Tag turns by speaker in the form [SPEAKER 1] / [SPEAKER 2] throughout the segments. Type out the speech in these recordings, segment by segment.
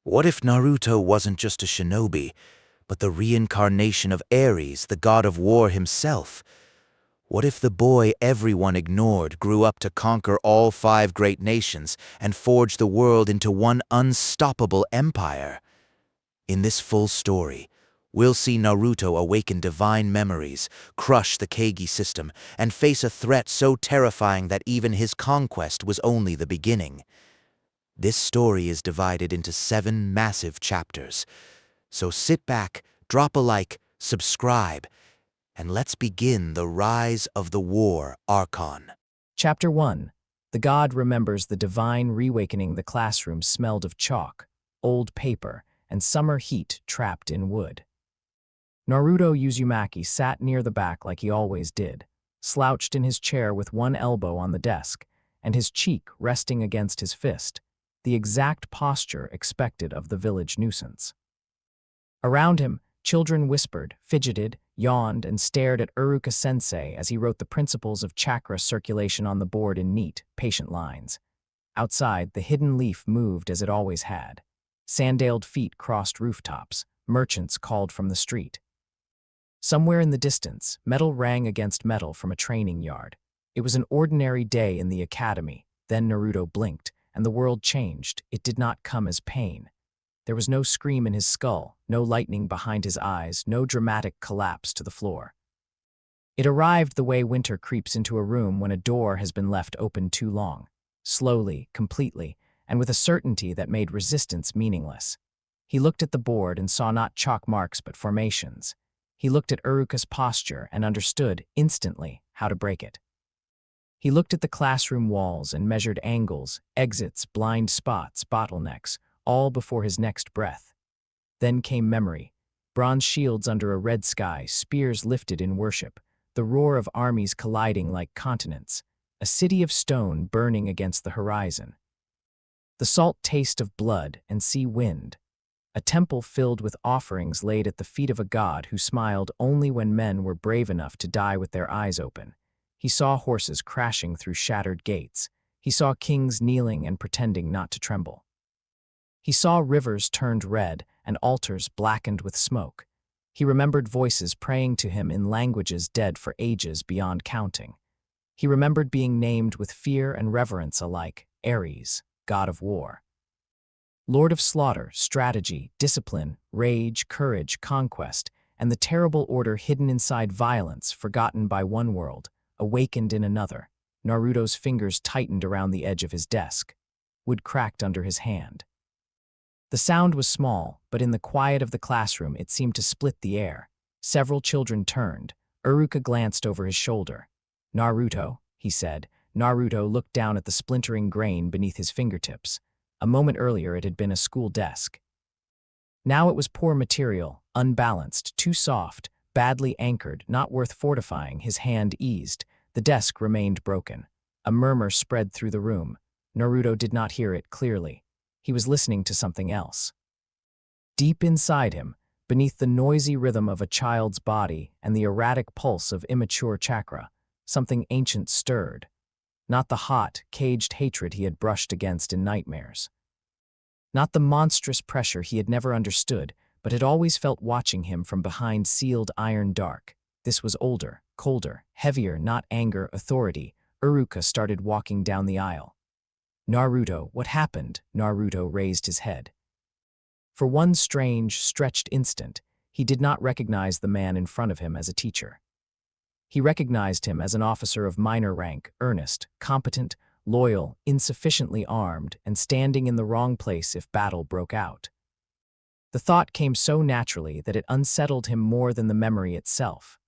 [SPEAKER 1] What if Naruto wasn't just a shinobi, but the reincarnation of Ares, the god of war himself? What if the boy everyone ignored grew up to conquer all five great nations and forge the world into one unstoppable empire? In this full story, we'll see Naruto awaken divine memories, crush the Kage system, and face a threat so terrifying that even his conquest was only the beginning. This story is divided into 7 massive chapters. So sit back, drop a like, subscribe, and let's begin the Rise of the War Archon.
[SPEAKER 2] Chapter 1. The god remembers the divine reawakening. The classroom smelled of chalk, old paper, and summer heat trapped in wood. Naruto Uzumaki sat near the back like he always did, slouched in his chair with one elbow on the desk, and his cheek resting against his fist, the exact posture expected of the village nuisance. Around him, children whispered, fidgeted, yawned, and stared at Uruka-sensei as he wrote the principles of chakra circulation on the board in neat, patient lines. Outside, the hidden leaf moved as it always had. Sandaled feet crossed rooftops. Merchants called from the street. Somewhere in the distance, metal rang against metal from a training yard. It was an ordinary day in the academy. Then Naruto blinked, and the world changed. It did not come as pain. There was no scream in his skull, no lightning behind his eyes, no dramatic collapse to the floor. It arrived the way winter creeps into a room when a door has been left open too long, slowly, completely, and with a certainty that made resistance meaningless. He looked at the board and saw not chalk marks but formations. He looked at Uruka's posture and understood, instantly, how to break it. He looked at the classroom walls and measured angles, exits, blind spots, bottlenecks, all before his next breath. Then came memory. Bronze shields under a red sky, spears lifted in worship, the roar of armies colliding like continents, a city of stone burning against the horizon. The salt taste of blood and sea wind. A temple filled with offerings laid at the feet of a god who smiled only when men were brave enough to die with their eyes open. He saw horses crashing through shattered gates. He saw kings kneeling and pretending not to tremble. He saw rivers turned red and altars blackened with smoke. He remembered voices praying to him in languages dead for ages beyond counting. He remembered being named with fear and reverence alike, Ares, god of war. Lord of slaughter, strategy, discipline, rage, courage, conquest, and the terrible order hidden inside violence, forgotten by one world, awakened in another. Naruto's fingers tightened around the edge of his desk. Wood cracked under his hand. The sound was small, but in the quiet of the classroom it seemed to split the air. Several children turned. Uruka glanced over his shoulder. "Naruto," he said. Naruto looked down at the splintering grain beneath his fingertips. A moment earlier it had been a school desk. Now it was poor material, unbalanced, too soft, badly anchored, not worth fortifying. His hand eased. The desk remained broken. A murmur spread through the room. Naruto did not hear it clearly. He was listening to something else. Deep inside him, beneath the noisy rhythm of a child's body and the erratic pulse of immature chakra, something ancient stirred. Not the hot, caged hatred he had brushed against in nightmares. Not the monstrous pressure he had never understood, but had always felt watching him from behind sealed iron dark. This was older, colder, heavier, not anger, authority. Uruka started walking down the aisle. "Naruto, what happened?" Naruto raised his head. For one strange, stretched instant, he did not recognize the man in front of him as a teacher. He recognized him as an officer of minor rank, earnest, competent, loyal, insufficiently armed, and standing in the wrong place if battle broke out. The thought came so naturally that it unsettled him more than the memory itself.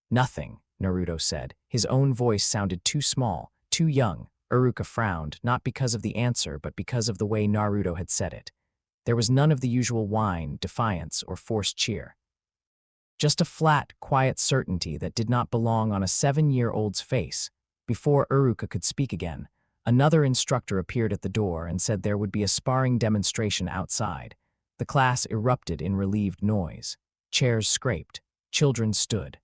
[SPEAKER 2] "Nothing," Naruto said. His own voice sounded too small, too young. Uruka frowned, not because of the answer, but because of the way Naruto had said it. There was none of the usual whine, defiance, or forced cheer. Just a flat, quiet certainty that did not belong on a 7-year-old's face. Before Uruka could speak again, another instructor appeared at the door and said there would be a sparring demonstration outside. The class erupted in relieved noise. Chairs scraped. Children stood.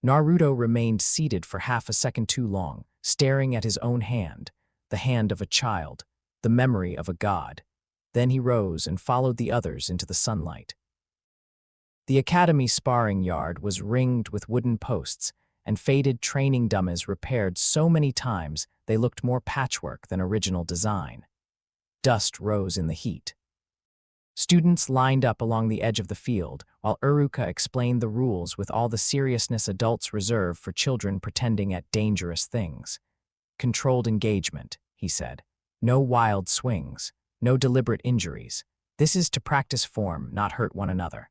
[SPEAKER 2] Naruto remained seated for half a second too long, staring at his own hand, the hand of a child, the memory of a god. Then he rose and followed the others into the sunlight. The academy sparring yard was ringed with wooden posts, and faded training dummies repaired so many times they looked more patchwork than original design. Dust rose in the heat. Students lined up along the edge of the field, while Uruka explained the rules with all the seriousness adults reserve for children pretending at dangerous things. Controlled engagement, he said. No wild swings, no deliberate injuries. This is to practice form, not hurt one another.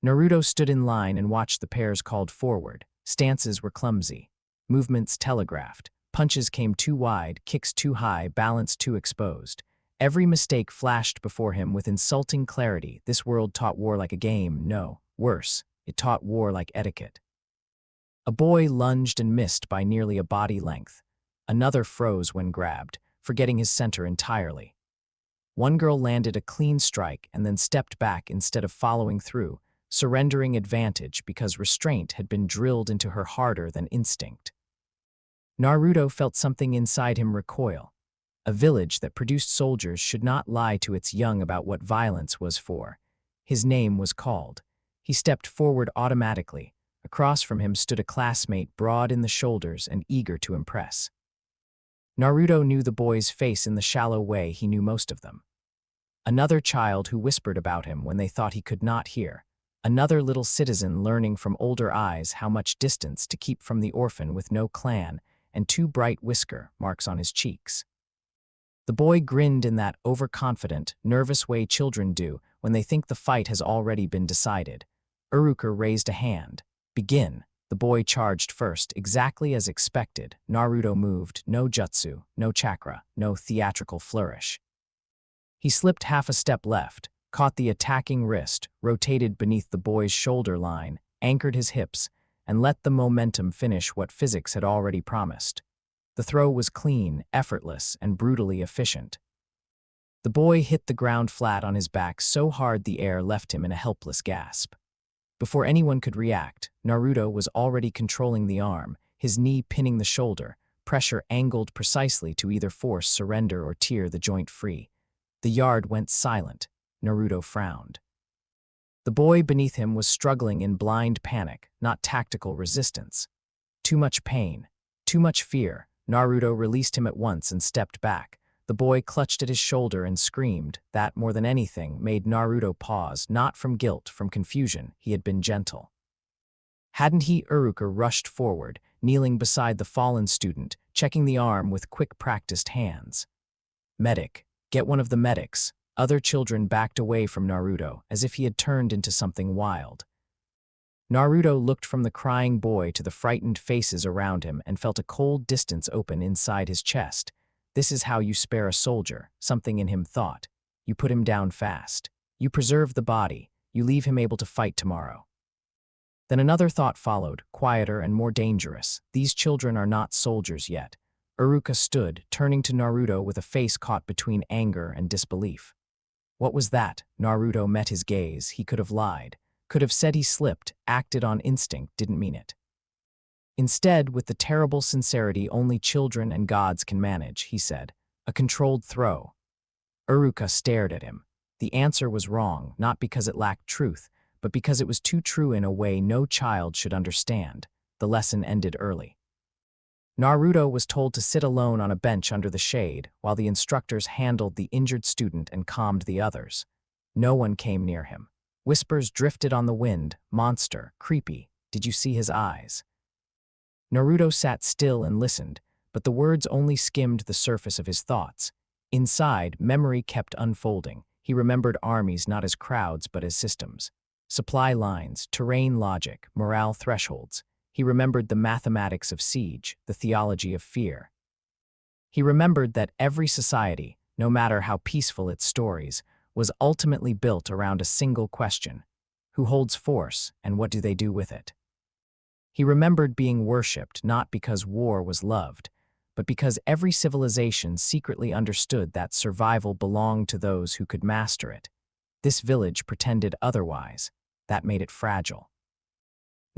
[SPEAKER 2] Naruto stood in line and watched the pairs called forward. Stances were clumsy. Movements telegraphed. Punches came too wide, kicks too high, balance too exposed. Every mistake flashed before him with insulting clarity. This world taught war like a game. No, worse, it taught war like etiquette. A boy lunged and missed by nearly a body length. Another froze when grabbed, forgetting his center entirely. One girl landed a clean strike and then stepped back instead of following through, surrendering advantage because restraint had been drilled into her harder than instinct. Naruto felt something inside him recoil. A village that produced soldiers should not lie to its young about what violence was for. His name was called. He stepped forward automatically. Across from him stood a classmate, broad in the shoulders and eager to impress. Naruto knew the boy's face in the shallow way he knew most of them. Another child who whispered about him when they thought he could not hear. Another little citizen learning from older eyes how much distance to keep from the orphan with no clan and 2 bright whisker marks on his cheeks. The boy grinned in that overconfident, nervous way children do when they think the fight has already been decided. Uruka raised a hand. Begin. The boy charged first, exactly as expected. Naruto moved, no jutsu, no chakra, no theatrical flourish. He slipped half a step left, caught the attacking wrist, rotated beneath the boy's shoulder line, anchored his hips, and let the momentum finish what physics had already promised. The throw was clean, effortless, and brutally efficient. The boy hit the ground flat on his back so hard the air left him in a helpless gasp. Before anyone could react, Naruto was already controlling the arm, his knee pinning the shoulder, pressure angled precisely to either force surrender or tear the joint free. The yard went silent. Naruto frowned. The boy beneath him was struggling in blind panic, not tactical resistance. Too much pain, too much fear. Naruto released him at once and stepped back. The boy clutched at his shoulder and screamed. That, more than anything, made Naruto pause, not from guilt, from confusion. He had been gentle. Hadn't he? Uruka rushed forward, kneeling beside the fallen student, checking the arm with quick practiced hands. Medic, get one of the medics. Other children backed away from Naruto, as if he had turned into something wild. Naruto looked from the crying boy to the frightened faces around him and felt a cold distance open inside his chest. This is how you spare a soldier, something in him thought. You put him down fast. You preserve the body. You leave him able to fight tomorrow. Then another thought followed, quieter and more dangerous. These children are not soldiers yet. Uruka stood, turning to Naruto with a face caught between anger and disbelief. What was that? Naruto met his gaze. He could have lied. Could have said he slipped, acted on instinct, didn't mean it. Instead, with the terrible sincerity only children and gods can manage, he said, a controlled throw. Uruka stared at him. The answer was wrong, not because it lacked truth, but because it was too true in a way no child should understand. The lesson ended early. Naruto was told to sit alone on a bench under the shade, while the instructors handled the injured student and calmed the others. No one came near him. Whispers drifted on the wind. Monster, creepy. Did you see his eyes? Naruto sat still and listened, but the words only skimmed the surface of his thoughts. Inside, memory kept unfolding. He remembered armies not as crowds but as systems. Supply lines, terrain logic, morale thresholds. He remembered the mathematics of siege, the theology of fear. He remembered that every society, no matter how peaceful its stories, was ultimately built around a single question. Who holds force, and what do they do with it? He remembered being worshipped not because war was loved, but because every civilization secretly understood that survival belonged to those who could master it. This village pretended otherwise. That made it fragile.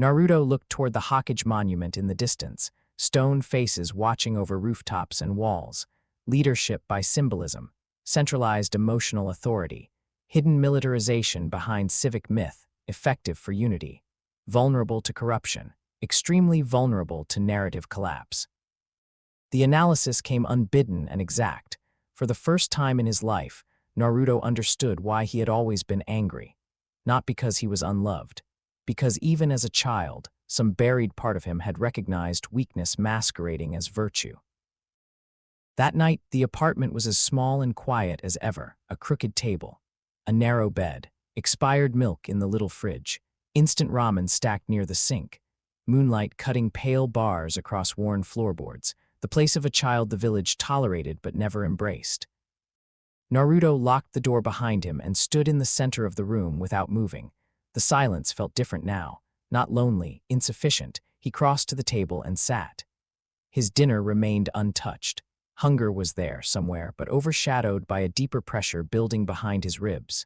[SPEAKER 2] Naruto looked toward the Hokage monument in the distance, stone faces watching over rooftops and walls. Leadership by symbolism. centralized emotional authority, hidden militarization behind civic myth, effective for unity, vulnerable to corruption, extremely vulnerable to narrative collapse. The analysis came unbidden and exact. For the first time in his life, Naruto understood why he had always been angry. Not because he was unloved, because even as a child, some buried part of him had recognized weakness masquerading as virtue. That night, the apartment was as small and quiet as ever, a crooked table, a narrow bed, expired milk in the little fridge, instant ramen stacked near the sink, moonlight cutting pale bars across worn floorboards, the place of a child the village tolerated but never embraced. Naruto locked the door behind him and stood in the center of the room without moving. The silence felt different now, not lonely, insufficient. He crossed to the table and sat. His dinner remained untouched. Hunger was there somewhere, but overshadowed by a deeper pressure building behind his ribs.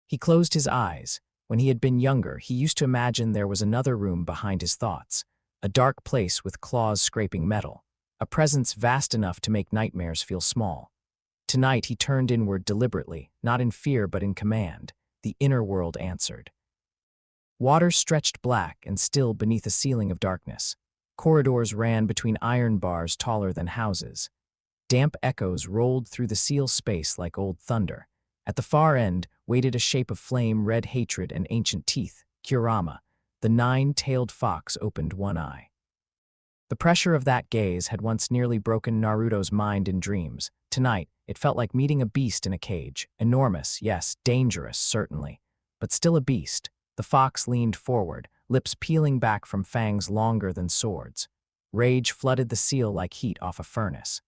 [SPEAKER 2] He closed his eyes. When he had been younger, he used to imagine there was another room behind his thoughts, a dark place with claws scraping metal, a presence vast enough to make nightmares feel small. Tonight he turned inward deliberately, not in fear but in command. The inner world answered. Water stretched black and still beneath a ceiling of darkness. Corridors ran between iron bars taller than houses. Damp echoes rolled through the seal space like old thunder. At the far end waited a shape of flame, red hatred, and ancient teeth. Kurama, the nine-tailed fox, opened one eye. The pressure of that gaze had once nearly broken Naruto's mind in dreams. Tonight, it felt like meeting a beast in a cage. Enormous, yes, dangerous, certainly, but still a beast. The fox leaned forward, lips peeling back from fangs longer than swords. Rage flooded the seal like heat off a furnace.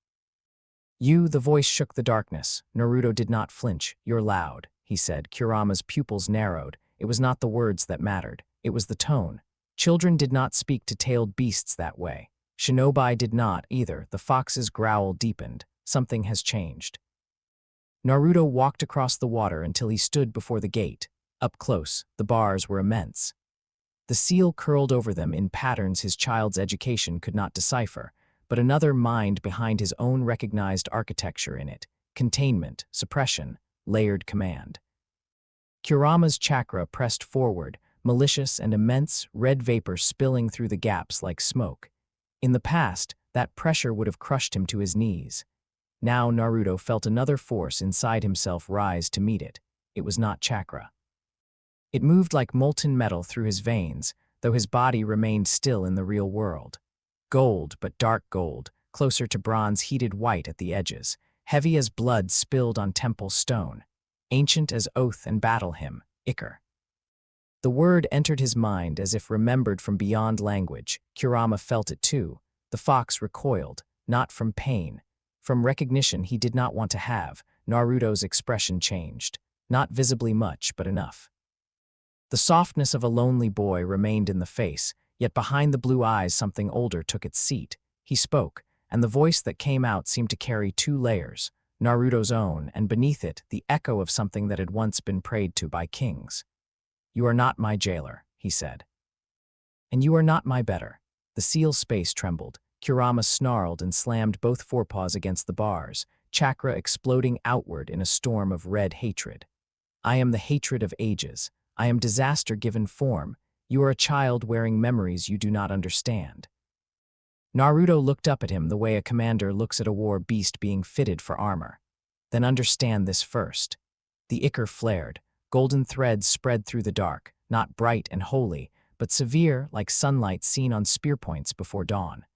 [SPEAKER 2] "You," the voice shook the darkness. Naruto did not flinch. "You're loud," he said. Kurama's pupils narrowed. It was not the words that mattered. It was the tone. Children did not speak to tailed beasts that way. Shinobi did not, either. The fox's growl deepened. Something has changed. Naruto walked across the water until he stood before the gate. Up close, the bars were immense. The seal curled over them in patterns his child's education could not decipher, but another mind behind his own recognized architecture in it: containment, suppression, layered command. Kurama's chakra pressed forward, malicious and immense, red vapor spilling through the gaps like smoke. In the past, that pressure would have crushed him to his knees. Now Naruto felt another force inside himself rise to meet it. It was not chakra. It moved like molten metal through his veins, though his body remained still in the real world. Gold, but dark gold, closer to bronze, heated white at the edges, heavy as blood spilled on temple stone, ancient as oath and battle hymn, Iker. The word entered his mind as if remembered from beyond language. Kurama felt it too. The fox recoiled, not from pain, from recognition he did not want to have. Naruto's expression changed, not visibly much, but enough. The softness of a lonely boy remained in the face, yet behind the blue eyes something older took its seat. He spoke, and the voice that came out seemed to carry two layers, Naruto's own, and beneath it, the echo of something that had once been prayed to by kings. "You are not my jailer," he said. "And you are not my better." The seal's space trembled. Kurama snarled and slammed both forepaws against the bars, chakra exploding outward in a storm of red hatred. "I am the hatred of ages. I am disaster given form. You are a child wearing memories you do not understand." Naruto looked up at him the way a commander looks at a war beast being fitted for armor. "Then understand this first." The Iker flared. Golden threads spread through the dark, not bright and holy, but severe like sunlight seen on spear points before dawn.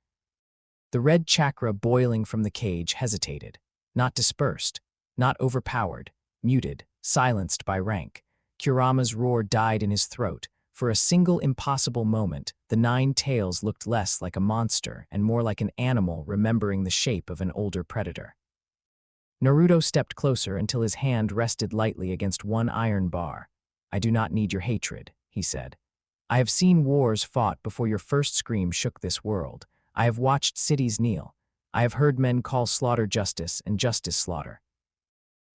[SPEAKER 2] The red chakra boiling from the cage hesitated, not dispersed, not overpowered, muted, silenced by rank. Kurama's roar died in his throat. For a single impossible moment, the nine tails looked less like a monster and more like an animal remembering the shape of an older predator. Naruto stepped closer until his hand rested lightly against one iron bar. "I do not need your hatred," he said. "I have seen wars fought before your first scream shook this world. I have watched cities kneel. I have heard men call slaughter justice and justice slaughter.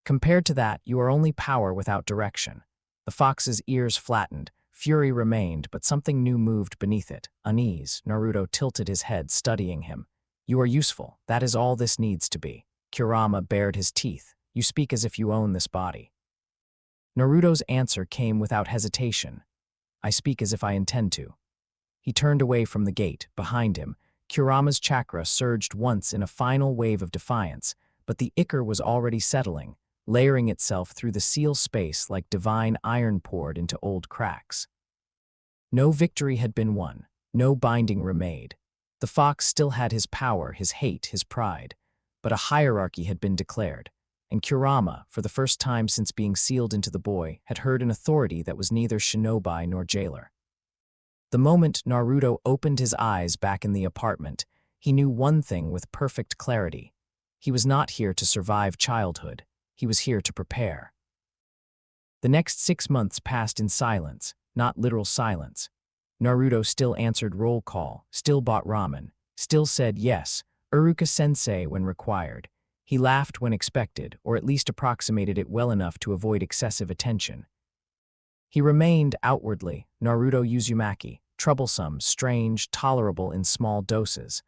[SPEAKER 2] Compared to that, you are only power without direction." The fox's ears flattened. Fury remained, but something new moved beneath it. Unease. Naruto tilted his head, studying him. "You are useful. That is all this needs to be." Kurama bared his teeth. You speak as if you own this body. Naruto's answer came without hesitation. I speak as if I intend to. He turned away from the gate. Behind him, Kurama's chakra surged once in a final wave of defiance, but the ichor was already settling, layering itself through the seal space like divine iron poured into old cracks. No victory had been won, no binding remade. The fox still had his power, his hate, his pride, but a hierarchy had been declared, and Kurama, for the first time since being sealed into the boy, had heard an authority that was neither shinobi nor jailer. The moment Naruto opened his eyes back in the apartment, he knew one thing with perfect clarity. He was not here to survive childhood. He was here to prepare. The next 6 months passed in silence, not literal silence. Naruto still answered roll call, still bought ramen, still said yes, Iruka-sensei when required. He laughed when expected, or at least approximated it well enough to avoid excessive attention. He remained, outwardly, Naruto Uzumaki, troublesome, strange, tolerable in small doses.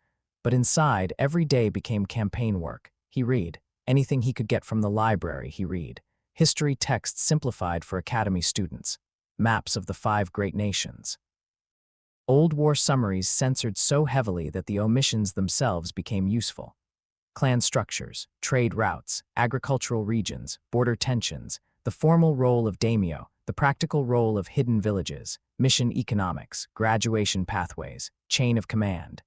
[SPEAKER 2] But inside, every day became campaign work. He read. Anything he could get from the library, he read. History texts simplified for academy students. Maps of the 5 great nations. Old war summaries censored so heavily that the omissions themselves became useful. Clan structures, trade routes, agricultural regions, border tensions, the formal role of daimyo, the practical role of hidden villages, mission economics, graduation pathways, chain of command.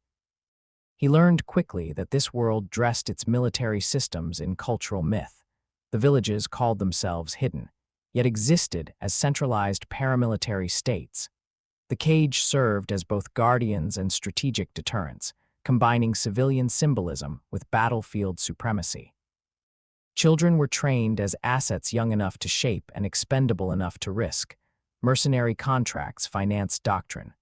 [SPEAKER 2] He learned quickly that this world dressed its military systems in cultural myth. The villages called themselves hidden, yet existed as centralized paramilitary states. The cage served as both guardians and strategic deterrents, combining civilian symbolism with battlefield supremacy. Children were trained as assets young enough to shape and expendable enough to risk. Mercenary contracts financed doctrine.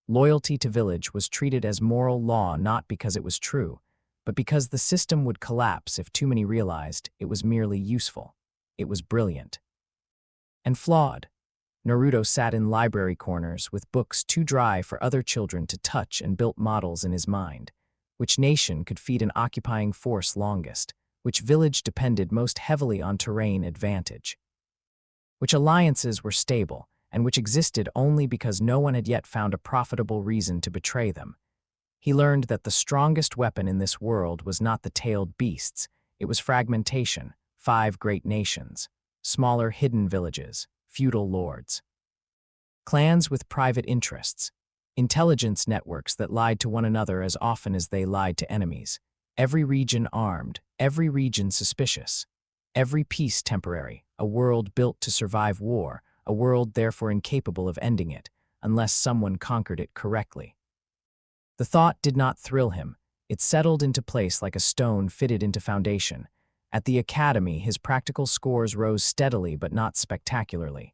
[SPEAKER 2] Loyalty to village was treated as moral law not because it was true, but because the system would collapse if too many realized it was merely useful. It was brilliant. And flawed. Naruto sat in library corners with books too dry for other children to touch and built models in his mind. Which nation could feed an occupying force longest? Which village depended most heavily on terrain advantage? Which alliances were stable, and which existed only because no one had yet found a profitable reason to betray them? He learned that the strongest weapon in this world was not the tailed beasts, it was fragmentation, 5 great nations, smaller hidden villages, feudal lords. Clans with private interests, intelligence networks that lied to one another as often as they lied to enemies, every region armed, every region suspicious, every peace temporary, a world built to survive war, a world therefore incapable of ending it, unless someone conquered it correctly. The thought did not thrill him. It settled into place like a stone fitted into foundation. At the academy, his practical scores rose steadily but not spectacularly.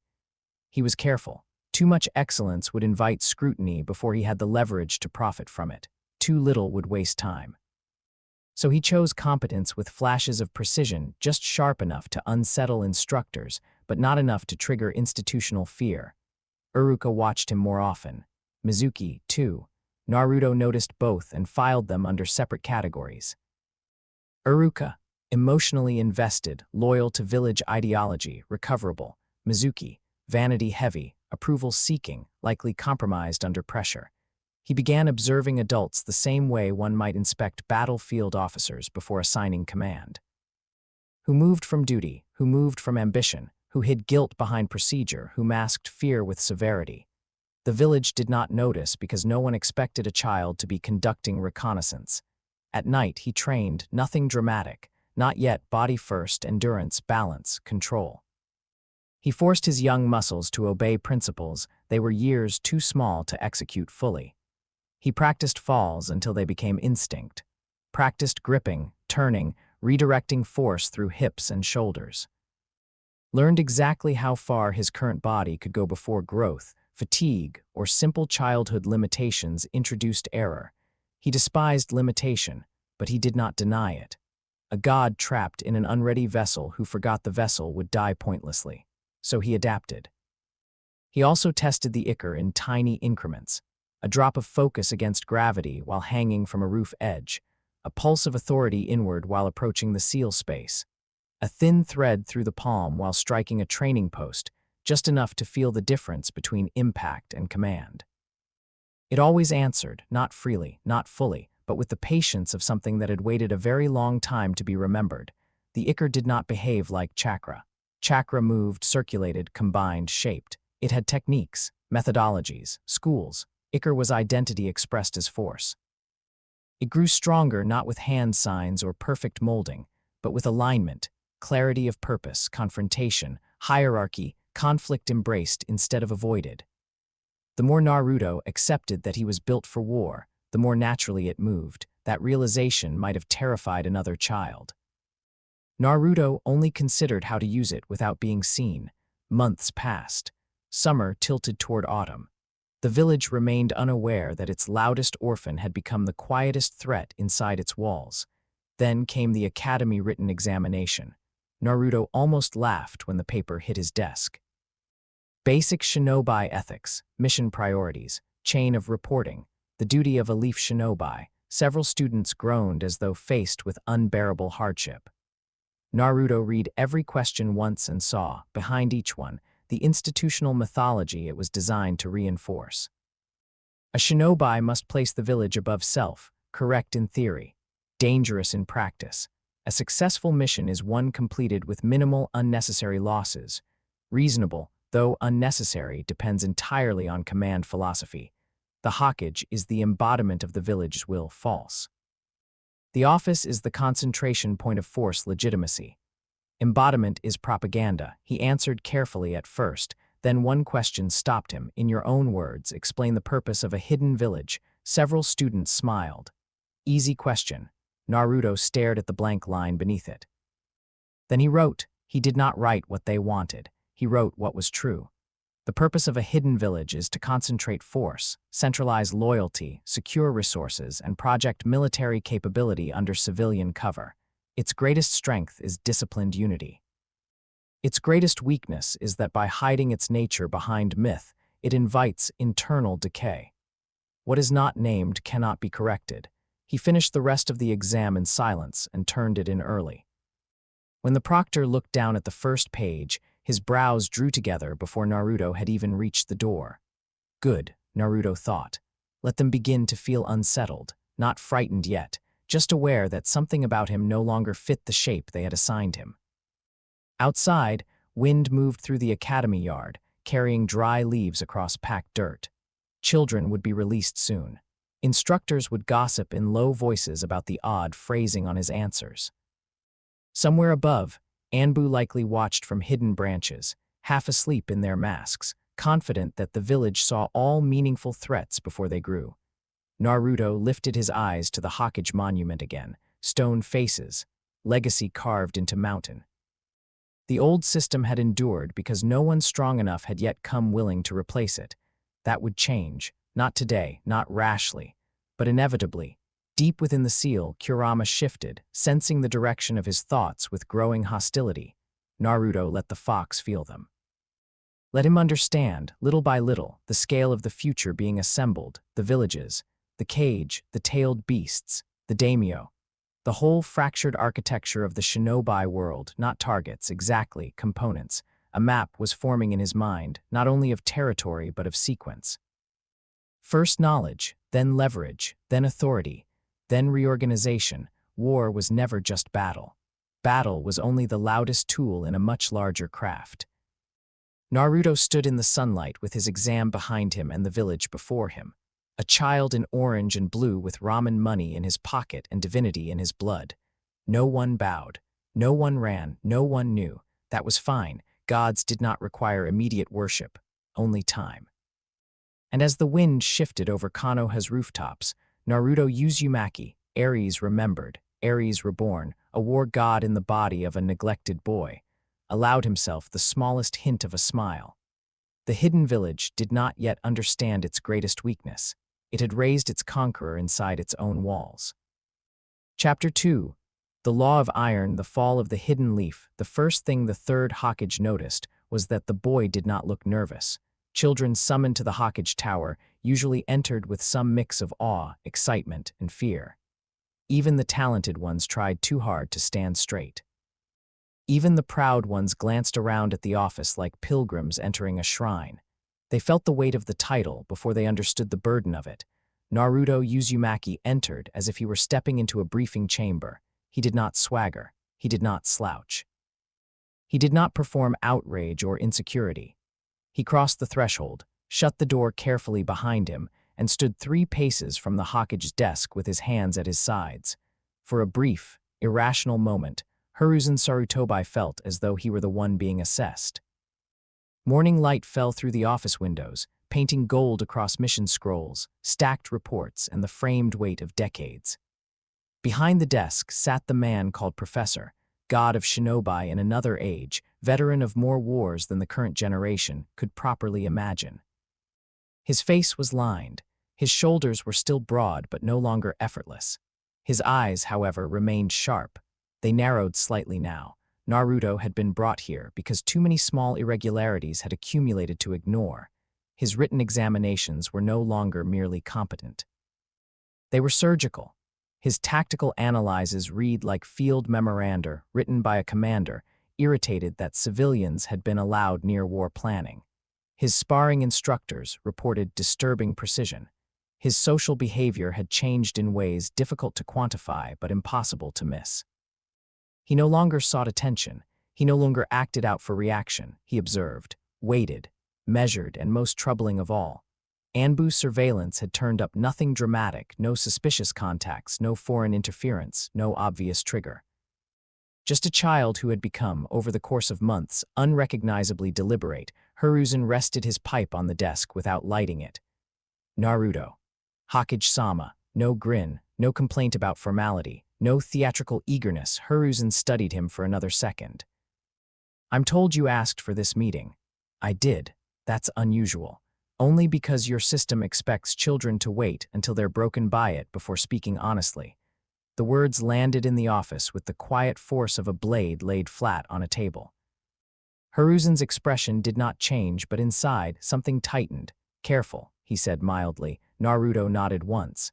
[SPEAKER 2] He was careful. Too much excellence would invite scrutiny before he had the leverage to profit from it. Too little would waste time. So he chose competence with flashes of precision, just sharp enough to unsettle instructors, but not enough to trigger institutional fear. Iruka watched him more often. Mizuki, too. Naruto noticed both and filed them under separate categories. Iruka, emotionally invested, loyal to village ideology, recoverable. Mizuki, vanity-heavy, approval-seeking, likely compromised under pressure. He began observing adults the same way one might inspect battlefield officers before assigning command. Who moved from duty, who moved from ambition, who hid guilt behind procedure, who masked fear with severity. The village did not notice because no one expected a child to be conducting reconnaissance. At night he trained, nothing dramatic, not yet body first, endurance, balance, control. He forced his young muscles to obey principles they were years too small to execute fully. He practiced falls until they became instinct, practiced gripping, turning, redirecting force through hips and shoulders. Learned exactly how far his current body could go before growth, fatigue, or simple childhood limitations introduced error. He despised limitation, but he did not deny it. A god trapped in an unready vessel who forgot the vessel would die pointlessly. So he adapted. He also tested the ichor in tiny increments, a drop of focus against gravity while hanging from a roof edge, a pulse of authority inward while approaching the seal space. A thin thread through the palm while striking a training post, just enough to feel the difference between impact and command. It always answered, not freely, not fully, but with the patience of something that had waited a very long time to be remembered. The ichor did not behave like chakra. Chakra moved, circulated, combined, shaped. It had techniques, methodologies, schools. Ichor was identity expressed as force. It grew stronger not with hand signs or perfect molding, but with alignment, clarity of purpose, confrontation, hierarchy, conflict embraced instead of avoided. The more Naruto accepted that he was built for war, the more naturally it moved. That realization might have terrified another child. Naruto only considered how to use it without being seen. Months passed. Summer tilted toward autumn. The village remained unaware that its loudest orphan had become the quietest threat inside its walls. Then came the academy written examination. Naruto almost laughed when the paper hit his desk. Basic shinobi ethics, mission priorities, chain of reporting, the duty of a leaf shinobi. Several students groaned as though faced with unbearable hardship. Naruto read every question once and saw, behind each one, the institutional mythology it was designed to reinforce. A shinobi must place the village above self, correct in theory, dangerous in practice. A successful mission is one completed with minimal unnecessary losses. Reasonable, though unnecessary, depends entirely on command philosophy. The Hokage is the embodiment of the village's will, false. The office is the concentration point of force, legitimacy. Embodiment is propaganda. He answered carefully at first, then one question stopped him. In your own words, explain the purpose of a hidden village. Several students smiled. Easy question. Naruto stared at the blank line beneath it. Then he wrote. He did not write what they wanted. He wrote what was true. The purpose of a hidden village is to concentrate force, centralize loyalty, secure resources, and project military capability under civilian cover. Its greatest strength is disciplined unity. Its greatest weakness is that by hiding its nature behind myth, it invites internal decay. What is not named cannot be corrected. He finished the rest of the exam in silence and turned it in early. When the proctor looked down at the first page, his brows drew together before Naruto had even reached the door. Good, Naruto thought. Let them begin to feel unsettled, not frightened yet, just aware that something about him no longer fit the shape they had assigned him. Outside, wind moved through the academy yard, carrying dry leaves across packed dirt. Children would be released soon. Instructors would gossip in low voices about the odd phrasing on his answers. Somewhere above, Anbu likely watched from hidden branches, half asleep in their masks, confident that the village saw all meaningful threats before they grew. Naruto lifted his eyes to the Hokage monument again, stone faces, legacy carved into mountain. The old system had endured because no one strong enough had yet come willing to replace it. That would change, not today, not rashly, but inevitably. Deep within the seal, Kurama shifted, sensing the direction of his thoughts with growing hostility. Naruto let the fox feel them. Let him understand, little by little, the scale of the future being assembled, the villages, the cage, the tailed beasts, the daimyo, the whole fractured architecture of the shinobi world, not targets, exactly, components. A map was forming in his mind, not only of territory but of sequence. First knowledge, then leverage, then authority, then reorganization. War was never just battle. Battle was only the loudest tool in a much larger craft. Naruto stood in the sunlight with his exam behind him and the village before him. A child in orange and blue with ramen money in his pocket and divinity in his blood. No one bowed. No one ran. No one knew. That was fine. Gods did not require immediate worship, only time. And as the wind shifted over Konoha's rooftops, Naruto Uzumaki, Ares remembered, Ares reborn, a war god in the body of a neglected boy, allowed himself the smallest hint of a smile. The hidden village did not yet understand its greatest weakness. It had raised its conqueror inside its own walls. Chapter 2. The Law of Iron, the Fall of the Hidden Leaf. The first thing the third Hokage noticed was that the boy did not look nervous. Children summoned to the Hokage Tower usually entered with some mix of awe, excitement, and fear. Even the talented ones tried too hard to stand straight. Even the proud ones glanced around at the office like pilgrims entering a shrine. They felt the weight of the title before they understood the burden of it. Naruto Uzumaki entered as if he were stepping into a briefing chamber. He did not swagger. He did not slouch. He did not perform outrage or insecurity. He crossed the threshold, shut the door carefully behind him, and stood 3 paces from the Hokage's desk with his hands at his sides. For a brief, irrational moment, Hiruzen Sarutobi felt as though he were the one being assessed. Morning light fell through the office windows, painting gold across mission scrolls, stacked reports, and the framed weight of decades. Behind the desk sat the man called Professor, god of shinobi in another age, veteran of more wars than the current generation could properly imagine. His face was lined. His shoulders were still broad but no longer effortless. His eyes, however, remained sharp. They narrowed slightly now. Naruto had been brought here because too many small irregularities had accumulated to ignore. His written examinations were no longer merely competent. They were surgical. His tactical analyses read like field memoranda written by a commander, irritated that civilians had been allowed near war planning. His sparring instructors reported disturbing precision. His social behavior had changed in ways difficult to quantify but impossible to miss. He no longer sought attention. He no longer acted out for reaction. He observed, waited, measured, and most troubling of all, Anbu surveillance had turned up nothing dramatic, no suspicious contacts, no foreign interference, no obvious trigger. Just a child who had become, over the course of months, unrecognizably deliberate. Hiruzen rested his pipe on the desk without lighting it. Naruto. Hokage-sama. No grin, no complaint about formality, no theatrical eagerness. Hiruzen studied him for another second. I'm told you asked for this meeting. I did. That's unusual. Only because your system expects children to wait until they're broken by it before speaking honestly. The words landed in the office with the quiet force of a blade laid flat on a table. Hiruzen's expression did not change, but inside, something tightened. Careful, he said mildly. Naruto nodded once.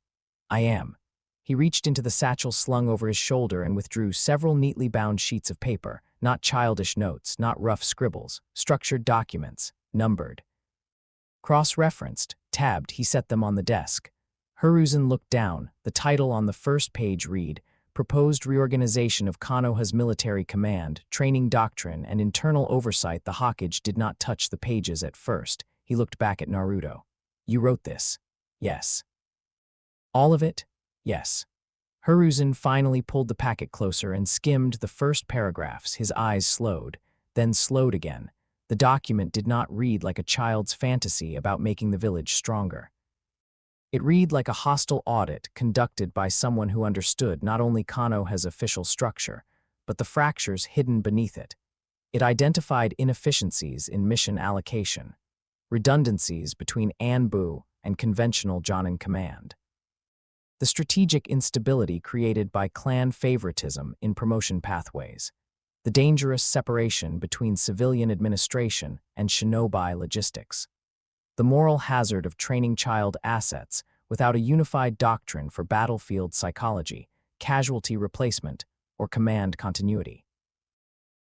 [SPEAKER 2] I am. He reached into the satchel slung over his shoulder and withdrew several neatly bound sheets of paper, not childish notes, not rough scribbles, structured documents, numbered. Cross-referenced, tabbed, he set them on the desk. Hiruzen looked down. The title on the first page read, Proposed Reorganization of Konoha's Military Command, Training Doctrine, and Internal Oversight. The Hokage did not touch the pages at first. He looked back at Naruto. You wrote this? Yes. All of it? Yes. Hiruzen finally pulled the packet closer and skimmed the first paragraphs. His eyes slowed, then slowed again. The document did not read like a child's fantasy about making the village stronger. It read like a hostile audit conducted by someone who understood not only Konoha's official structure, but the fractures hidden beneath it. It identified inefficiencies in mission allocation, redundancies between Anbu and conventional Jonin command, the strategic instability created by clan favoritism in promotion pathways, the dangerous separation between civilian administration and shinobi logistics, the moral hazard of training child assets without a unified doctrine for battlefield psychology, casualty replacement, or command continuity.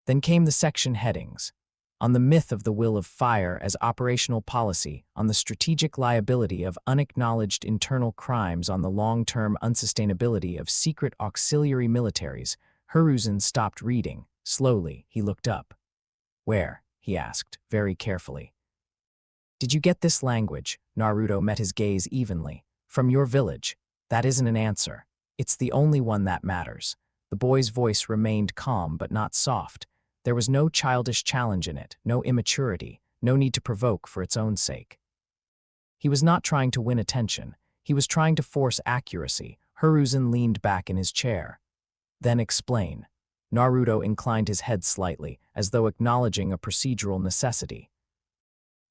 [SPEAKER 2] Then came the section headings. On the myth of the will of fire as operational policy, on the strategic liability of unacknowledged internal crimes, on the long-term unsustainability of secret auxiliary militaries. Hiruzen stopped reading. Slowly, he looked up. Where? He asked, very carefully. Did you get this language? Naruto met his gaze evenly. From your village. That isn't an answer. It's the only one that matters. The boy's voice remained calm but not soft. There was no childish challenge in it, no immaturity, no need to provoke for its own sake. He was not trying to win attention. He was trying to force accuracy. Hiruzen leaned back in his chair. Then explain. Naruto inclined his head slightly, as though acknowledging a procedural necessity.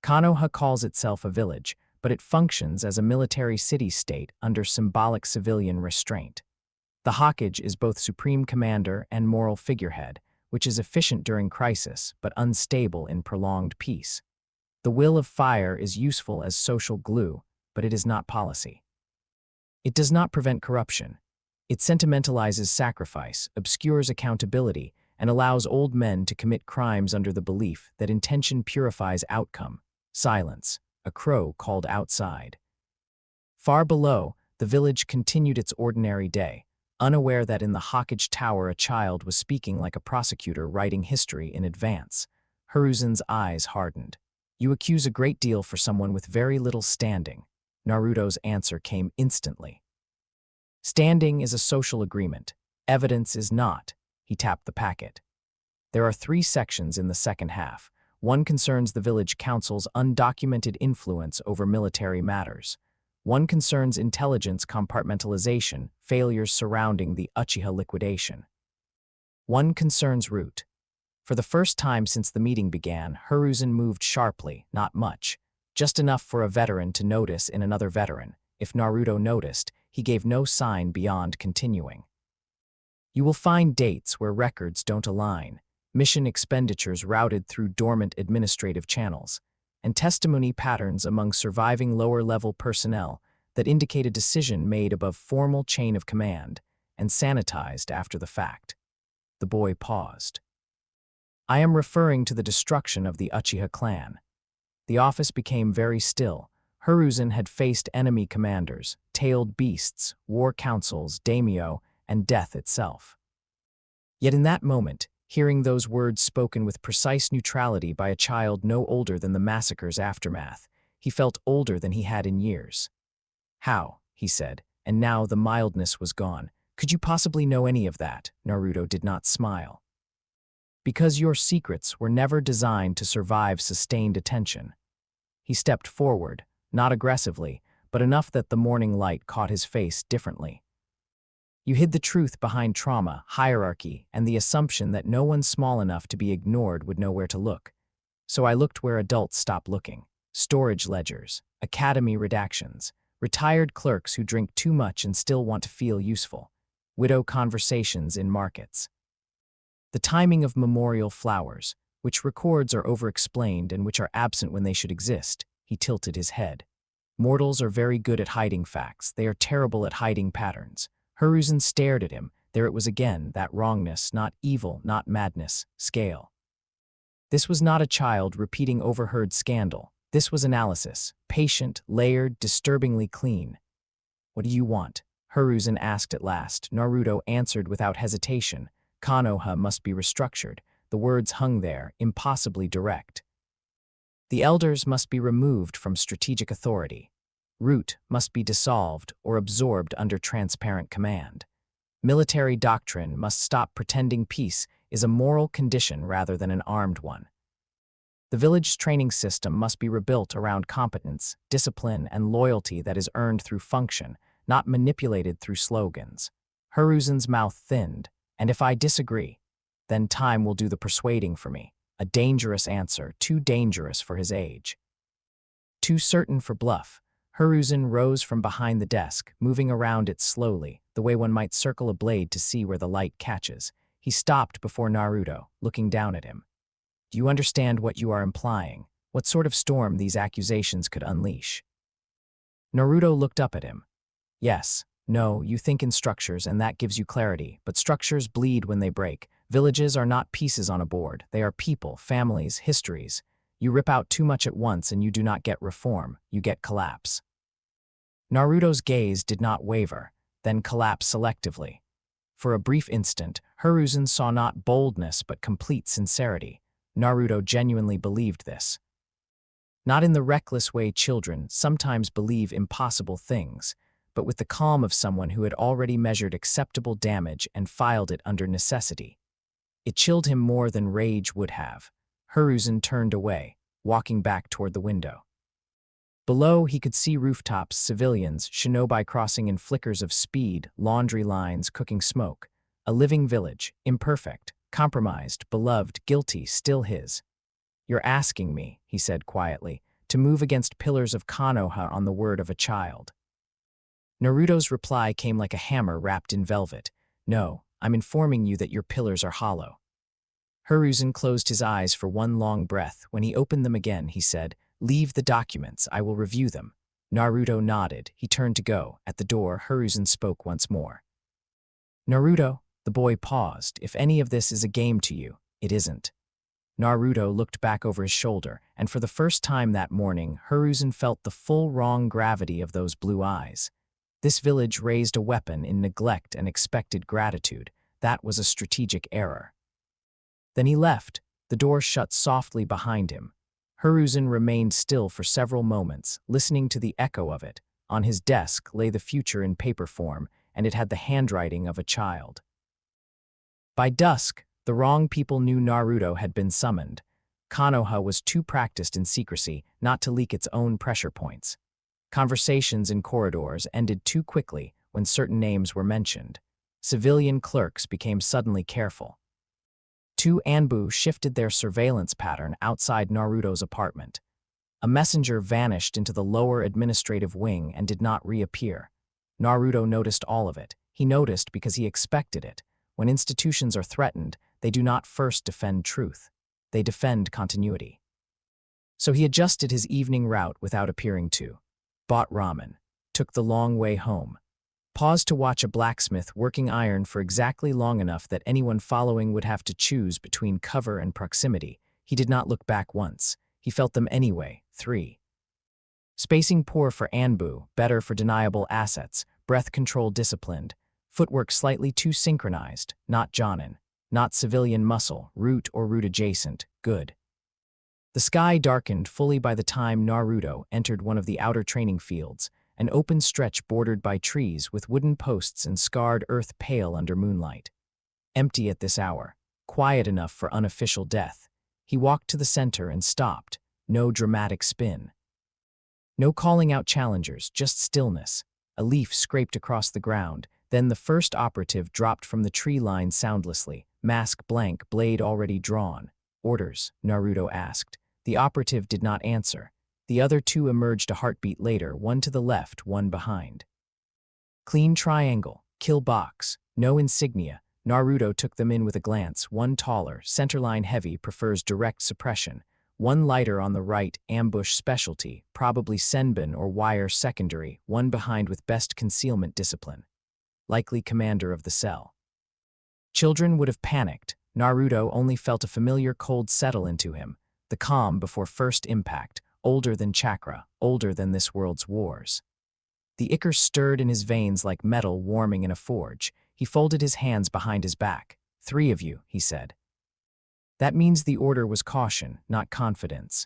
[SPEAKER 2] Konoha calls itself a village, but it functions as a military city-state under symbolic civilian restraint. The Hokage is both supreme commander and moral figurehead, which is efficient during crisis, but unstable in prolonged peace. The will of fire is useful as social glue, but it is not policy. It does not prevent corruption. It sentimentalizes sacrifice, obscures accountability, and allows old men to commit crimes under the belief that intention purifies outcome. Silence. A crow called outside. Far below, the village continued its ordinary day, unaware that in the Hawkage Tower a child was speaking like a prosecutor writing history in advance. Hiruzen's eyes hardened. You accuse a great deal for someone with very little standing. Naruto's answer came instantly. Standing is a social agreement. Evidence is not. He tapped the packet. There are 3 sections in the second half. One concerns the village council's undocumented influence over military matters. One concerns intelligence compartmentalization, failures surrounding the Uchiha liquidation. One concerns Root. For the first time since the meeting began, Hiruzen moved sharply, not much, just enough for a veteran to notice in another veteran. If Naruto noticed, he gave no sign beyond continuing. You will find dates where records don't align, mission expenditures routed through dormant administrative channels, and testimony patterns among surviving lower-level personnel that indicate a decision made above formal chain of command and sanitized after the fact. The boy paused. I am referring to the destruction of the Uchiha clan. The office became very still. Hiruzen had faced enemy commanders, tailed beasts, war councils, daimyo, and death itself. Yet in that moment, hearing those words spoken with precise neutrality by a child no older than the massacre's aftermath, he felt older than he had in years. How, he said, and now the mildness was gone. Could you possibly know any of that? Naruto did not smile. Because your secrets were never designed to survive sustained attention. He stepped forward, not aggressively, but enough that the morning light caught his face differently. You hid the truth behind trauma, hierarchy, and the assumption that no one small enough to be ignored would know where to look. So I looked where adults stopped looking. Storage ledgers, academy redactions, retired clerks who drink too much and still want to feel useful, widow conversations in markets. The timing of memorial flowers, which records are overexplained and which are absent when they should exist. He tilted his head. Mortals are very good at hiding facts. They are terrible at hiding patterns. Hiruzen stared at him. There it was again, that wrongness, not evil, not madness, scale. This was not a child repeating overheard scandal. This was analysis, patient, layered, disturbingly clean. What do you want? Hiruzen asked at last. Naruto answered without hesitation. Konoha must be restructured. The words hung there, impossibly direct. The elders must be removed from strategic authority. Root must be dissolved or absorbed under transparent command. Military doctrine must stop pretending peace is a moral condition rather than an armed one. The village training system must be rebuilt around competence, discipline, and loyalty that is earned through function, not manipulated through slogans. Hiruzen's mouth thinned, and if I disagree, then time will do the persuading for me. A dangerous answer, too dangerous for his age. Too certain for bluff. Hiruzen rose from behind the desk, moving around it slowly, the way one might circle a blade to see where the light catches. He stopped before Naruto, looking down at him. Do you understand what you are implying? What sort of storm these accusations could unleash? Naruto looked up at him. Yes, no, you think in structures and that gives you clarity, but structures bleed when they break. Villages are not pieces on a board. They are people, families, histories. You rip out too much at once and you do not get reform, you get collapse. Naruto's gaze did not waver, then collapse selectively. For a brief instant, Hiruzen saw not boldness but complete sincerity. Naruto genuinely believed this. Not in the reckless way children sometimes believe impossible things, but with the calm of someone who had already measured acceptable damage and filed it under necessity. It chilled him more than rage would have. Hiruzen turned away, walking back toward the window. Below, he could see rooftops, civilians, shinobi crossing in flickers of speed, laundry lines, cooking smoke. A living village, imperfect, compromised, beloved, guilty, still his. You're asking me, he said quietly, to move against pillars of Konoha on the word of a child. Naruto's reply came like a hammer wrapped in velvet. No, I'm informing you that your pillars are hollow. Hiruzen closed his eyes for one long breath. When he opened them again, he said, Leave the documents, I will review them. Naruto nodded. He turned to go. At the door, Hiruzen spoke once more. Naruto, The boy paused. If any of this is a game to you, it isn't. Naruto looked back over his shoulder, and for the first time that morning, Hiruzen felt the full wrong gravity of those blue eyes. This village raised a weapon in neglect and expected gratitude. That was a strategic error. Then he left. The door shut softly behind him. Hiruzen remained still for several moments, listening to the echo of it. On his desk lay the future in paper form, and it had the handwriting of a child. By dusk, the wrong people knew Naruto had been summoned. Konoha was too practiced in secrecy not to leak its own pressure points. Conversations in corridors ended too quickly when certain names were mentioned. Civilian clerks became suddenly careful. Two Anbu shifted their surveillance pattern outside Naruto's apartment. A messenger vanished into the lower administrative wing and did not reappear. Naruto noticed all of it. He noticed because he expected it. When institutions are threatened, they do not first defend truth. They defend continuity. So he adjusted his evening route without appearing to. Bought ramen. Took the long way home. Paused to watch a blacksmith working iron for exactly long enough that anyone following would have to choose between cover and proximity. He did not look back once. He felt them anyway. 3. Spacing poor for Anbu, better for deniable assets, breath control disciplined, footwork slightly too synchronized, not Jonin, not civilian muscle, root or root adjacent, good. The sky darkened fully by the time Naruto entered one of the outer training fields, an open stretch bordered by trees with wooden posts and scarred earth pale under moonlight. Empty at this hour, quiet enough for unofficial death. He walked to the center and stopped. No dramatic spin. No calling out challengers, just stillness. A leaf scraped across the ground, then the first operative dropped from the tree line soundlessly, mask blank, blade already drawn. Orders, Naruto asked. The operative did not answer. The other two emerged a heartbeat later, one to the left, one behind. Clean triangle, kill box, no insignia. Naruto took them in with a glance. One taller, centerline heavy, prefers direct suppression. One lighter on the right, ambush specialty, probably Senbin or wire secondary. One behind with best concealment discipline. Likely commander of the cell. Children would have panicked. Naruto only felt a familiar cold settle into him. The calm before first impact, older than chakra, older than this world's wars. The ichor stirred in his veins like metal warming in a forge. He folded his hands behind his back. 3 of you, he said. That means the order was caution, not confidence.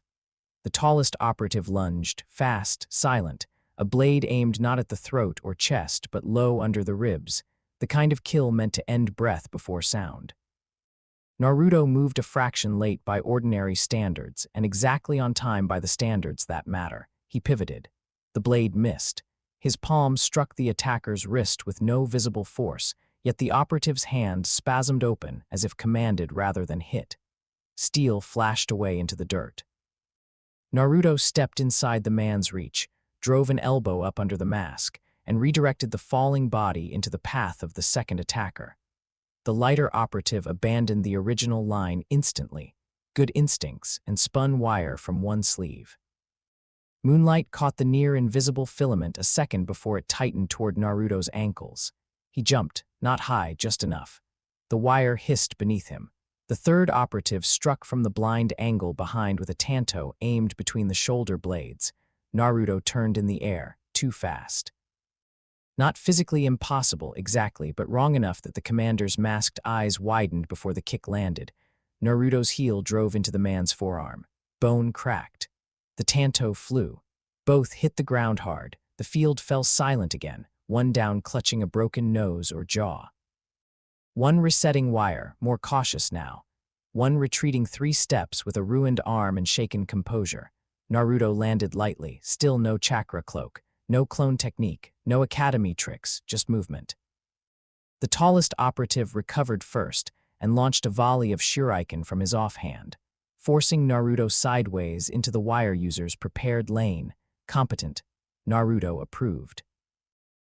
[SPEAKER 2] The tallest operative lunged, fast, silent, a blade aimed not at the throat or chest but low under the ribs, the kind of kill meant to end breath before sound. Naruto moved a fraction late by ordinary standards and exactly on time by the standards that matter. He pivoted. The blade missed. His palm struck the attacker's wrist with no visible force, yet the operative's hand spasmed open as if commanded rather than hit. Steel flashed away into the dirt. Naruto stepped inside the man's reach, drove an elbow up under the mask, and redirected the falling body into the path of the second attacker. The lighter operative abandoned the original line instantly, good instincts, and spun wire from one sleeve. Moonlight caught the near-invisible filament a second before it tightened toward Naruto's ankles. He jumped, not high, just enough. The wire hissed beneath him. The third operative struck from the blind angle behind with a tanto aimed between the shoulder blades. Naruto turned in the air, too fast. Not physically impossible, exactly, but wrong enough that the commander's masked eyes widened before the kick landed. Naruto's heel drove into the man's forearm. Bone cracked. The tanto flew. Both hit the ground hard. The field fell silent again, one down clutching a broken nose or jaw. One resetting wire, more cautious now. One retreating 3 steps with a ruined arm and shaken composure. Naruto landed lightly, still no chakra cloak, no clone technique, no academy tricks, just movement. The tallest operative recovered first and launched a volley of shuriken from his offhand, forcing Naruto sideways into the wire user's prepared lane. Competent. Naruto approved.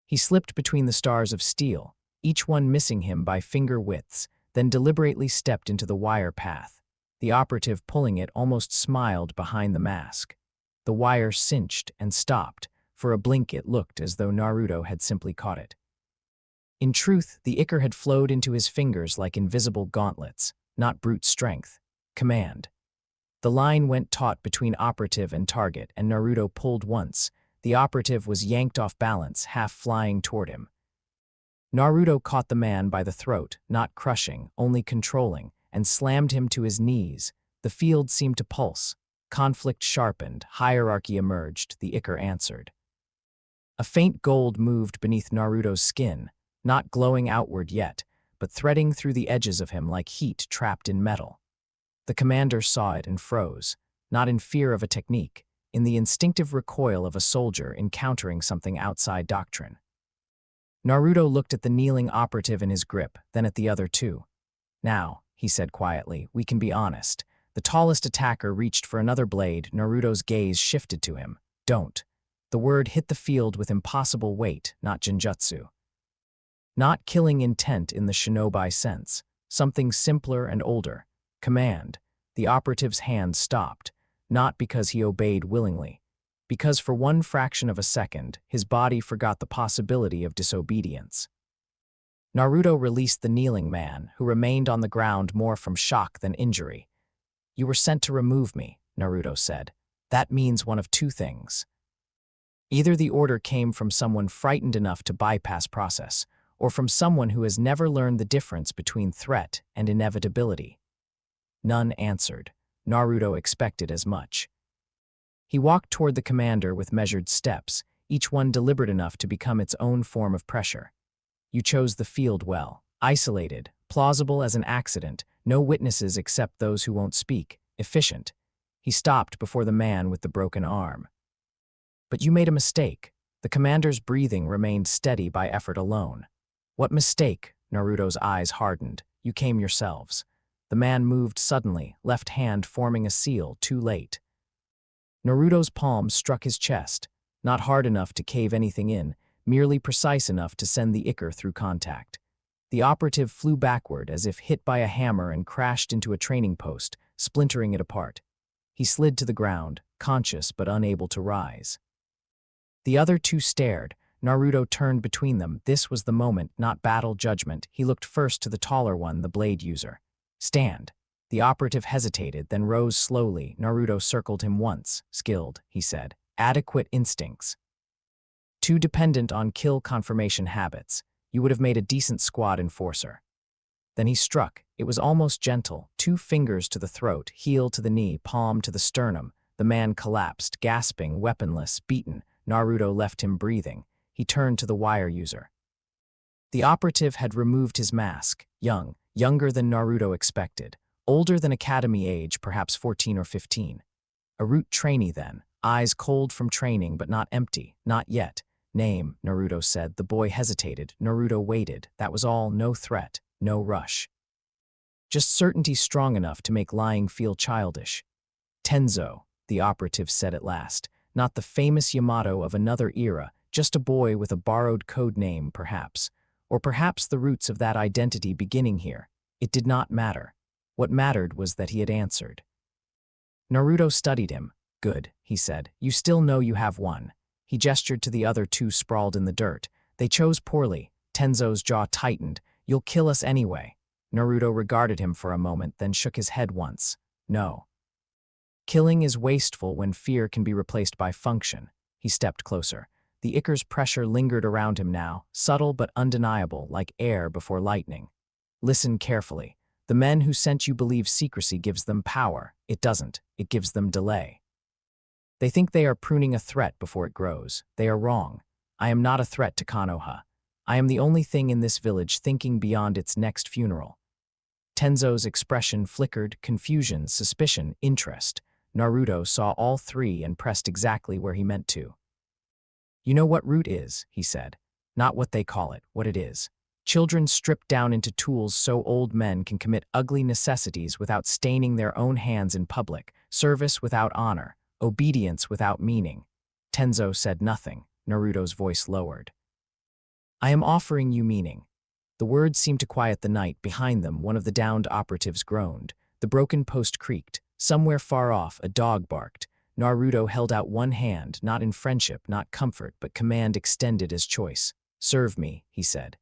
[SPEAKER 2] He slipped between the stars of steel, each one missing him by finger widths, then deliberately stepped into the wire path. The operative pulling it almost smiled behind the mask. The wire cinched and stopped. For a blink it looked as though Naruto had simply caught it. In truth, the ichor had flowed into his fingers like invisible gauntlets, not brute strength. Command. The line went taut between operative and target, and Naruto pulled once. The operative was yanked off balance, half flying toward him. Naruto caught the man by the throat, not crushing, only controlling, and slammed him to his knees. The field seemed to pulse. Conflict sharpened, hierarchy emerged, the ichor answered. A faint gold moved beneath Naruto's skin, not glowing outward yet, but threading through the edges of him like heat trapped in metal. The commander saw it and froze, not in fear of a technique, in the instinctive recoil of a soldier encountering something outside doctrine. Naruto looked at the kneeling operative in his grip, then at the other two. Now, he said quietly, we can be honest. The tallest attacker reached for another blade. Naruto's gaze shifted to him. Don't. The word hit the field with impossible weight, not genjutsu. Not killing intent in the shinobi sense, something simpler and older. Command. The operative's hand stopped, not because he obeyed willingly, because for one fraction of a second, his body forgot the possibility of disobedience. Naruto released the kneeling man, who remained on the ground more from shock than injury. You were sent to remove me, Naruto said. That means one of two things. Either the order came from someone frightened enough to bypass process, or from someone who has never learned the difference between threat and inevitability. None answered. Naruto expected as much. He walked toward the commander with measured steps, each one deliberate enough to become its own form of pressure. You chose the field well, isolated, plausible as an accident, no witnesses except those who won't speak, efficient. He stopped before the man with the broken arm. But you made a mistake. The commander's breathing remained steady by effort alone. What mistake? Naruto's eyes hardened. You came yourselves. The man moved suddenly, left hand forming a seal, too late. Naruto's palm struck his chest, not hard enough to cave anything in, merely precise enough to send the ichor through contact. The operative flew backward as if hit by a hammer and crashed into a training post, splintering it apart. He slid to the ground, conscious but unable to rise. The other two stared. Naruto turned between them. This was the moment, not battle judgment. He looked first to the taller one, the blade user. Stand. The operative hesitated, then rose slowly. Naruto circled him once. Skilled, he said. Adequate instincts. Too dependent on kill confirmation habits. You would have made a decent squad enforcer. Then he struck. It was almost gentle. 2 fingers to the throat, heel to the knee, palm to the sternum. The man collapsed, gasping, weaponless, beaten. Naruto left him breathing. He turned to the wire user. The operative had removed his mask. Young, younger than Naruto expected. Older than academy age, perhaps 14 or 15. A root trainee then, eyes cold from training but not empty, not yet. Name, Naruto said. The boy hesitated. Naruto waited. That was all, no threat, no rush. Just certainty strong enough to make lying feel childish. Tenzo, the operative said at last. Not the famous Yamato of another era, just a boy with a borrowed code name, perhaps. Or perhaps the roots of that identity beginning here. It did not matter. What mattered was that he had answered. Naruto studied him. Good, he said. You still know you have one. He gestured to the other two sprawled in the dirt. They chose poorly. Tenzo's jaw tightened. You'll kill us anyway. Naruto regarded him for a moment, then shook his head once. No. Killing is wasteful when fear can be replaced by function. He stepped closer. The ichor's pressure lingered around him now, subtle but undeniable, like air before lightning. Listen carefully. The men who sent you believe secrecy gives them power. It doesn't. It gives them delay. They think they are pruning a threat before it grows. They are wrong. I am not a threat to Konoha. I am the only thing in this village thinking beyond its next funeral. Tenzo's expression flickered, confusion, suspicion, interest. Naruto saw all three and pressed exactly where he meant to. You know what root is, he said. Not what they call it, what it is. Children stripped down into tools so old men can commit ugly necessities without staining their own hands in public, service without honor, obedience without meaning. Tenzo said nothing. Naruto's voice lowered. I am offering you meaning. The words seemed to quiet the night. Behind them, one of the downed operatives groaned. The broken post creaked. Somewhere far off, a dog barked. Naruto held out one hand, not in friendship, not comfort, but command extended as choice. Serve me, he said.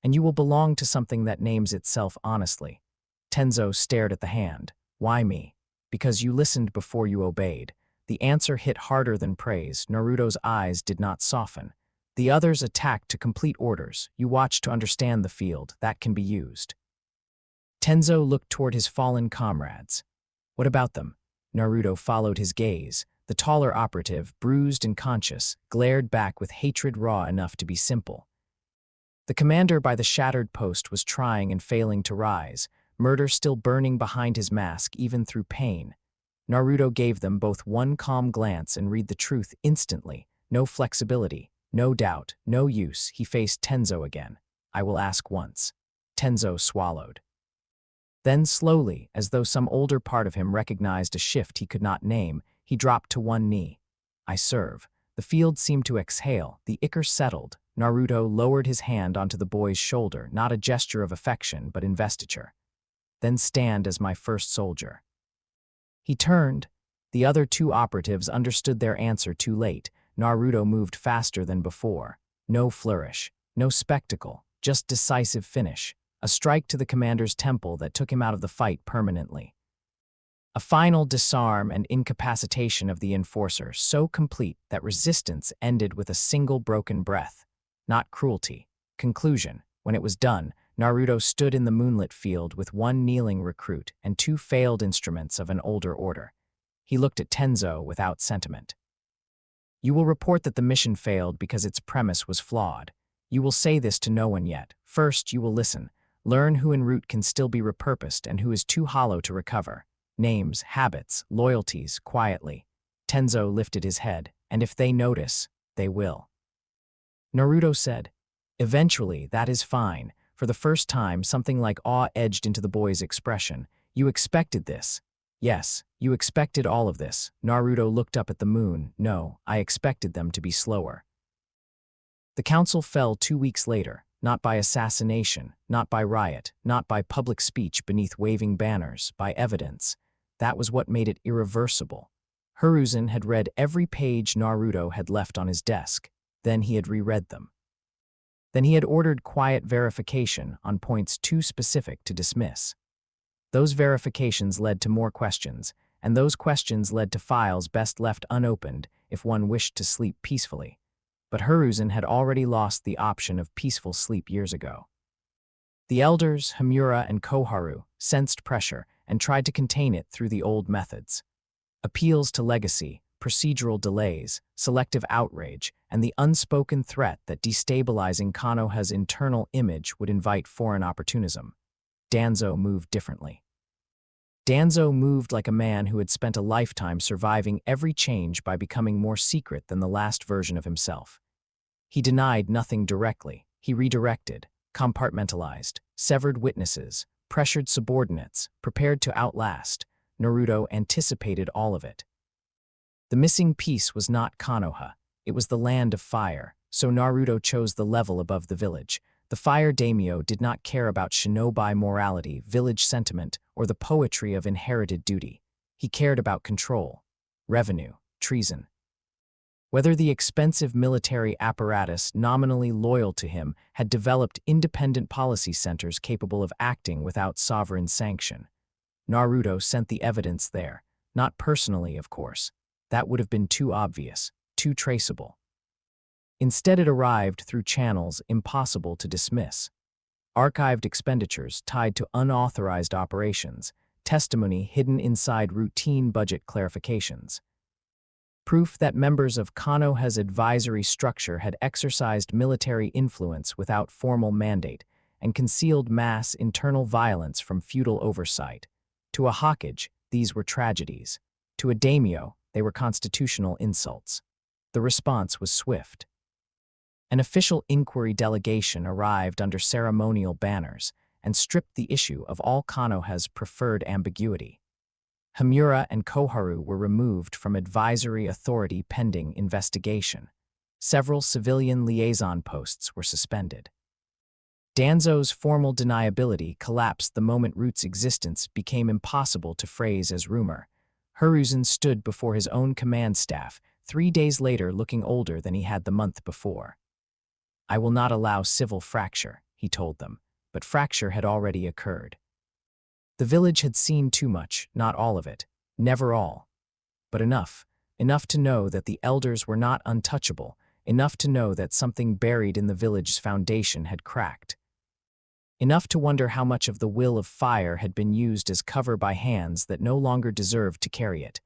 [SPEAKER 2] and you will belong to something that names itself honestly. Tenzo stared at the hand. Why me? Because you listened before you obeyed. The answer hit harder than praise. Naruto's eyes did not soften. The others attacked to complete orders. You watched to understand the field. That can be used. Tenzo looked toward his fallen comrades. What about them? Naruto followed his gaze. The taller operative, bruised and conscious, glared back with hatred raw enough to be simple. The commander by the shattered post was trying and failing to rise, murder still burning behind his mask even through pain. Naruto gave them both one calm glance and read the truth instantly. No flexibility, no doubt, no use. He faced Tenzo again. I will ask once. Tenzo swallowed. Then slowly, as though some older part of him recognized a shift he could not name, he dropped to one knee. I serve. The field seemed to exhale. The ichor settled. Naruto lowered his hand onto the boy's shoulder, not a gesture of affection, but investiture. Then stand as my first soldier. He turned. The other two operatives understood their answer too late. Naruto moved faster than before. No flourish, no spectacle, just decisive finish. A strike to the commander's temple that took him out of the fight permanently. A final disarm and incapacitation of the enforcer, so complete that resistance ended with a single broken breath. Not cruelty. Conclusion. When it was done, Naruto stood in the moonlit field with one kneeling recruit and two failed instruments of an older order. He looked at Tenzo without sentiment. You will report that the mission failed because its premise was flawed. You will say this to no one yet. First, you will listen. Learn who en route can still be repurposed and who is too hollow to recover. Names, habits, loyalties, quietly. Tenzo lifted his head, and if they notice, they will. Naruto said, eventually, that is fine. For the first time, something like awe edged into the boy's expression. You expected this. Yes, you expected all of this. Naruto looked up at the moon. No, I expected them to be slower. The council fell 2 weeks later. Not by assassination, not by riot, not by public speech beneath waving banners, by evidence. That was what made it irreversible. Hiruzen had read every page Naruto had left on his desk. Then he had reread them. Then he had ordered quiet verification on points too specific to dismiss. Those verifications led to more questions, and those questions led to files best left unopened if one wished to sleep peacefully. But Hiruzen had already lost the option of peaceful sleep years ago. The elders, Hamura and Koharu, sensed pressure and tried to contain it through the old methods. Appeals to legacy, procedural delays, selective outrage, and the unspoken threat that destabilizing Konoha's internal image would invite foreign opportunism. Danzo moved differently. Danzo moved like a man who had spent a lifetime surviving every change by becoming more secret than the last version of himself. He denied nothing directly. He redirected, compartmentalized, severed witnesses, pressured subordinates, prepared to outlast. Naruto anticipated all of it. The missing piece was not Konoha. It was the land of fire, so Naruto chose the level above the village. The fire daimyo did not care about shinobi morality, village sentiment, or the poetry of inherited duty. He cared about control, revenue, treason. Whether the expensive military apparatus nominally loyal to him had developed independent policy centers capable of acting without sovereign sanction. Naruto sent the evidence there, not personally, of course. That would have been too obvious, too traceable. Instead, it arrived through channels impossible to dismiss. Archived expenditures tied to unauthorized operations, testimony hidden inside routine budget clarifications. Proof that members of Konoha's advisory structure had exercised military influence without formal mandate and concealed mass internal violence from feudal oversight. To a Hokage, these were tragedies. To a daimyo, they were constitutional insults. The response was swift. An official inquiry delegation arrived under ceremonial banners and stripped the issue of all Konoha's preferred ambiguity. Hamura and Koharu were removed from advisory authority pending investigation. Several civilian liaison posts were suspended. Danzo's formal deniability collapsed the moment Root's existence became impossible to phrase as rumor. Hiruzen stood before his own command staff 3 days later looking older than he had the month before. I will not allow civil fracture, he told them, but fracture had already occurred. The village had seen too much, not all of it, never all, but enough to know that the elders were not untouchable, enough to know that something buried in the village's foundation had cracked. Enough to wonder how much of the will of fire had been used as cover by hands that no longer deserved to carry it.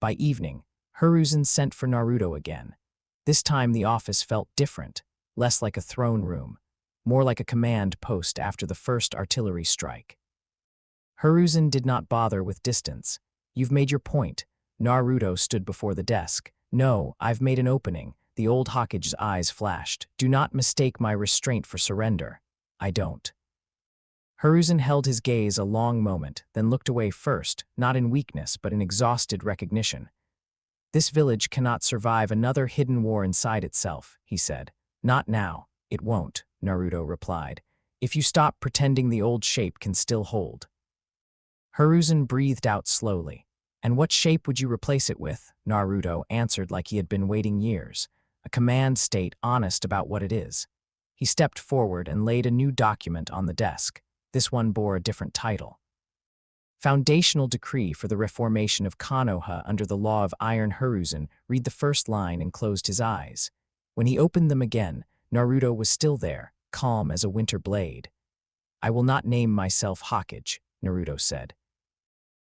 [SPEAKER 2] By evening, Hiruzen sent for Naruto again. This time the office felt different, less like a throne room, more like a command post after the first artillery strike. Hiruzen did not bother with distance. "You've made your point." Naruto stood before the desk. "No, I've made an opening." The old Hokage's eyes flashed. "Do not mistake my restraint for surrender." "I don't." Hiruzen held his gaze a long moment, then looked away first, not in weakness but in exhausted recognition. "This village cannot survive another hidden war inside itself," he said. "Not now." "It won't," Naruto replied. "If you stop pretending the old shape can still hold." Hiruzen breathed out slowly. "And what shape would you replace it with?" Naruto answered like he had been waiting years. "A command state honest about what it is." He stepped forward and laid a new document on the desk. This one bore a different title. "Foundational Decree for the Reformation of Konoha under the Law of Iron." Hiruzen read the first line and closed his eyes. When he opened them again, Naruto was still there, calm as a winter blade. "I will not name myself Hokage," Naruto said.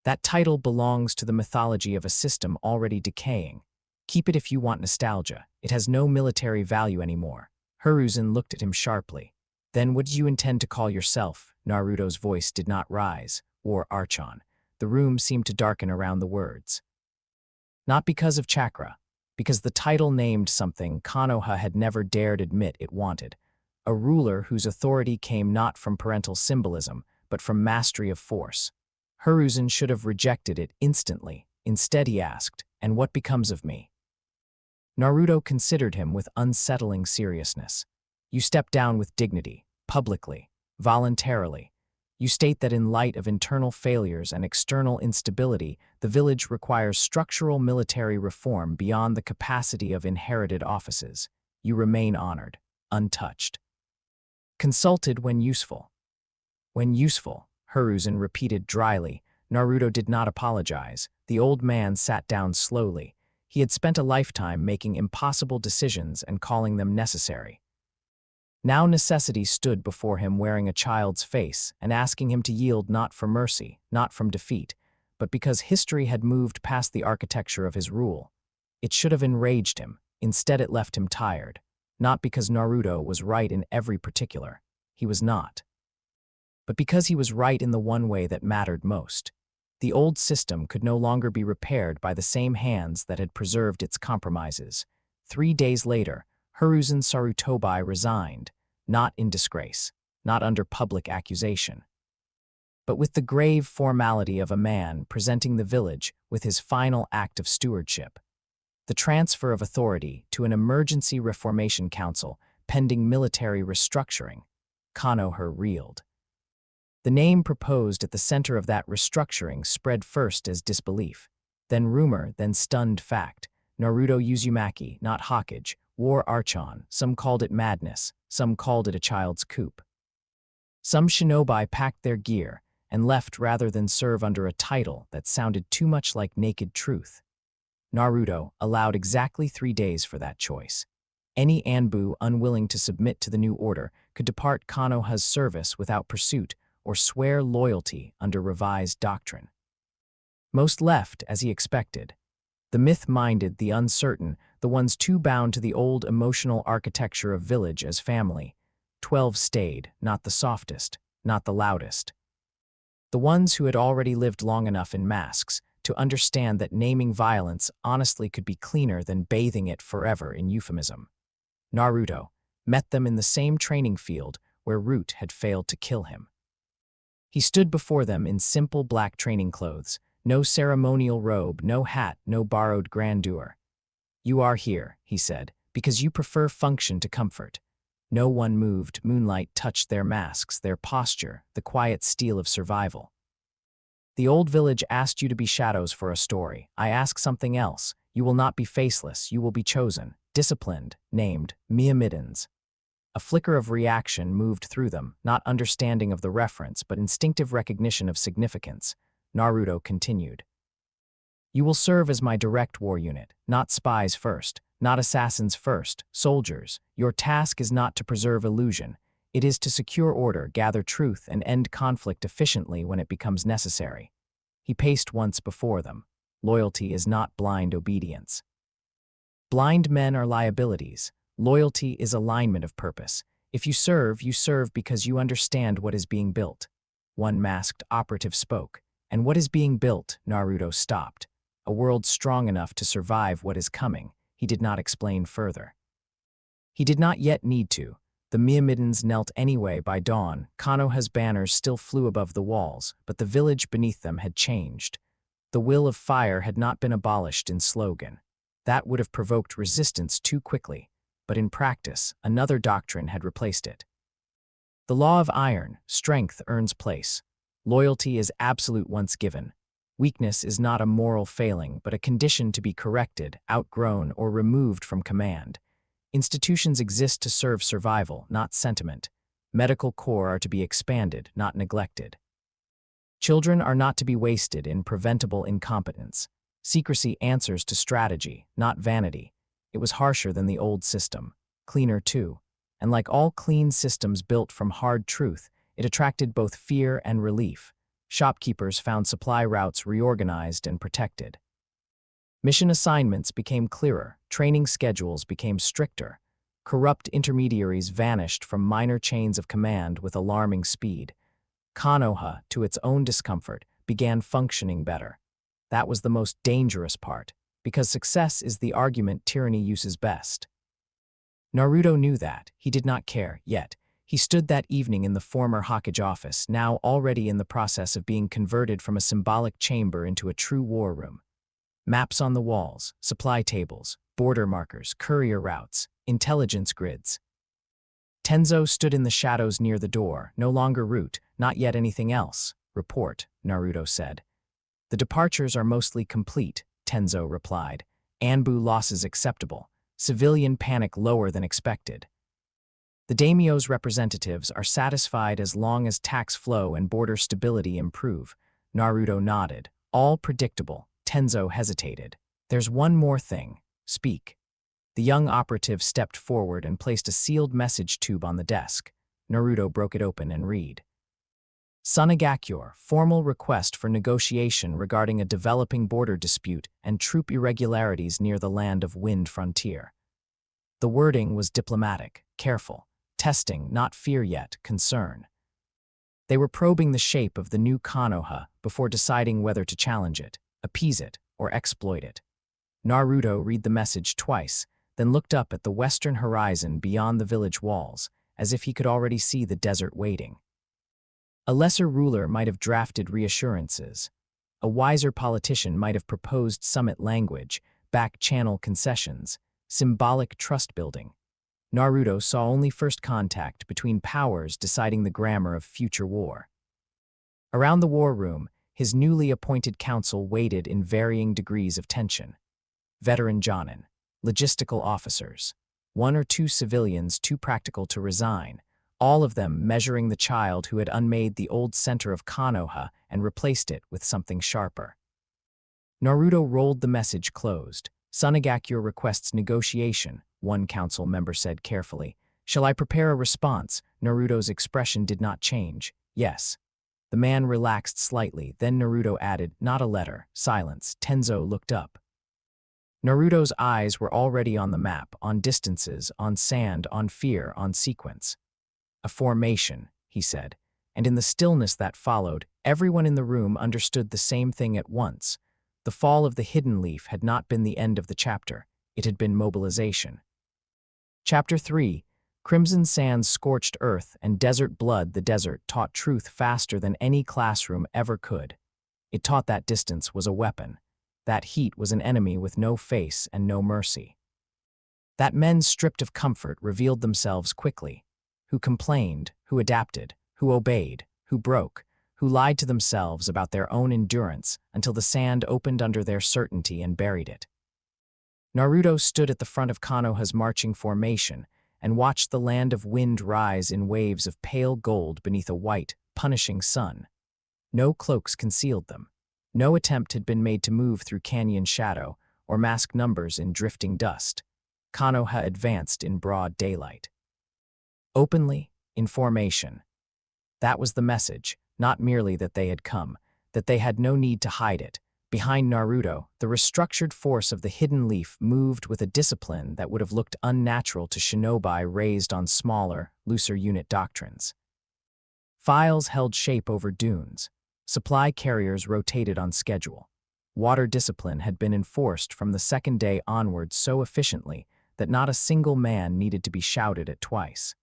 [SPEAKER 2] "That title belongs to the mythology of a system already decaying. Keep it if you want nostalgia. It has no military value anymore." Hiruzen looked at him sharply. "Then what do you intend to call yourself?" Naruto's voice did not rise. "War Archon." The room seemed to darken around the words. Not because of chakra, because the title named something Konoha had never dared admit it wanted. A ruler whose authority came not from parental symbolism, but from mastery of force. Hiruzen should have rejected it instantly. Instead he asked, "And what becomes of me?" Naruto considered him with unsettling seriousness. "You step down with dignity, publicly, voluntarily. You state that in light of internal failures and external instability, the village requires structural military reform beyond the capacity of inherited offices. You remain honored, untouched. Consulted when useful." "When useful," Hiruzen repeated dryly. Naruto did not apologize. The old man sat down slowly. He had spent a lifetime making impossible decisions and calling them necessary. Now necessity stood before him wearing a child's face and asking him to yield not for mercy, not from defeat, but because history had moved past the architecture of his rule. It should have enraged him. Instead it left him tired. Not because Naruto was right in every particular. He was not. But because he was right in the one way that mattered most. The old system could no longer be repaired by the same hands that had preserved its compromises. 3 days later, Hiruzen Sarutobi resigned, not in disgrace, not under public accusation, but with the grave formality of a man presenting the village with his final act of stewardship. The transfer of authority to an emergency reformation council pending military restructuring. Konoha reeled. The name proposed at the center of that restructuring spread first as disbelief, then rumor, then stunned fact. Naruto Uzumaki, not Hokage, War Archon. Some called it madness, some called it a child's coup. Some shinobi packed their gear and left rather than serve under a title that sounded too much like naked truth. Naruto allowed exactly 3 days for that choice. Any Anbu unwilling to submit to the new order could depart Konoha's service without pursuit or swear loyalty under revised doctrine. Most left, as he expected. The myth-minded, the uncertain, the ones too bound to the old emotional architecture of village as family. 12 stayed, not the softest, not the loudest. The ones who had already lived long enough in masks to understand that naming violence honestly could be cleaner than bathing it forever in euphemism. Naruto met them in the same training field where Root had failed to kill him. He stood before them in simple black training clothes, no ceremonial robe, no hat, no borrowed grandeur. "You are here," he said, "because you prefer function to comfort." No one moved. Moonlight touched their masks, their posture, the quiet steel of survival. "The old village asked you to be shadows for a story. I ask something else. You will not be faceless. You will be chosen, disciplined, named Miyamidans." A flicker of reaction moved through them, not understanding of the reference, but instinctive recognition of significance. Naruto continued. You will serve as my direct war unit, not spies first, not assassins first, soldiers. Your task is not to preserve illusion. It is to secure order, gather truth, and end conflict efficiently when it becomes necessary. He paced once before them. Loyalty is not blind obedience. Blind men are liabilities. Loyalty is alignment of purpose. If you serve because you understand what is being built. One masked operative spoke. And what is being built? Naruto stopped. A world strong enough to survive what is coming. He did not explain further. He did not yet need to. The Myrmidons knelt anyway by dawn. Konoha's banners still flew above the walls, but the village beneath them had changed. The will of fire had not been abolished in slogan. That would have provoked resistance too quickly, but in practice, another doctrine had replaced it. The law of iron, strength earns place. Loyalty is absolute once given. Weakness is not a moral failing, but a condition to be corrected, outgrown, or removed from command. Institutions exist to serve survival, not sentiment. Medical corps are to be expanded, not neglected. Children are not to be wasted in preventable incompetence. Secrecy answers to strategy, not vanity. It was harsher than the old system, cleaner too, and like all clean systems built from hard truth, it attracted both fear and relief. Shopkeepers found supply routes reorganized and protected. Mission assignments became clearer, training schedules became stricter. Corrupt intermediaries vanished from minor chains of command with alarming speed. Konoha, to its own discomfort, began functioning better. That was the most dangerous part, because success is the argument tyranny uses best. Naruto knew that. He did not care, yet. He stood that evening in the former Hokage office, now already in the process of being converted from a symbolic chamber into a true war room. Maps on the walls, supply tables, border markers, courier routes, intelligence grids. Tenzo stood in the shadows near the door, no longer route, not yet anything else. Report, Naruto said. The departures are mostly complete, Tenzo replied. Anbu losses acceptable. Civilian panic lower than expected. The daimyo's representatives are satisfied as long as tax flow and border stability improve. Naruto nodded. All predictable. Tenzo hesitated. There's one more thing. Speak. The young operative stepped forward and placed a sealed message tube on the desk. Naruto broke it open and read. Sunagakuyor, formal request for negotiation regarding a developing border dispute and troop irregularities near the land of Wind Frontier. The wording was diplomatic, careful. Testing, not fear yet, concern. They were probing the shape of the new Konoha before deciding whether to challenge it, appease it, or exploit it. Naruto read the message twice, then looked up at the western horizon beyond the village walls, as if he could already see the desert waiting. A lesser ruler might have drafted reassurances. A wiser politician might have proposed summit language, back-channel concessions, symbolic trust-building. Naruto saw only first contact between powers deciding the grammar of future war. Around the war room, his newly appointed council waited in varying degrees of tension. Veteran jonin, logistical officers, one or two civilians too practical to resign, all of them measuring the child who had unmade the old center of Konoha and replaced it with something sharper. Naruto rolled the message closed. Sunagakuyor requests negotiation, one council member said carefully. Shall I prepare a response? Naruto's expression did not change. Yes. The man relaxed slightly, then Naruto added, not a letter. Silence. Tenzo looked up. Naruto's eyes were already on the map, on distances, on sand, on fear, on sequence. A formation, he said, and in the stillness that followed, everyone in the room understood the same thing at once. The fall of the hidden leaf had not been the end of the chapter. It had been mobilization. Chapter 3. Crimson sands scorched earth and desert blood. The desert taught truth faster than any classroom ever could. It taught that distance was a weapon. That heat was an enemy with no face and no mercy. That men stripped of comfort revealed themselves quickly. Who complained, who adapted, who obeyed, who broke, who lied to themselves about their own endurance until the sand opened under their certainty and buried it. Naruto stood at the front of Konoha's marching formation, and watched the land of wind rise in waves of pale gold beneath a white, punishing sun. No cloaks concealed them. No attempt had been made to move through canyon shadow or mask numbers in drifting dust. Konoha advanced in broad daylight. Openly, in formation. That was the message, not merely that they had come, that they had no need to hide it. Behind Naruto, the restructured force of the hidden leaf moved with a discipline that would have looked unnatural to shinobi raised on smaller, looser unit doctrines. Files held shape over dunes. Supply carriers rotated on schedule. Water discipline had been enforced from the second day onward so efficiently that not a single man needed to be shouted at twice.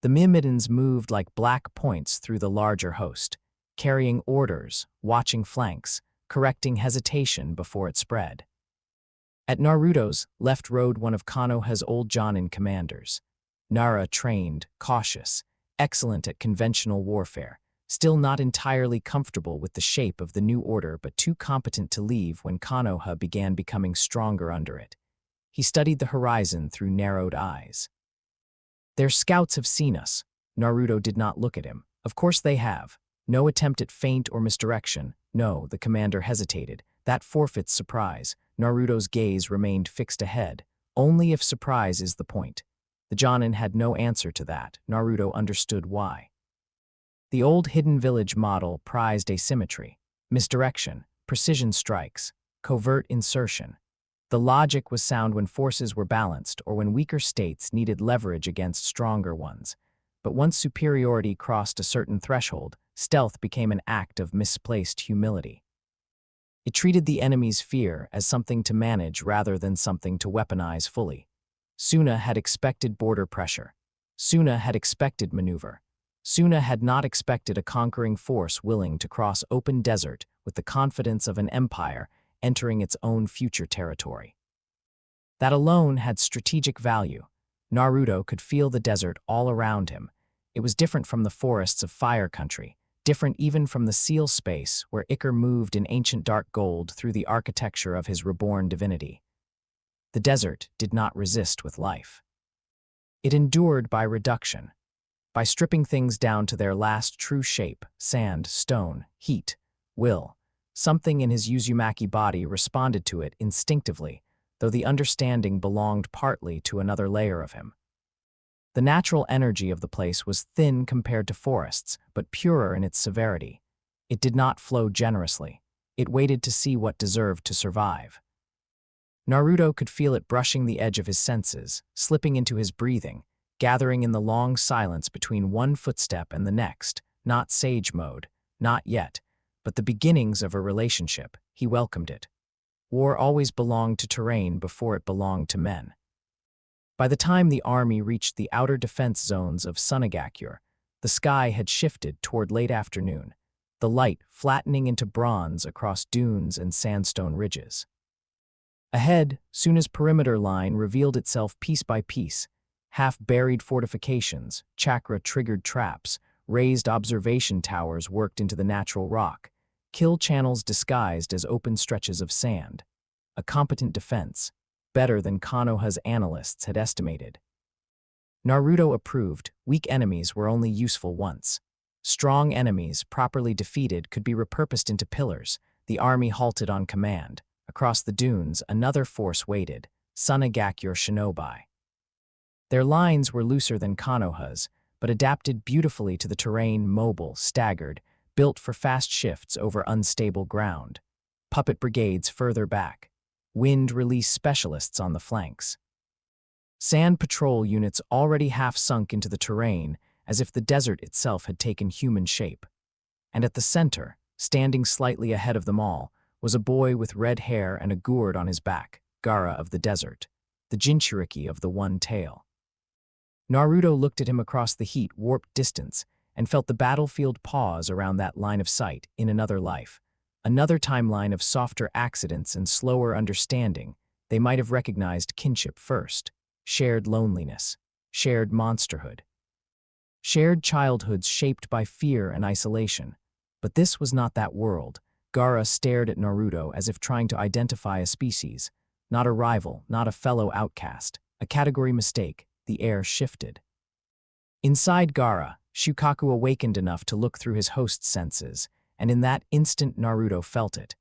[SPEAKER 2] The Myrmidons moved like black points through the larger host, carrying orders, watching flanks, correcting hesitation before it spread. At Naruto's left rode one of Konoha's old Jonin commanders. Nara trained, cautious, excellent at conventional warfare, still not entirely comfortable with the shape of the new order but too competent to leave when Konoha began becoming stronger under it. He studied the horizon through narrowed eyes. "Their scouts have seen us." Naruto did not look at him. "Of course they have. No attempt at feint or misdirection." "No," the commander hesitated. "That forfeits surprise." Naruto's gaze remained fixed ahead. "Only if surprise is the point." The Jonin had no answer to that. Naruto understood why. The old hidden village model prized asymmetry, misdirection, precision strikes, covert insertion. The logic was sound when forces were balanced or when weaker states needed leverage against stronger ones. But once superiority crossed a certain threshold, stealth became an act of misplaced humility. It treated the enemy's fear as something to manage rather than something to weaponize fully. Suna had expected border pressure. Suna had expected maneuver. Suna had not expected a conquering force willing to cross open desert with the confidence of an empire entering its own future territory. That alone had strategic value. Naruto could feel the desert all around him. It was different from the forests of Fire Country, different even from the seal space where Iker moved in ancient dark gold through the architecture of his reborn divinity. The desert did not resist with life. It endured by reduction, by stripping things down to their last true shape: sand, stone, heat, will. Something in his Uzumaki body responded to it instinctively, though the understanding belonged partly to another layer of him. The natural energy of the place was thin compared to forests, but purer in its severity. It did not flow generously. It waited to see what deserved to survive. Naruto could feel it brushing the edge of his senses, slipping into his breathing, gathering in the long silence between one footstep and the next. Not sage mode, not yet, but the beginnings of a relationship. He welcomed it. War always belonged to terrain before it belonged to men. By the time the army reached the outer defense zones of Sunagakuure, the sky had shifted toward late afternoon, the light flattening into bronze across dunes and sandstone ridges. Ahead, Suna's perimeter line revealed itself piece by piece: half-buried fortifications, chakra-triggered traps, raised observation towers worked into the natural rock, kill channels disguised as open stretches of sand. A competent defense, better than Konoha's analysts had estimated. Naruto approved. Weak enemies were only useful once. Strong enemies, properly defeated, could be repurposed into pillars. The army halted on command. Across the dunes, another force waited: Sunagakuure shinobi. Their lines were looser than Konoha's, but adapted beautifully to the terrain: mobile, staggered, built for fast shifts over unstable ground. Puppet brigades further back. Wind release specialists on the flanks. Sand patrol units already half sunk into the terrain, as if the desert itself had taken human shape. And at the center, standing slightly ahead of them all, was a boy with red hair and a gourd on his back, Gaara of the desert, the Jinchuriki of the one tail. Naruto looked at him across the heat-warped distance and felt the battlefield pause around that line of sight. In another life, another timeline of softer accidents and slower understanding, they might have recognized kinship first: shared loneliness, shared monsterhood, shared childhoods shaped by fear and isolation. But this was not that world. Gaara stared at Naruto as if trying to identify a species, not a rival, not a fellow outcast, a category mistake. The air shifted. Inside Gaara, Shukaku awakened enough to look through his host's senses, and in that instant Naruto felt it.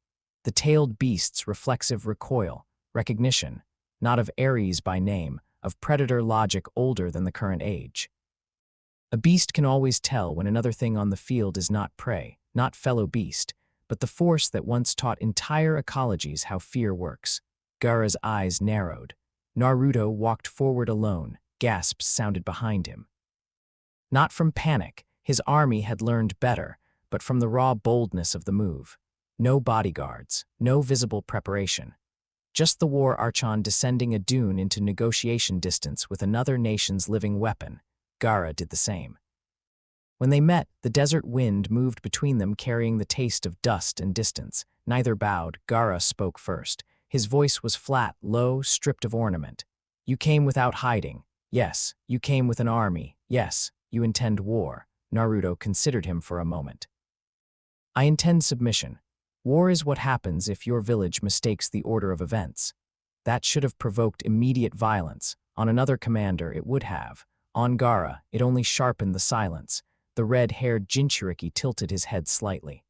[SPEAKER 2] The tailed beast's reflexive recoil, recognition, not of Ares by name, of predator logic older than the current age. A beast can always tell when another thing on the field is not prey, not fellow beast, but the force that once taught entire ecologies how fear works. Gaara's eyes narrowed. Naruto walked forward alone, gasps sounded behind him. Not from panic, his army had learned better, but from the raw boldness of the move. No bodyguards, no visible preparation. Just the war Archon descending a dune into negotiation distance with another nation's living weapon. Gaara did the same. When they met, the desert wind moved between them carrying the taste of dust and distance. Neither bowed. Gaara spoke first. His voice was flat, low, stripped of ornament. You came without hiding. Yes. You came with an army. Yes. You intend war. Naruto considered him for a moment. I intend submission. War is what happens if your village mistakes the order of events. That should have provoked immediate violence. On another commander, it would have. On Gaara, it only sharpened the silence. The red-haired Jinchuriki tilted his head slightly.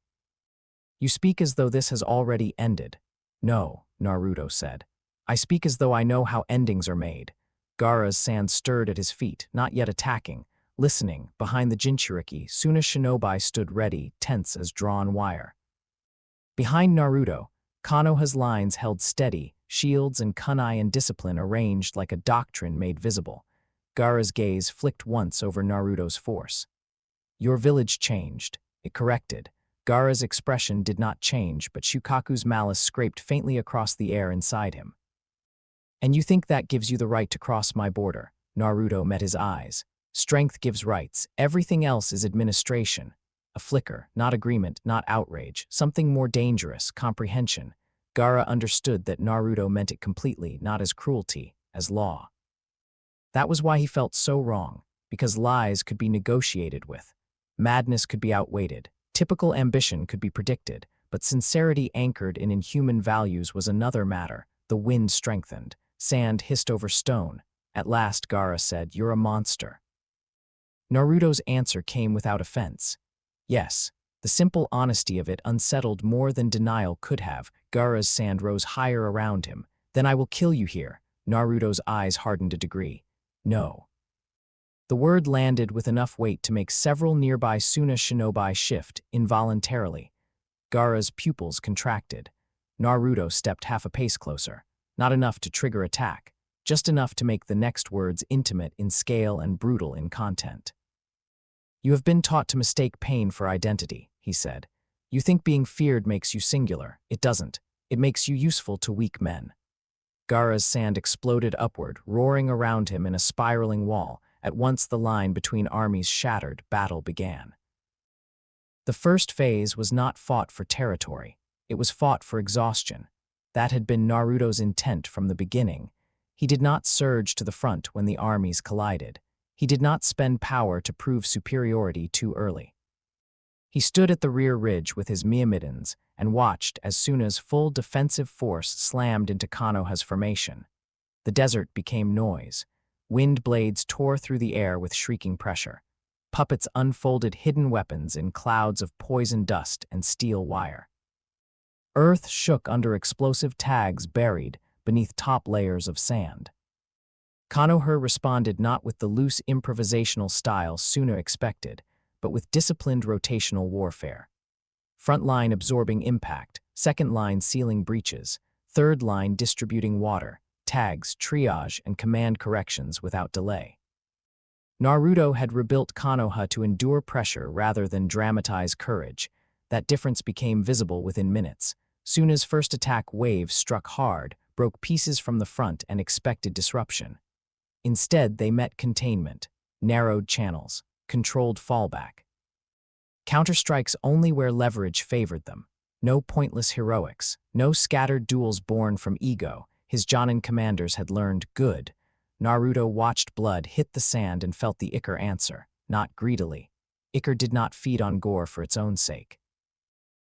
[SPEAKER 2] You speak as though this has already ended. No, Naruto said. I speak as though I know how endings are made. Gaara's sand stirred at his feet, not yet attacking. Listening, behind the Jinchuriki, Suna Shinobi stood ready, tense as drawn wire. Behind Naruto, Konoha's lines held steady, shields and kunai and discipline arranged like a doctrine made visible. Gaara's gaze flicked once over Naruto's force. Your village changed. It corrected. Gaara's expression did not change, but Shukaku's malice scraped faintly across the air inside him. And you think that gives you the right to cross my border? Naruto met his eyes. Strength gives rights. Everything else is administration. A flicker, not agreement, not outrage. Something more dangerous, comprehension. Gaara understood that Naruto meant it completely, not as cruelty, as law. That was why he felt so wrong, because lies could be negotiated with. Madness could be outweighed. Typical ambition could be predicted, but sincerity anchored in inhuman values was another matter. The wind strengthened. Sand hissed over stone. At last, Gaara said, "You're a monster." Naruto's answer came without offense. Yes, the simple honesty of it unsettled more than denial could have. Gaara's sand rose higher around him. Then I will kill you here. Naruto's eyes hardened a degree. No. The word landed with enough weight to make several nearby Suna Shinobi shift, involuntarily. Gaara's pupils contracted. Naruto stepped half a pace closer. Not enough to trigger attack, just enough to make the next words intimate in scale and brutal in content. You have been taught to mistake pain for identity, he said. You think being feared makes you singular. It doesn't. It makes you useful to weak men. Gaara's sand exploded upward, roaring around him in a spiraling wall. At once the line between armies shattered, battle began. The first phase was not fought for territory. It was fought for exhaustion. That had been Naruto's intent from the beginning. He did not surge to the front when the armies collided. He did not spend power to prove superiority too early. He stood at the rear ridge with his Myrmidons and watched as Suna's full defensive force slammed into Konoha's formation. The desert became noise. Wind blades tore through the air with shrieking pressure. Puppets unfolded hidden weapons in clouds of poison dust and steel wire. Earth shook under explosive tags buried beneath top layers of sand. Konoha responded not with the loose improvisational style Suna expected, but with disciplined rotational warfare. Front line absorbing impact, second line sealing breaches, third line distributing water, tags, triage, and command corrections without delay. Naruto had rebuilt Konoha to endure pressure rather than dramatize courage. That difference became visible within minutes. Suna's first attack wave struck hard, broke pieces from the front, and expected disruption. Instead, they met containment, narrowed channels, controlled fallback. Counterstrikes only where leverage favored them. No pointless heroics, no scattered duels born from ego. His Jonin commanders had learned good. Naruto watched blood hit the sand and felt the Ichor answer, not greedily. Ichor did not feed on gore for its own sake.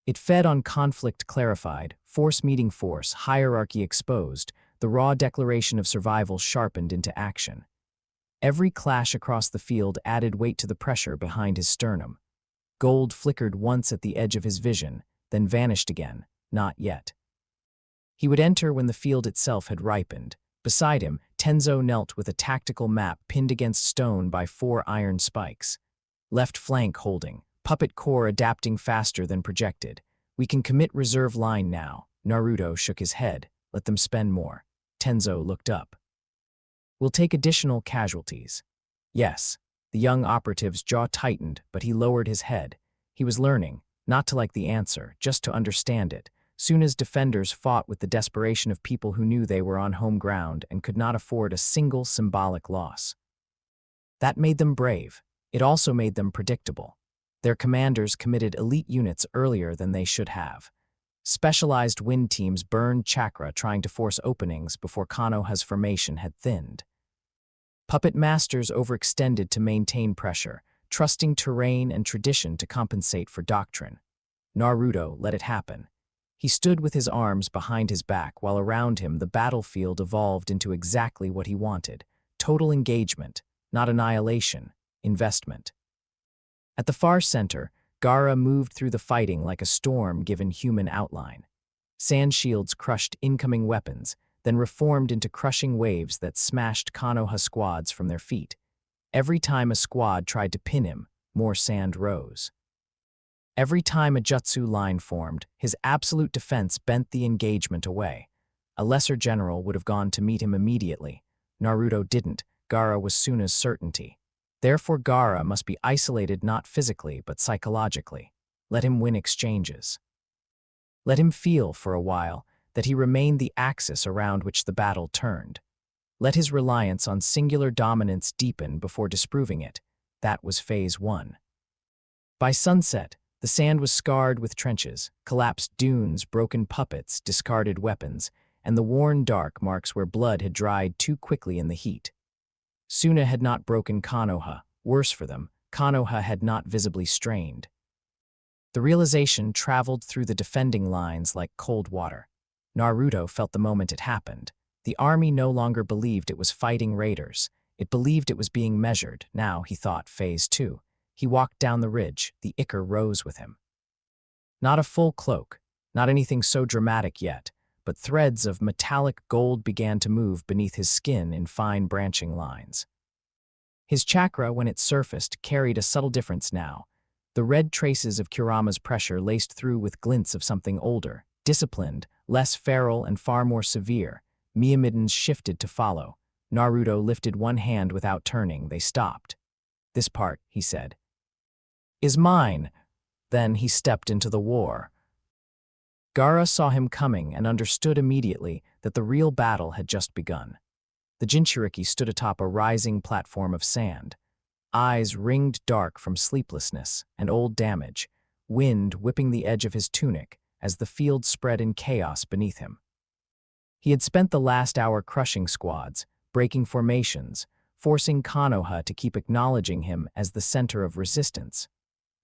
[SPEAKER 2] It fed on conflict clarified, force meeting force, hierarchy exposed, the raw declaration of survival sharpened into action. Every clash across the field added weight to the pressure behind his sternum. Gold flickered once at the edge of his vision, then vanished again, not yet. He would enter when the field itself had ripened. Beside him, Tenzo knelt with a tactical map pinned against stone by 4 iron spikes. Left flank holding, puppet core adapting faster than projected. We can commit reserve line now. Naruto shook his head. Let them spend more. Tenzo looked up. We'll take additional casualties. Yes. The young operative's jaw tightened, but he lowered his head. He was learning, not to like the answer, just to understand it. Soon as defenders fought with the desperation of people who knew they were on home ground and could not afford a single symbolic loss. That made them brave. It also made them predictable. Their commanders committed elite units earlier than they should have. Specialized wind teams burned chakra trying to force openings before Konoha's formation had thinned. Puppet masters overextended to maintain pressure, trusting terrain and tradition to compensate for doctrine. Naruto let it happen. He stood with his arms behind his back while around him the battlefield evolved into exactly what he wanted: total engagement, not annihilation, investment. At the far center, Gaara moved through the fighting like a storm given human outline. Sand shields crushed incoming weapons, then reformed into crushing waves that smashed Konoha squads from their feet. Every time a squad tried to pin him, more sand rose. Every time a jutsu line formed, his absolute defense bent the engagement away. A lesser general would have gone to meet him immediately. Naruto didn't. Gaara was Suna's certainty. Therefore Gaara must be isolated not physically but psychologically. Let him win exchanges. Let him feel, for a while, that he remained the axis around which the battle turned. Let his reliance on singular dominance deepen before disproving it. That was phase 1. By sunset, the sand was scarred with trenches, collapsed dunes, broken puppets, discarded weapons, and the worn dark marks where blood had dried too quickly in the heat. Suna had not broken Konoha. Worse for them, Konoha had not visibly strained. The realization traveled through the defending lines like cold water. Naruto felt the moment it happened. The army no longer believed it was fighting raiders. It believed it was being measured. Now, he thought, phase 2. He walked down the ridge. The ichor rose with him. Not a full cloak, not anything so dramatic yet, but threads of metallic gold began to move beneath his skin in fine branching lines. His chakra, when it surfaced, carried a subtle difference now. The red traces of Kurama's pressure laced through with glints of something older, disciplined, less feral and far more severe. Miyamidens shifted to follow. Naruto lifted one hand without turning. They stopped. "This part," he said, "is mine." Then he stepped into the war. Gaara saw him coming and understood immediately that the real battle had just begun. The Jinchuriki stood atop a rising platform of sand. Eyes ringed dark from sleeplessness and old damage, wind whipping the edge of his tunic as the field spread in chaos beneath him. He had spent the last hour crushing squads, breaking formations, forcing Konoha to keep acknowledging him as the center of resistance.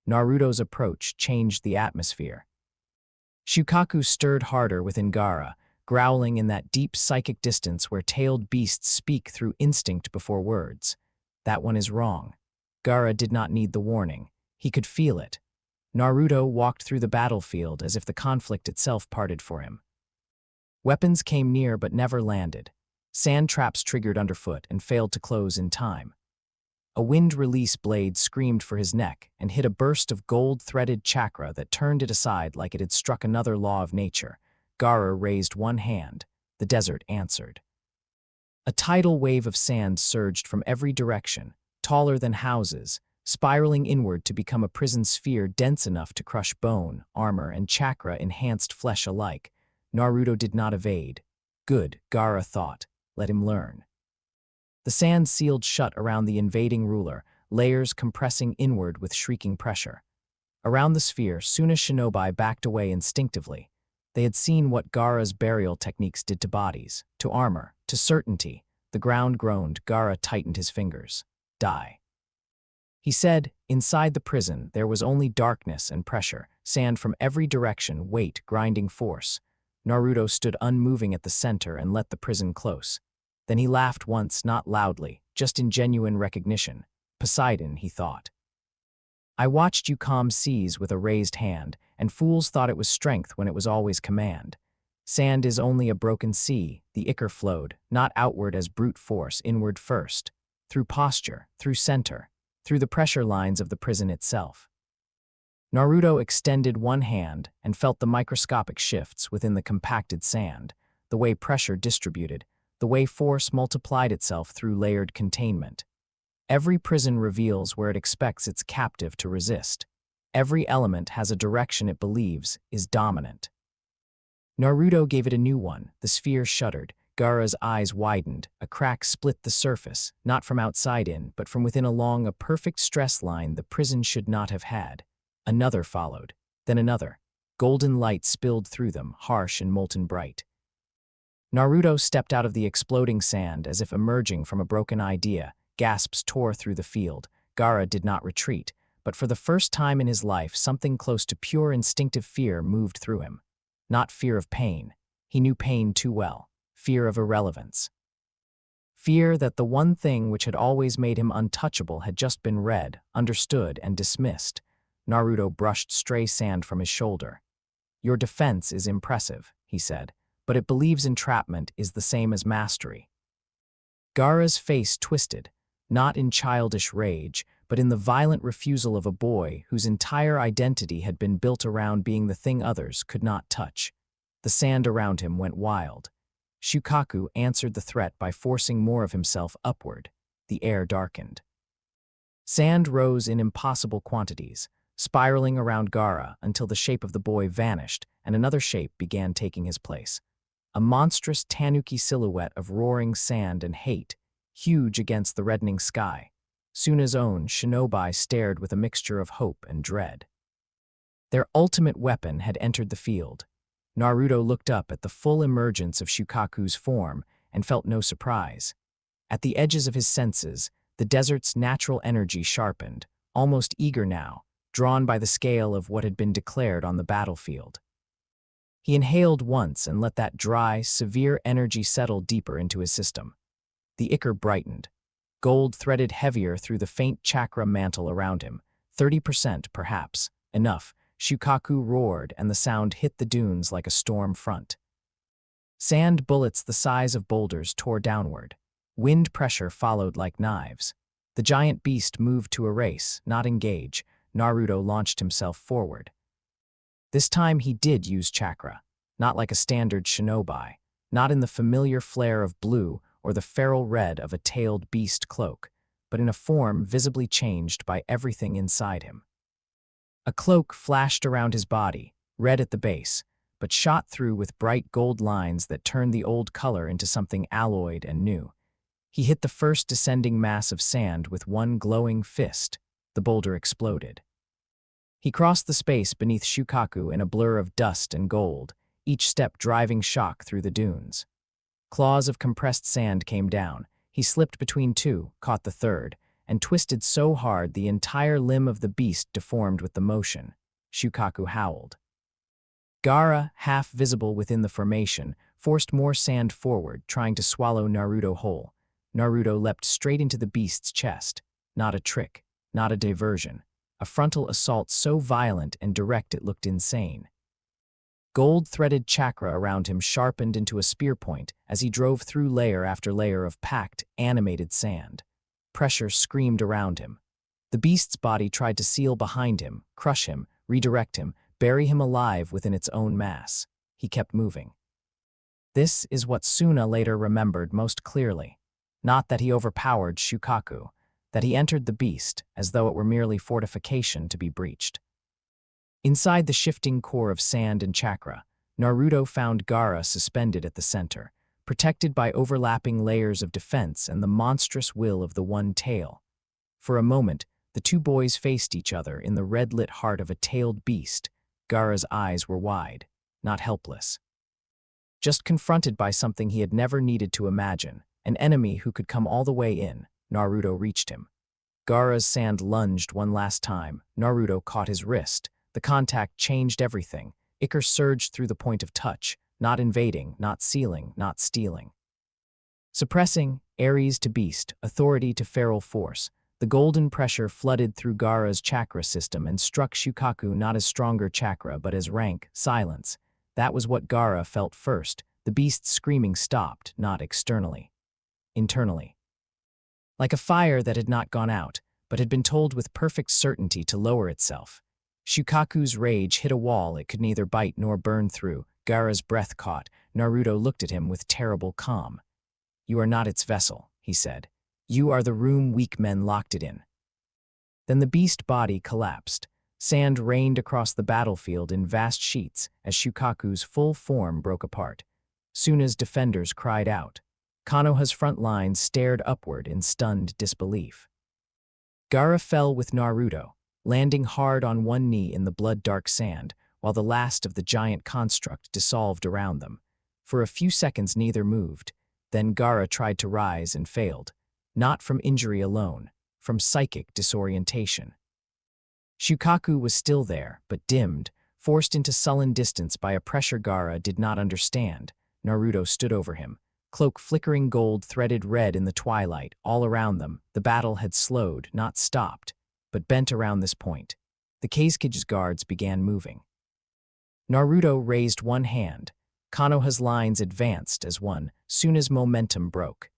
[SPEAKER 2] Naruto's approach changed the atmosphere. Shukaku stirred harder within Gaara, growling in that deep psychic distance where tailed beasts speak through instinct before words. That one is wrong. Gaara did not need the warning. He could feel it. Naruto walked through the battlefield as if the conflict itself parted for him. Weapons came near but never landed. Sand traps triggered underfoot and failed to close in time. A wind-release blade screamed for his neck and hit a burst of gold-threaded chakra that turned it aside like it had struck another law of nature. Gaara raised one hand. The desert answered. A tidal wave of sand surged from every direction, taller than houses, spiraling inward to become a prison sphere dense enough to crush bone, armor, and chakra-enhanced flesh alike. Naruto did not evade. Good, Gaara thought. Let him learn. The sand sealed shut around the invading ruler, layers compressing inward with shrieking pressure. Around the sphere, Suna shinobi backed away instinctively. They had seen what Gaara's burial techniques did to bodies, to armor, to certainty. The ground groaned. Gaara tightened his fingers. Die. He said, inside the prison, there was only darkness and pressure, sand from every direction, weight, grinding force. Naruto stood unmoving at the center and let the prison close. Then he laughed once, not loudly, just in genuine recognition. Poseidon, he thought. I watched you calm seas with a raised hand, and fools thought it was strength when it was always command. Sand is only a broken sea, the ichor flowed, not outward as brute force, inward first, through posture, through center, through the pressure lines of the prison itself. Naruto extended one hand and felt the microscopic shifts within the compacted sand, the way pressure distributed, the way force multiplied itself through layered containment. Every prison reveals where it expects its captive to resist. Every element has a direction it believes is dominant. Naruto gave it a new one. The sphere shuddered. Gaara's eyes widened. A crack split the surface, not from outside in, but from within along a perfect stress line the prison should not have had. Another followed, then another. Golden light spilled through them, harsh and molten bright. Naruto stepped out of the exploding sand as if emerging from a broken idea. Gasps tore through the field. Gaara did not retreat, but for the first time in his life something close to pure instinctive fear moved through him. Not fear of pain. He knew pain too well. Fear of irrelevance. Fear that the one thing which had always made him untouchable had just been read, understood, and dismissed. Naruto brushed stray sand from his shoulder. Your defense is impressive, he said, but it believes entrapment is the same as mastery. Gaara's face twisted, not in childish rage, but in the violent refusal of a boy whose entire identity had been built around being the thing others could not touch. The sand around him went wild. Shukaku answered the threat by forcing more of himself upward. The air darkened. Sand rose in impossible quantities, spiraling around Gaara until the shape of the boy vanished and another shape began taking his place. A monstrous tanuki silhouette of roaring sand and hate, huge against the reddening sky. Suna's own shinobi stared with a mixture of hope and dread. Their ultimate weapon had entered the field. Naruto looked up at the full emergence of Shukaku's form and felt no surprise. At the edges of his senses, the desert's natural energy sharpened, almost eager now, drawn by the scale of what had been declared on the battlefield. He inhaled once and let that dry, severe energy settle deeper into his system. The ichor brightened. Gold threaded heavier through the faint chakra mantle around him. 30% perhaps. Enough. Shukaku roared and the sound hit the dunes like a storm front. Sand bullets the size of boulders tore downward. Wind pressure followed like knives. The giant beast moved to a race, not engage. Naruto launched himself forward. This time he did use chakra, not like a standard shinobi, not in the familiar flare of blue or the feral red of a tailed beast cloak, but in a form visibly changed by everything inside him. A cloak flashed around his body, red at the base, but shot through with bright gold lines that turned the old color into something alloyed and new. He hit the first descending mass of sand with one glowing fist. The boulder exploded. He crossed the space beneath Shukaku in a blur of dust and gold, each step driving shock through the dunes. Claws of compressed sand came down. He slipped between two, caught the third, and twisted so hard the entire limb of the beast deformed with the motion. Shukaku howled. Gaara, half visible within the formation, forced more sand forward, trying to swallow Naruto whole. Naruto leapt straight into the beast's chest. Not a trick, not a diversion. A frontal assault so violent and direct it looked insane. Gold-threaded chakra around him sharpened into a spear point as he drove through layer after layer of packed, animated sand. Pressure screamed around him. The beast's body tried to seal behind him, crush him, redirect him, bury him alive within its own mass. He kept moving. This is what Suna later remembered most clearly. Not that he overpowered Shukaku, that he entered the beast as though it were merely fortification to be breached. Inside the shifting core of sand and chakra, Naruto found Gaara suspended at the center, protected by overlapping layers of defense and the monstrous will of the one tail. For a moment, the two boys faced each other in the red-lit heart of a tailed beast. Gaara's eyes were wide, not helpless. Just confronted by something he had never needed to imagine, an enemy who could come all the way in. Naruto reached him. Gaara's sand lunged one last time. Naruto caught his wrist. The contact changed everything. Ichor surged through the point of touch, not invading, not sealing, not stealing. Suppressing Aries to beast, authority to feral force, the golden pressure flooded through Gaara's chakra system and struck Shukaku not as stronger chakra but as rank, silence. That was what Gaara felt first. The beast's screaming stopped, not externally. Internally. Like a fire that had not gone out, but had been told with perfect certainty to lower itself. Shukaku's rage hit a wall it could neither bite nor burn through. Gaara's breath caught. Naruto looked at him with terrible calm. "You are not its vessel," he said. "You are the room weak men locked it in." Then the beast body collapsed. Sand rained across the battlefield in vast sheets as Shukaku's full form broke apart. Suna's defenders cried out. Konoha's front lines stared upward in stunned disbelief. Gaara fell with Naruto, landing hard on one knee in the blood-dark sand, while the last of the giant construct dissolved around them. For a few seconds neither moved. Then Gaara tried to rise and failed, not from injury alone, from psychic disorientation. Shukaku was still there, but dimmed, forced into sullen distance by a pressure Gaara did not understand. Naruto stood over him, cloak flickering gold threaded red in the twilight. All around them, the battle had slowed, not stopped, but bent around this point. The Kazekige's guards began moving. Naruto raised one hand. Konoha's lines advanced as one. Suna's momentum broke.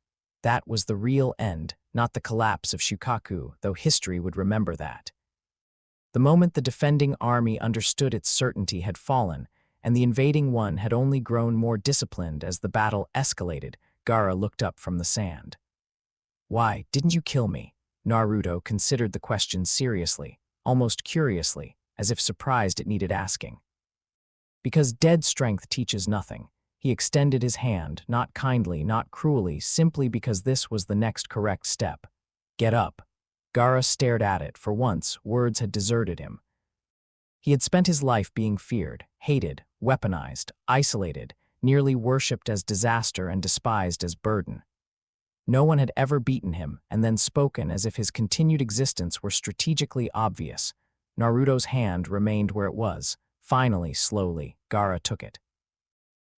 [SPEAKER 2] That was the real end, not the collapse of Shukaku, though history would remember that. The moment the defending army understood its certainty had fallen, and the invading one had only grown more disciplined as the battle escalated, Gaara looked up from the sand. "Why didn't you kill me?" Naruto considered the question seriously, almost curiously, as if surprised it needed asking. Because dead strength teaches nothing. He extended his hand, not kindly, not cruelly, simply because this was the next correct step. "Get up." Gaara stared at it. For once, words had deserted him. He had spent his life being feared, hated, weaponized, isolated, nearly worshipped as disaster and despised as burden. No one had ever beaten him, and then spoken as if his continued existence were strategically obvious. Naruto's hand remained where it was. Finally, slowly, Gaara took it.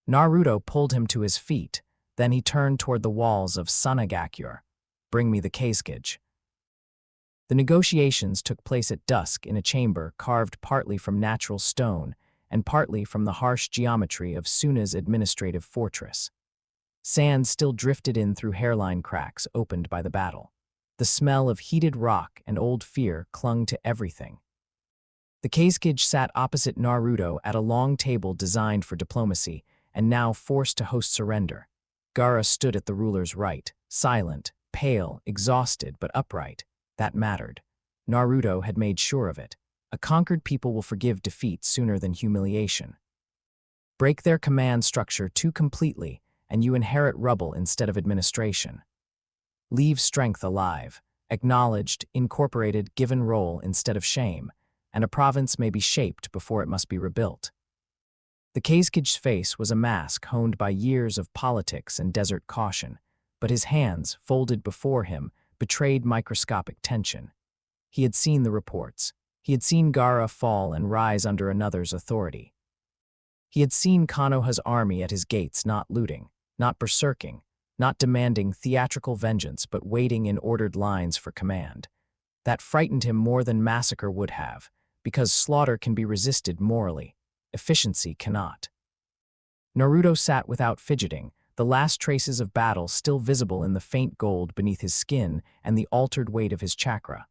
[SPEAKER 2] Naruto pulled him to his feet, then he turned toward the walls of Sanagakuren. "Bring me the Kazekage." The negotiations took place at dusk in a chamber carved partly from natural stone and partly from the harsh geometry of Suna's administrative fortress. Sand still drifted in through hairline cracks opened by the battle. The smell of heated rock and old fear clung to everything. The Kazekage sat opposite Naruto at a long table designed for diplomacy and now forced to host surrender. Gaara stood at the ruler's right, silent, pale, exhausted, but upright. That mattered. Naruto had made sure of it. A conquered people will forgive defeat sooner than humiliation. Break their command structure too completely, and you inherit rubble instead of administration. Leave strength alive, acknowledged, incorporated, given role instead of shame, and a province may be shaped before it must be rebuilt. The Kazekige's face was a mask honed by years of politics and desert caution, but his hands, folded before him, betrayed microscopic tension. He had seen the reports. He had seen Gaara fall and rise under another's authority. He had seen Konoha's army at his gates not looting, not berserking, not demanding theatrical vengeance but waiting in ordered lines for command. That frightened him more than massacre would have, because slaughter can be resisted morally. Efficiency cannot. Naruto sat without fidgeting, the last traces of battle still visible in the faint gold beneath his skin and the altered weight of his chakra.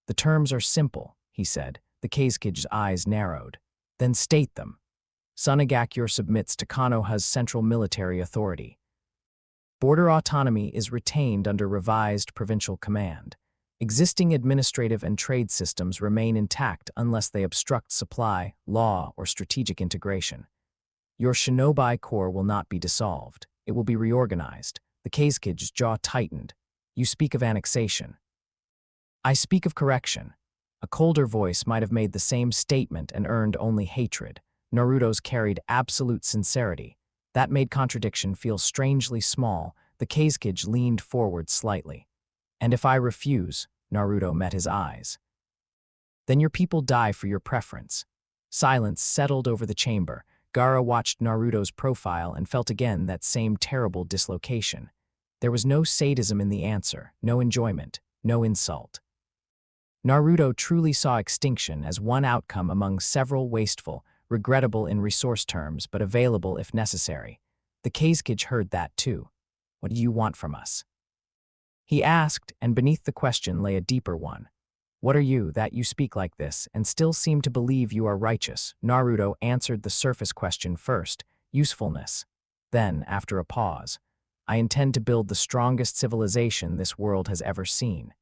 [SPEAKER 2] "The terms are simple," he said. The Kazekige's eyes narrowed. "Then state them." Sanagakuren submits to Konoha's central military authority. Border autonomy is retained under revised provincial command. Existing administrative and trade systems remain intact unless they obstruct supply, law, or strategic integration. Your shinobi corps will not be dissolved. It will be reorganized. The Kazekige's jaw tightened. "You speak of annexation." "I speak of correction." A colder voice might have made the same statement and earned only hatred. Naruto's carried absolute sincerity. That made contradiction feel strangely small. The Kazekage leaned forward slightly. "And if I refuse?" Naruto met his eyes. "Then your people die for your preference." Silence settled over the chamber. Gaara watched Naruto's profile and felt again that same terrible dislocation. There was no sadism in the answer, no enjoyment, no insult. Naruto truly saw extinction as one outcome among several wasteful, regrettable in resource terms, but available if necessary. The Kazekage heard that too. What do you want from us? He asked, and beneath the question lay a deeper one. What are you, that you speak like this, and still seem to believe you are righteous? Naruto answered the surface question first, usefulness. Then, after a pause, I intend to build the strongest civilization this world has ever seen.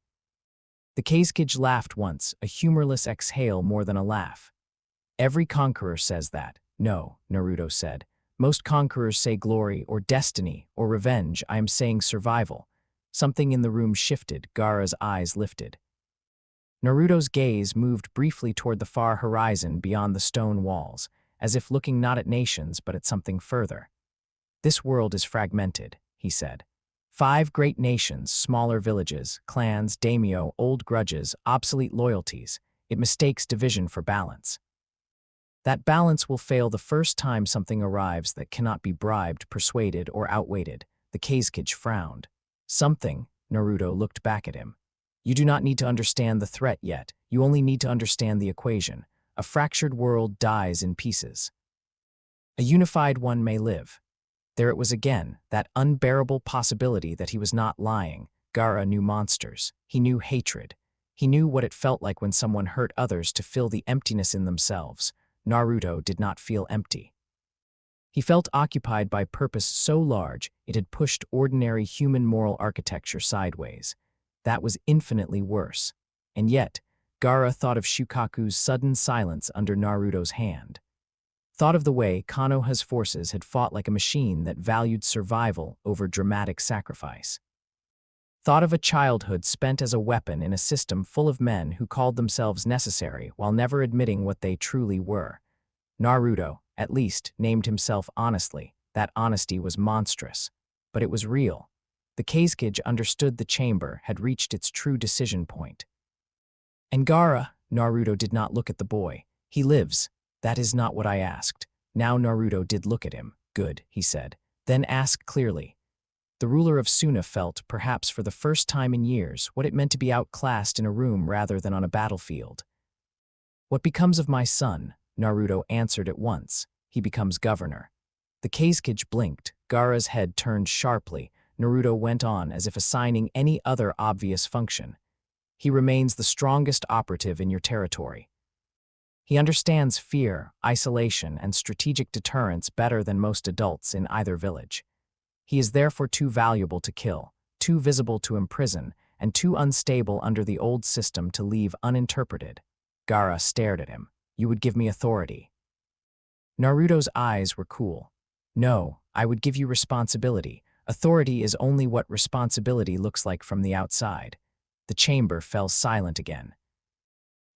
[SPEAKER 2] The Kazekage laughed once, a humorless exhale more than a laugh. Every conqueror says that. No, Naruto said. Most conquerors say glory, or destiny, or revenge. I am saying survival. Something in the room shifted, Gaara's eyes lifted. Naruto's gaze moved briefly toward the far horizon beyond the stone walls, as if looking not at nations but at something further. This world is fragmented, he said. 5 great nations, smaller villages, clans, daimyo, old grudges, obsolete loyalties. It mistakes division for balance. That balance will fail the first time something arrives that cannot be bribed, persuaded, or outweighted. The Kazekage frowned. Something, Naruto looked back at him. You do not need to understand the threat yet. You only need to understand the equation. A fractured world dies in pieces. A unified one may live. There it was again, that unbearable possibility that he was not lying. Gaara knew monsters. He knew hatred. He knew what it felt like when someone hurt others to fill the emptiness in themselves. Naruto did not feel empty. He felt occupied by purpose so large it had pushed ordinary human moral architecture sideways. That was infinitely worse. And yet, Gaara thought of Shukaku's sudden silence under Naruto's hand. Thought of the way Konoha's forces had fought like a machine that valued survival over dramatic sacrifice. Thought of a childhood spent as a weapon in a system full of men who called themselves necessary while never admitting what they truly were. Naruto, at least, named himself honestly. That honesty was monstrous. But it was real. The Kazekage understood the chamber had reached its true decision point. And Gaara, Naruto did not look at the boy. He lives. That is not what I asked. Now Naruto did look at him. Good, he said. Then asked clearly. The ruler of Suna felt, perhaps for the first time in years, what it meant to be outclassed in a room rather than on a battlefield. What becomes of my son? Naruto answered at once. He becomes governor. The Kazekage blinked. Gaara's head turned sharply. Naruto went on as if assigning any other obvious function. He remains the strongest operative in your territory. He understands fear, isolation, and strategic deterrence better than most adults in either village. He is therefore too valuable to kill, too visible to imprison, and too unstable under the old system to leave uninterpreted. Gaara stared at him. You would give me authority. Naruto's eyes were cool. No, I would give you responsibility. Authority is only what responsibility looks like from the outside. The chamber fell silent again.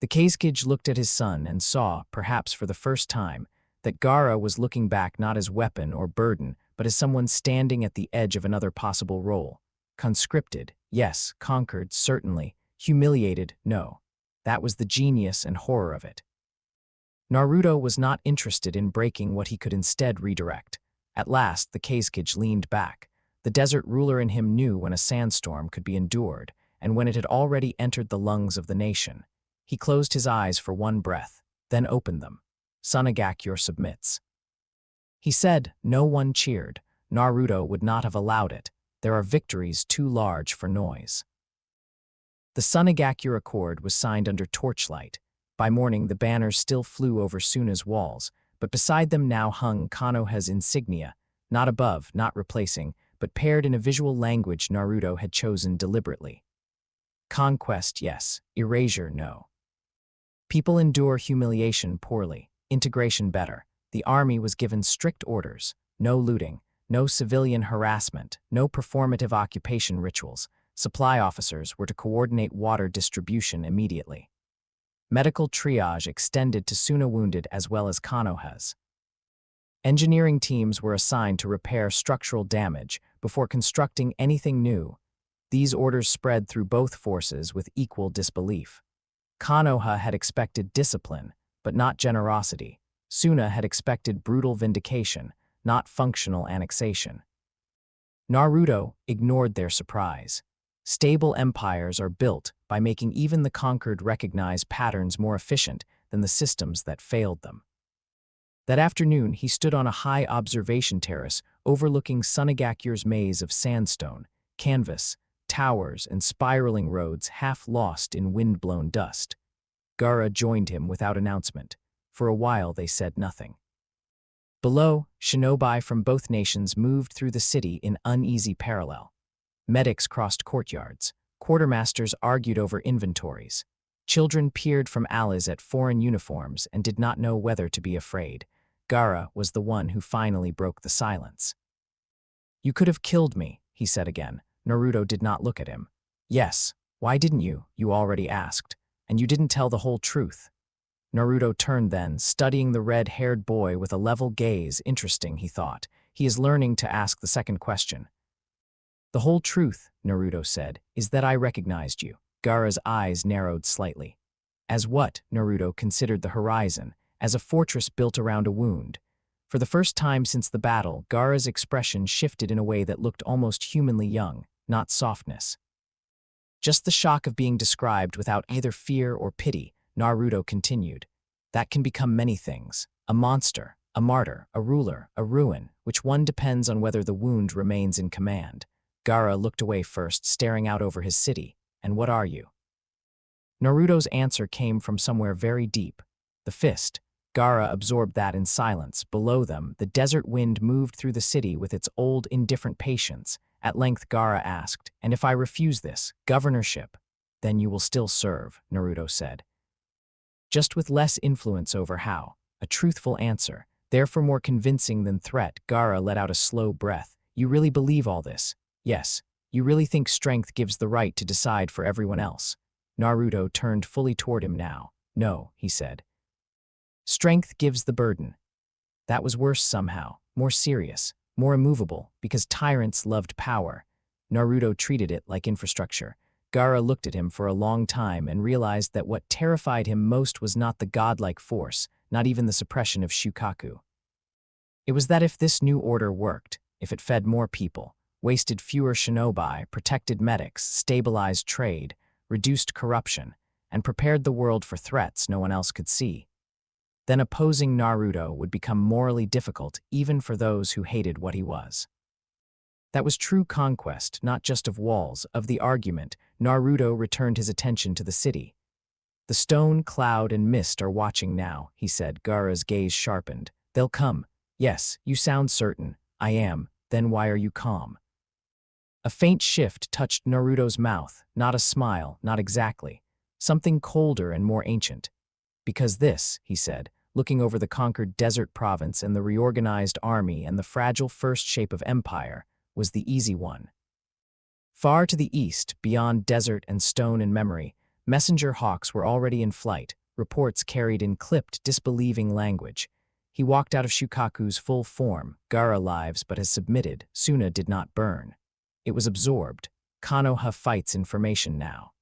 [SPEAKER 2] The Kazekage looked at his son and saw, perhaps for the first time, that Gaara was looking back not as weapon or burden, but as someone standing at the edge of another possible role. Conscripted, yes. Conquered, certainly. Humiliated, no. That was the genius and horror of it. Naruto was not interested in breaking what he could instead redirect. At last, the Kazekage leaned back. The desert ruler in him knew when a sandstorm could be endured, and when it had already entered the lungs of the nation. He closed his eyes for one breath, then opened them. Sunagakure submits. He said. No one cheered. Naruto would not have allowed it. There are victories too large for noise. The Sunagakure Accord was signed under torchlight. By morning, the banners still flew over Suna's walls, but beside them now hung Konoha's insignia, not above, not replacing, but paired in a visual language Naruto had chosen deliberately. Conquest, yes. Erasure, no. People endure humiliation poorly, integration better. The army was given strict orders. No looting, no civilian harassment, no performative occupation rituals. Supply officers were to coordinate water distribution immediately. Medical triage extended to Suna wounded as well as Konoha's. Engineering teams were assigned to repair structural damage before constructing anything new. These orders spread through both forces with equal disbelief. Konoha had expected discipline, but not generosity. Suna had expected brutal vindication, not functional annexation. Naruto ignored their surprise. Stable empires are built by making even the conquered recognize patterns more efficient than the systems that failed them. That afternoon, he stood on a high observation terrace overlooking Sunagakure's maze of sandstone, canvas, towers, and spiraling roads half lost in wind-blown dust. Gaara joined him without announcement. For a while, they said nothing. Below, shinobi from both nations moved through the city in uneasy parallel. Medics crossed courtyards. Quartermasters argued over inventories. Children peered from alleys at foreign uniforms and did not know whether to be afraid. Gaara was the one who finally broke the silence. "You could have killed me," he said again. Naruto did not look at him. "Yes, why didn't you? You already asked. And you didn't tell the whole truth." Naruto turned then, studying the red-haired boy with a level gaze. Interesting, he thought. He is learning to ask the second question. "The whole truth," Naruto said, "is that I recognized you." Gaara's eyes narrowed slightly. As what? Naruto considered the horizon, as a fortress built around a wound. For the first time since the battle, Gaara's expression shifted in a way that looked almost humanly young, not softness. Just the shock of being described without either fear or pity, Naruto continued. That can become many things. A monster, a martyr, a ruler, a ruin, which one depends on whether the wound remains in command. Gaara looked away first, staring out over his city. "And what are you?" Naruto's answer came from somewhere very deep. The fist. Gaara absorbed that in silence. Below them, the desert wind moved through the city with its old, indifferent patience. At length, Gaara asked, "And if I refuse this governorship, then you will still serve," Naruto said. Just with less influence over how. A truthful answer, therefore more convincing than threat. Gaara let out a slow breath. "You really believe all this?" "Yes. You really think strength gives the right to decide for everyone else?" Naruto turned fully toward him now. "No," he said. "Strength gives the burden." That was worse somehow, more serious, more immovable, because tyrants loved power. Naruto treated it like infrastructure. Gaara looked at him for a long time and realized that what terrified him most was not the godlike force, not even the suppression of Shukaku. It was that if this new order worked, if it fed more people, wasted fewer shinobi, protected medics, stabilized trade, reduced corruption, and prepared the world for threats no one else could see, then opposing Naruto would become morally difficult even for those who hated what he was. That was true conquest, not just of walls, of the argument. Naruto returned his attention to the city. "The stone, cloud, and mist are watching now," he said. Gaara's gaze sharpened. "They'll come." "Yes, you sound certain." "I am." "Then why are you calm?" A faint shift touched Naruto's mouth, not a smile, not exactly. Something colder and more ancient. "Because this," he said, looking over the conquered desert province and the reorganized army and the fragile first shape of empire, was the easy one. Far to the east, beyond desert and stone and memory, messenger hawks were already in flight, reports carried in clipped, disbelieving language. He walked out of Shukaku's full form. Gaara lives but has submitted. Suna did not burn. It was absorbed. Konoha fights information now.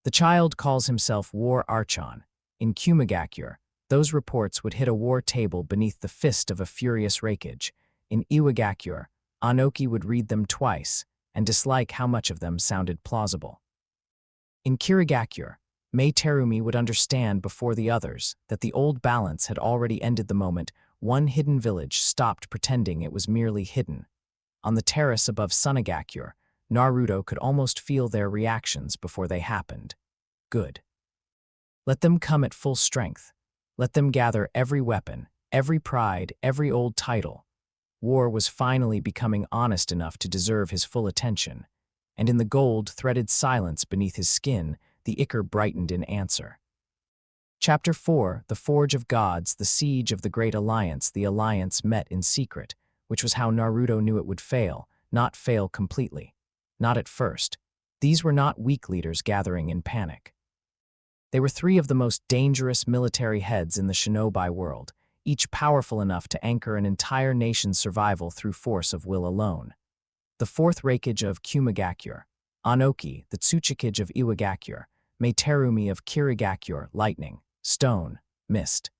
[SPEAKER 2] The child calls himself War Archon. In Kumagakure, those reports would hit a war table beneath the fist of a furious Raikage. In Iwagakure, Anoki would read them twice and dislike how much of them sounded plausible. In Kirigakure, Mei Terumi would understand before the others that the old balance had already ended the moment one hidden village stopped pretending it was merely hidden. On the terrace above Sunagakure, Naruto could almost feel their reactions before they happened. Good. Let them come at full strength. Let them gather every weapon, every pride, every old title. War was finally becoming honest enough to deserve his full attention, and in the gold-threaded silence beneath his skin, the ichor brightened in answer. Chapter 4, The Forge of Gods, the Siege of the Great Alliance. The Alliance met in secret, which was how Naruto knew it would fail, not fail completely. Not at first. These were not weak leaders gathering in panic. They were three of the most dangerous military heads in the shinobi world, each powerful enough to anchor an entire nation's survival through force of will alone. The fourth Raikage of Kumagakure, Anoki, the Tsuchikage of Iwagakure, Mei Terumi of Kirigakure, lightning, stone, mist.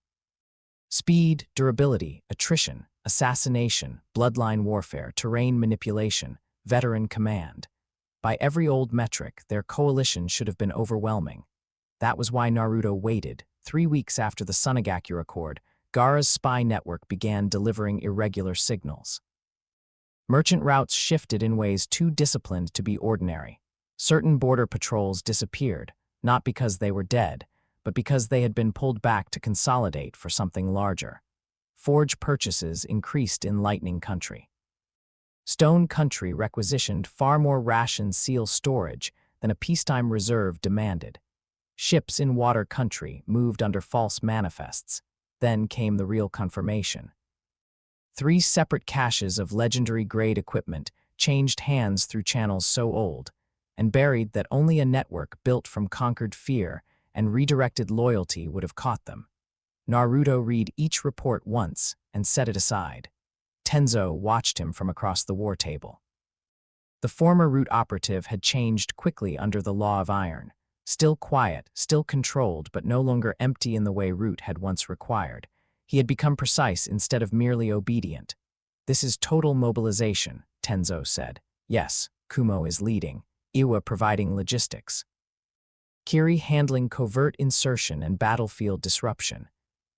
[SPEAKER 2] Speed, durability, attrition, assassination, bloodline warfare, terrain manipulation, veteran command. By every old metric, their coalition should have been overwhelming. That was why Naruto waited. 3 weeks after the Sunagakure Accord, Gaara's spy network began delivering irregular signals. Merchant routes shifted in ways too disciplined to be ordinary. Certain border patrols disappeared, not because they were dead, but because they had been pulled back to consolidate for something larger. Forge purchases increased in Lightning Country. Stone Country requisitioned far more ration seal storage than a peacetime reserve demanded. Ships in Water Country moved under false manifests. Then came the real confirmation. 3 separate caches of legendary-grade equipment changed hands through channels so old and buried that only a network built from conquered fear and redirected loyalty would have caught them. Naruto read each report once and set it aside. Tenzo watched him from across the war table. The former root operative had changed quickly under the law of iron, still quiet, still controlled, but no longer empty in the way root had once required. He had become precise instead of merely obedient. "This is total mobilization," Tenzo said. "Yes, Kumo is leading, Iwa providing logistics. Kiri handling covert insertion and battlefield disruption.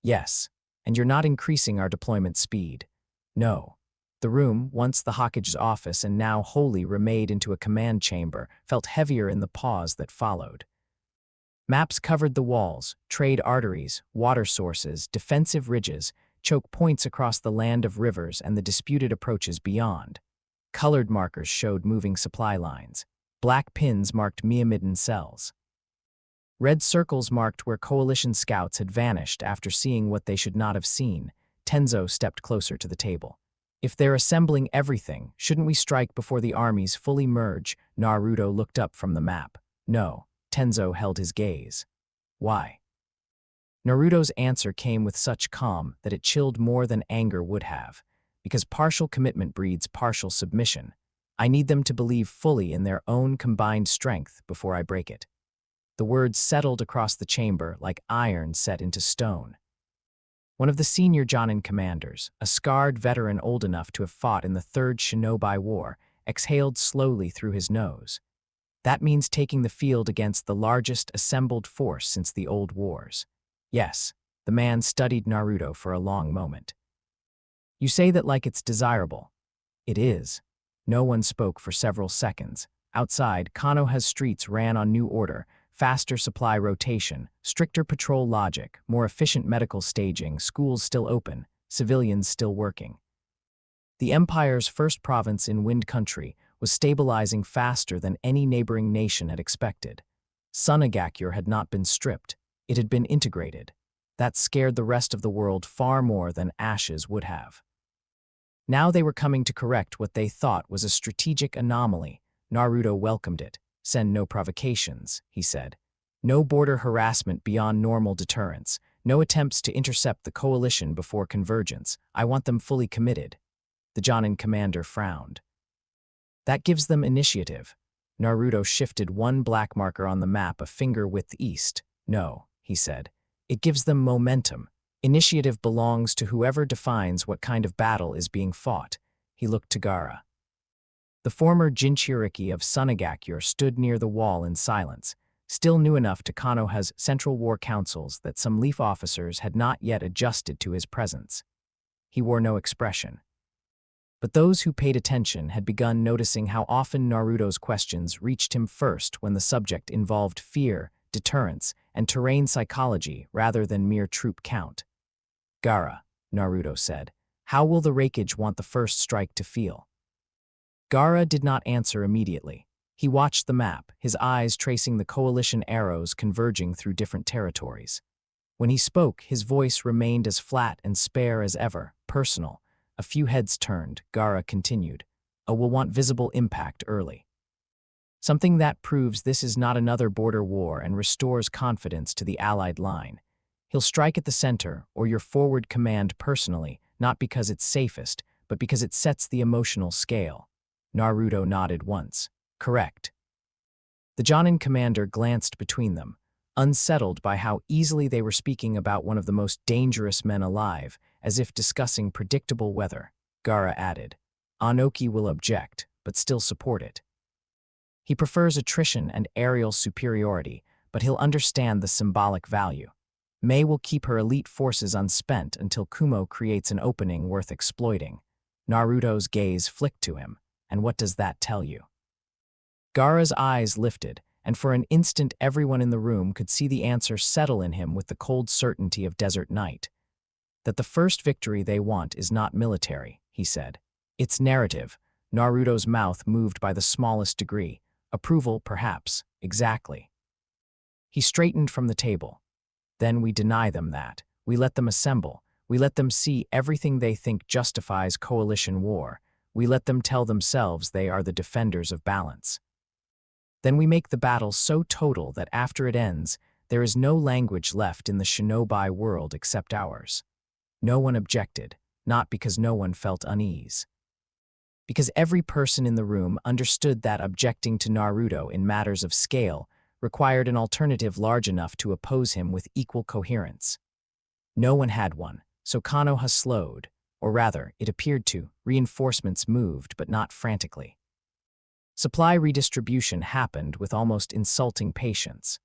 [SPEAKER 2] Yes, and you're not increasing our deployment speed. No." The room, once the Hokage's office and now wholly remade into a command chamber, felt heavier in the pause that followed. Maps covered the walls, trade arteries, water sources, defensive ridges, choke points across the land of rivers and the disputed approaches beyond. Colored markers showed moving supply lines. Black pins marked Myrmidon cells. Red circles marked where coalition scouts had vanished after seeing what they should not have seen. Tenzo stepped closer to the table. "If they're assembling everything, shouldn't we strike before the armies fully merge?" Naruto looked up from the map. "No." Tenzo held his gaze. "Why?" Naruto's answer came with such calm that it chilled more than anger would have. "Because partial commitment breeds partial submission. I need them to believe fully in their own combined strength before I break it." The words settled across the chamber like iron set into stone. One of the senior Jonin commanders, a scarred veteran old enough to have fought in the Third Shinobi War, exhaled slowly through his nose. "That means taking the field against the largest assembled force since the old wars." "Yes." The man studied Naruto for a long moment. "You say that like it's desirable." "It is." No one spoke for several seconds. Outside, Konoha's streets ran on new order, faster supply rotation, stricter patrol logic, more efficient medical staging, schools still open, civilians still working. The Empire's first province in Wind Country was stabilizing faster than any neighboring nation had expected. Sunagakure had not been stripped, it had been integrated. That scared the rest of the world far more than Ashes would have. Now they were coming to correct what they thought was a strategic anomaly. Naruto welcomed it. "Send no provocations," he said. "No border harassment beyond normal deterrence. No attempts to intercept the coalition before convergence. I want them fully committed." The Jonin commander frowned. "That gives them initiative." Naruto shifted one black marker on the map a finger-width east. "No," he said. "It gives them momentum. Initiative belongs to whoever defines what kind of battle is being fought." He looked to Gaara. The former Jinchuriki of Sunagakure stood near the wall in silence, still new enough to Konoha's Central War Councils that some Leaf officers had not yet adjusted to his presence. He wore no expression. But those who paid attention had begun noticing how often Naruto's questions reached him first when the subject involved fear, deterrence, and terrain psychology rather than mere troop count. "Gaara," Naruto said, "how will the Raikage want the first strike to feel?" Gaara did not answer immediately. He watched the map, his eyes tracing the coalition arrows converging through different territories. When he spoke, his voice remained as flat and spare as ever, personal. A few heads turned. Gaara continued, "Will want visible impact early. Something that proves this is not another border war and restores confidence to the Allied line. He'll strike at the center or your forward command personally, not because it's safest, but because it sets the emotional scale." Naruto nodded once. "Correct." The Jonin commander glanced between them. unsettled by how easily they were speaking about one of the most dangerous men alive, as if discussing predictable weather. Gaara added, Anoki will object, but still support it. He prefers attrition and aerial superiority, but he'll understand the symbolic value. Mei will keep her elite forces unspent until Kumo creates an opening worth exploiting. Naruto's gaze flicked to him. And what does that tell you? Gaara's eyes lifted, and for an instant everyone in the room could see the answer settle in him with the cold certainty of desert night. That the first victory they want is not military, he said. It's narrative. Naruto's mouth moved by the smallest degree. Approval, perhaps. Exactly. He straightened from the table. Then we deny them that. We let them assemble. We let them see everything they think justifies coalition war. We let them tell themselves they are the defenders of balance. Then we make the battle so total that after it ends, there is no language left in the shinobi world except ours. No one objected, not because no one felt unease. Because every person in the room understood that objecting to Naruto in matters of scale required an alternative large enough to oppose him with equal coherence. No one had one, so Konoha slowed, or rather, it appeared to. Reinforcements moved, but not frantically. Supply redistribution happened with almost insulting patience.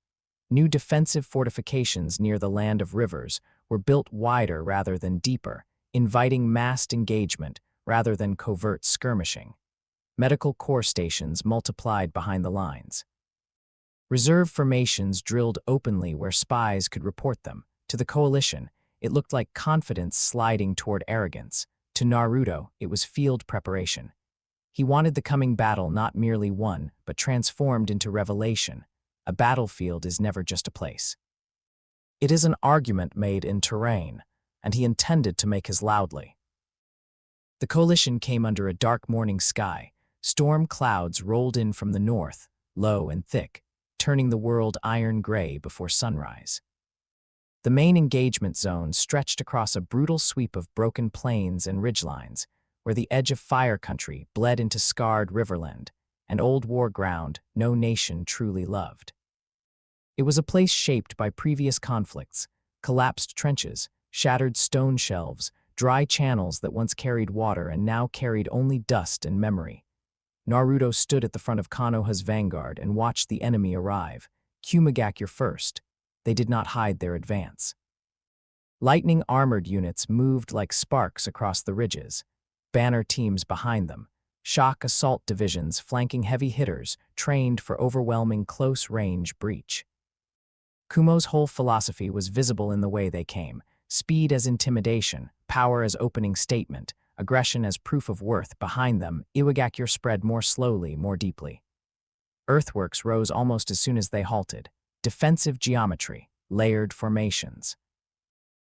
[SPEAKER 2] New defensive fortifications near the land of rivers were built wider rather than deeper, inviting massed engagement rather than covert skirmishing. Medical corps stations multiplied behind the lines. Reserve formations drilled openly where spies could report them. To the coalition, it looked like confidence sliding toward arrogance. To Naruto, it was field preparation. He wanted the coming battle not merely won, but transformed into revelation. A battlefield is never just a place. It is an argument made in terrain, and he intended to make his loudly. The coalition came under a dark morning sky. Storm clouds rolled in from the north, low and thick, turning the world iron gray before sunrise. The main engagement zone stretched across a brutal sweep of broken plains and ridgelines, where the edge of fire country bled into scarred riverland, an old war ground no nation truly loved. It was a place shaped by previous conflicts, collapsed trenches, shattered stone shelves, dry channels that once carried water and now carried only dust and memory. Naruto stood at the front of Konoha's vanguard and watched the enemy arrive. Kumagakure first. They did not hide their advance. Lightning armored units moved like sparks across the ridges. Banner teams behind them. Shock assault divisions flanking heavy hitters, trained for overwhelming close-range breach. Kumo's whole philosophy was visible in the way they came. Speed as intimidation, power as opening statement, aggression as proof of worth. Behind them, Iwagakure spread more slowly, more deeply. Earthworks rose almost as soon as they halted. Defensive geometry, layered formations.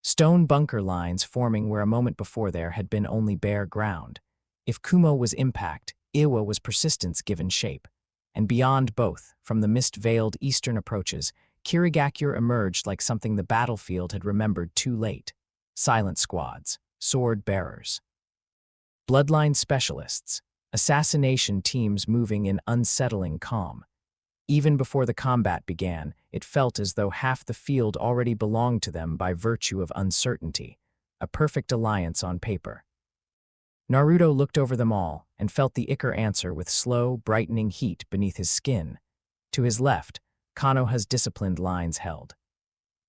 [SPEAKER 2] Stone bunker lines forming where a moment before there had been only bare ground. If Kumo was impact, Iwa was persistence given shape. And beyond both, from the mist-veiled eastern approaches, Kirigakure emerged like something the battlefield had remembered too late. Silent squads, sword bearers. Bloodline specialists, assassination teams moving in unsettling calm. Even before the combat began, it felt as though half the field already belonged to them by virtue of uncertainty, a perfect alliance on paper. Naruto looked over them all and felt the Ichor answer with slow, brightening heat beneath his skin. To his left, Konoha's disciplined lines held.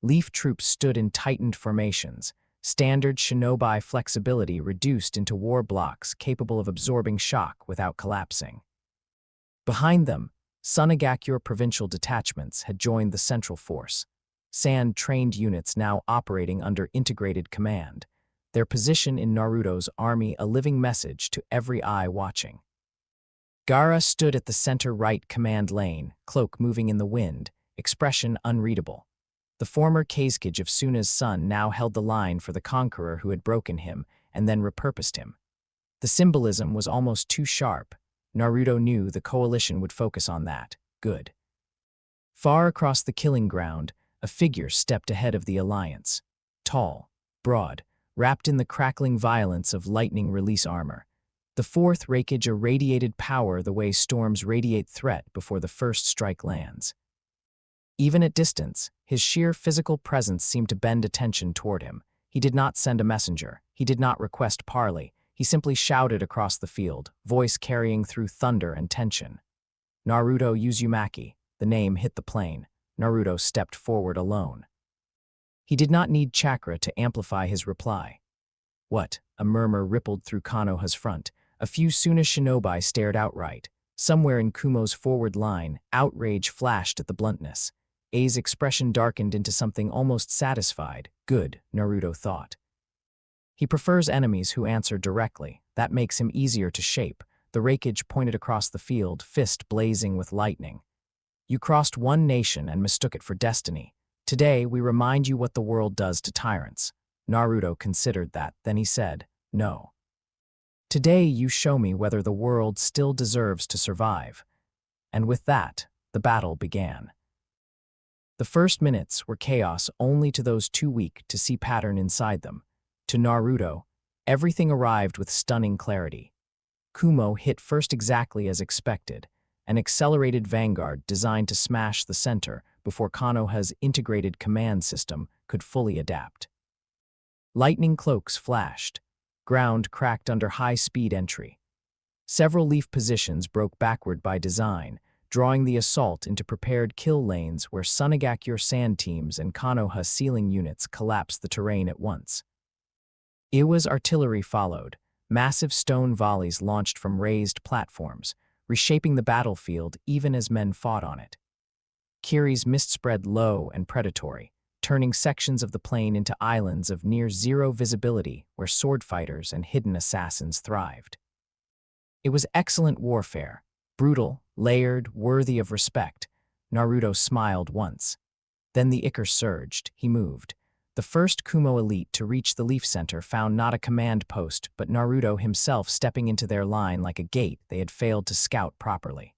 [SPEAKER 2] Leaf troops stood in tightened formations, standard shinobi flexibility reduced into war blocks capable of absorbing shock without collapsing. Behind them, Sunagakure provincial detachments had joined the central force, sand-trained units now operating under integrated command, their position in Naruto's army a living message to every eye watching. Gaara stood at the center-right command lane, cloak moving in the wind, expression unreadable. The former Kazekage of Suna's son now held the line for the conqueror who had broken him and then repurposed him. The symbolism was almost too sharp. Naruto knew the coalition would focus on that. Good. Far across the killing ground, a figure stepped ahead of the alliance. Tall, broad, wrapped in the crackling violence of lightning release armor. The fourth Reikage irradiated power the way storms radiate threat before the first strike lands. Even at distance, his sheer physical presence seemed to bend attention toward him. He did not send a messenger. He did not request parley. He simply shouted across the field, voice carrying through thunder and tension. "Naruto Uzumaki." The name hit the plane. Naruto stepped forward alone. He did not need chakra to amplify his reply. "What?" A murmur rippled through Konoha's front. A few Suna shinobi stared outright. Somewhere in Kumo's forward line, outrage flashed at the bluntness. A's expression darkened into something almost satisfied. Good, Naruto thought. He prefers enemies who answer directly. That makes him easier to shape. The raikage pointed across the field, fist blazing with lightning. "You crossed one nation and mistook it for destiny. Today, we remind you what the world does to tyrants." Naruto considered that, then he said, "No. Today you show me whether the world still deserves to survive." And with that, the battle began. The first minutes were chaos only to those too weak to see pattern inside them. To Naruto, everything arrived with stunning clarity. Kumo hit first exactly as expected, an accelerated vanguard designed to smash the center before Konoha's integrated command system could fully adapt. Lightning cloaks flashed. Ground cracked under high-speed entry. Several leaf positions broke backward by design, drawing the assault into prepared kill lanes where Sunagakure sand teams and Konoha sealing units collapsed the terrain at once. Iwa's artillery followed, massive stone volleys launched from raised platforms, reshaping the battlefield even as men fought on it. Kiri's mist spread low and predatory, turning sections of the plain into islands of near-zero visibility where sword fighters and hidden assassins thrived. It was excellent warfare, brutal, layered, worthy of respect. Naruto smiled once. Then the ichor surged. He moved. The first Kumo elite to reach the Leaf Center found not a command post, but Naruto himself stepping into their line like a gate they had failed to scout properly.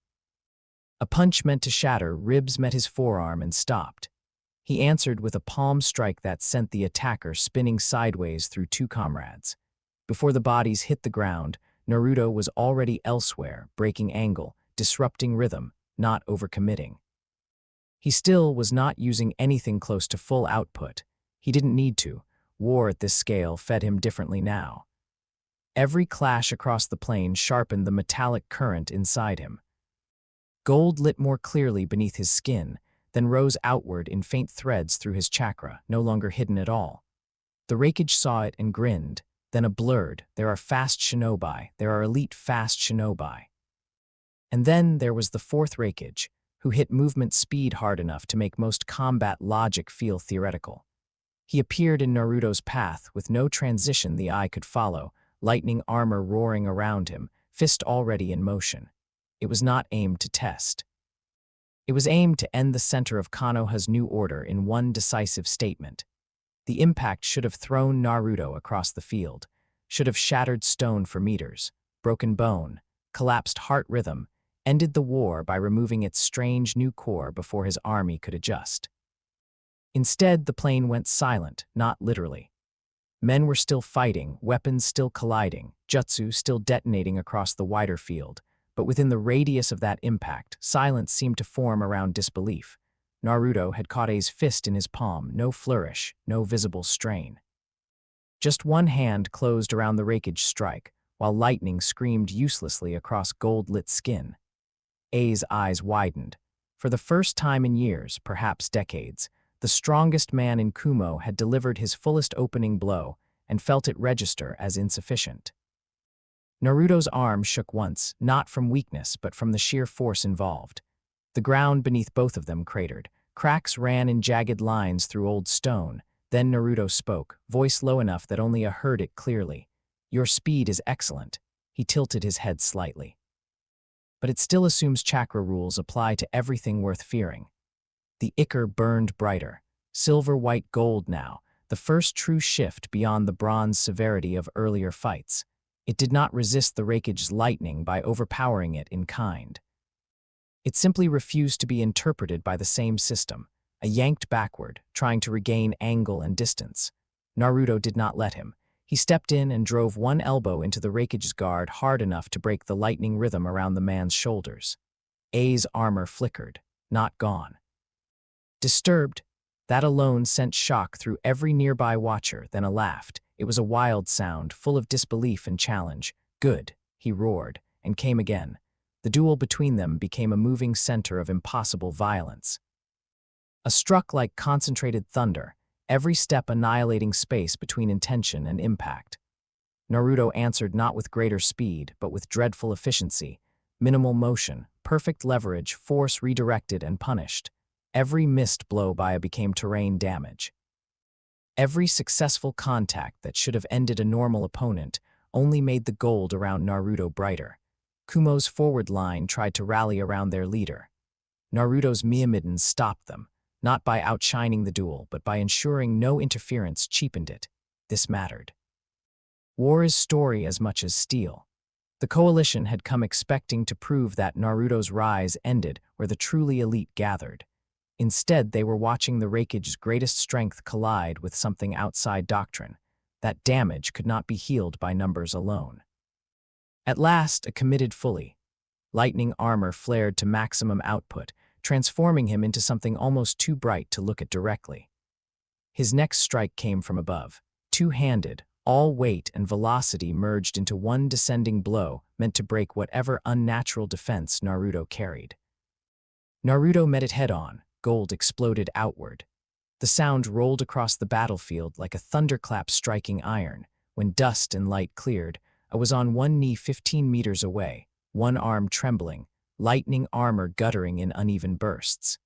[SPEAKER 2] A punch meant to shatter, ribs met his forearm and stopped. He answered with a palm strike that sent the attacker spinning sideways through two comrades. Before the bodies hit the ground, Naruto was already elsewhere, breaking angle, disrupting rhythm, not overcommitting. He still was not using anything close to full output. He didn't need to. War at this scale fed him differently now. Every clash across the plain sharpened the metallic current inside him. Gold lit more clearly beneath his skin, then rose outward in faint threads through his chakra, no longer hidden at all. The raikage saw it and grinned, then a blurred, there are fast shinobi, there are elite fast shinobi. And then there was the fourth raikage, who hit movement speed hard enough to make most combat logic feel theoretical. He appeared in Naruto's path with no transition the eye could follow, lightning armor roaring around him, fist already in motion. It was not aimed to test. It was aimed to end the center of Konoha's new order in one decisive statement. The impact should have thrown Naruto across the field, should have shattered stone for meters, broken bone, collapsed heart rhythm, ended the war by removing its strange new core before his army could adjust. Instead, the plane went silent, not literally. Men were still fighting, weapons still colliding, jutsu still detonating across the wider field, but within the radius of that impact, silence seemed to form around disbelief. Naruto had caught A's fist in his palm, no flourish, no visible strain. Just one hand closed around the raikage strike, while lightning screamed uselessly across gold-lit skin. A's eyes widened. For the first time in years, perhaps decades, the strongest man in Kumo had delivered his fullest opening blow and felt it register as insufficient. Naruto's arm shook once, not from weakness but from the sheer force involved. The ground beneath both of them cratered. Cracks ran in jagged lines through old stone. Then Naruto spoke, voice low enough that only A heard it clearly. "Your speed is excellent." He tilted his head slightly. "But it still assumes chakra rules apply to everything worth fearing." The ichor burned brighter, silver-white gold now, the first true shift beyond the bronze severity of earlier fights. It did not resist the raikage's lightning by overpowering it in kind. It simply refused to be interpreted by the same system, a yanked backward, trying to regain angle and distance. Naruto did not let him. He stepped in and drove one elbow into the raikage's guard hard enough to break the lightning rhythm around the man's shoulders. A's armor flickered, not gone. Disturbed, that alone sent shock through every nearby watcher, then a laughed. It was a wild sound, full of disbelief and challenge. Good, he roared, and came again. The duel between them became a moving center of impossible violence. A struck like concentrated thunder, every step annihilating space between intention and impact. Naruto answered not with greater speed, but with dreadful efficiency. Minimal motion, perfect leverage, force redirected and punished. Every missed blow by became terrain damage. Every successful contact that should have ended a normal opponent only made the gold around Naruto brighter. Kumo's forward line tried to rally around their leader. Naruto's Miyamidens stopped them, not by outshining the duel, but by ensuring no interference cheapened it. This mattered. War is story as much as steel. The coalition had come expecting to prove that Naruto's rise ended where the truly elite gathered. Instead, they were watching the Raikage's greatest strength collide with something outside doctrine. That damage could not be healed by numbers alone. At last, a committed fully. Lightning armor flared to maximum output, transforming him into something almost too bright to look at directly. His next strike came from above, two-handed, all weight and velocity merged into one descending blow meant to break whatever unnatural defense Naruto carried. Naruto met it head-on. Gold exploded outward. The sound rolled across the battlefield like a thunderclap striking iron. When dust and light cleared, I was on one knee 15 meters away, one arm trembling, lightning armor guttering in uneven bursts.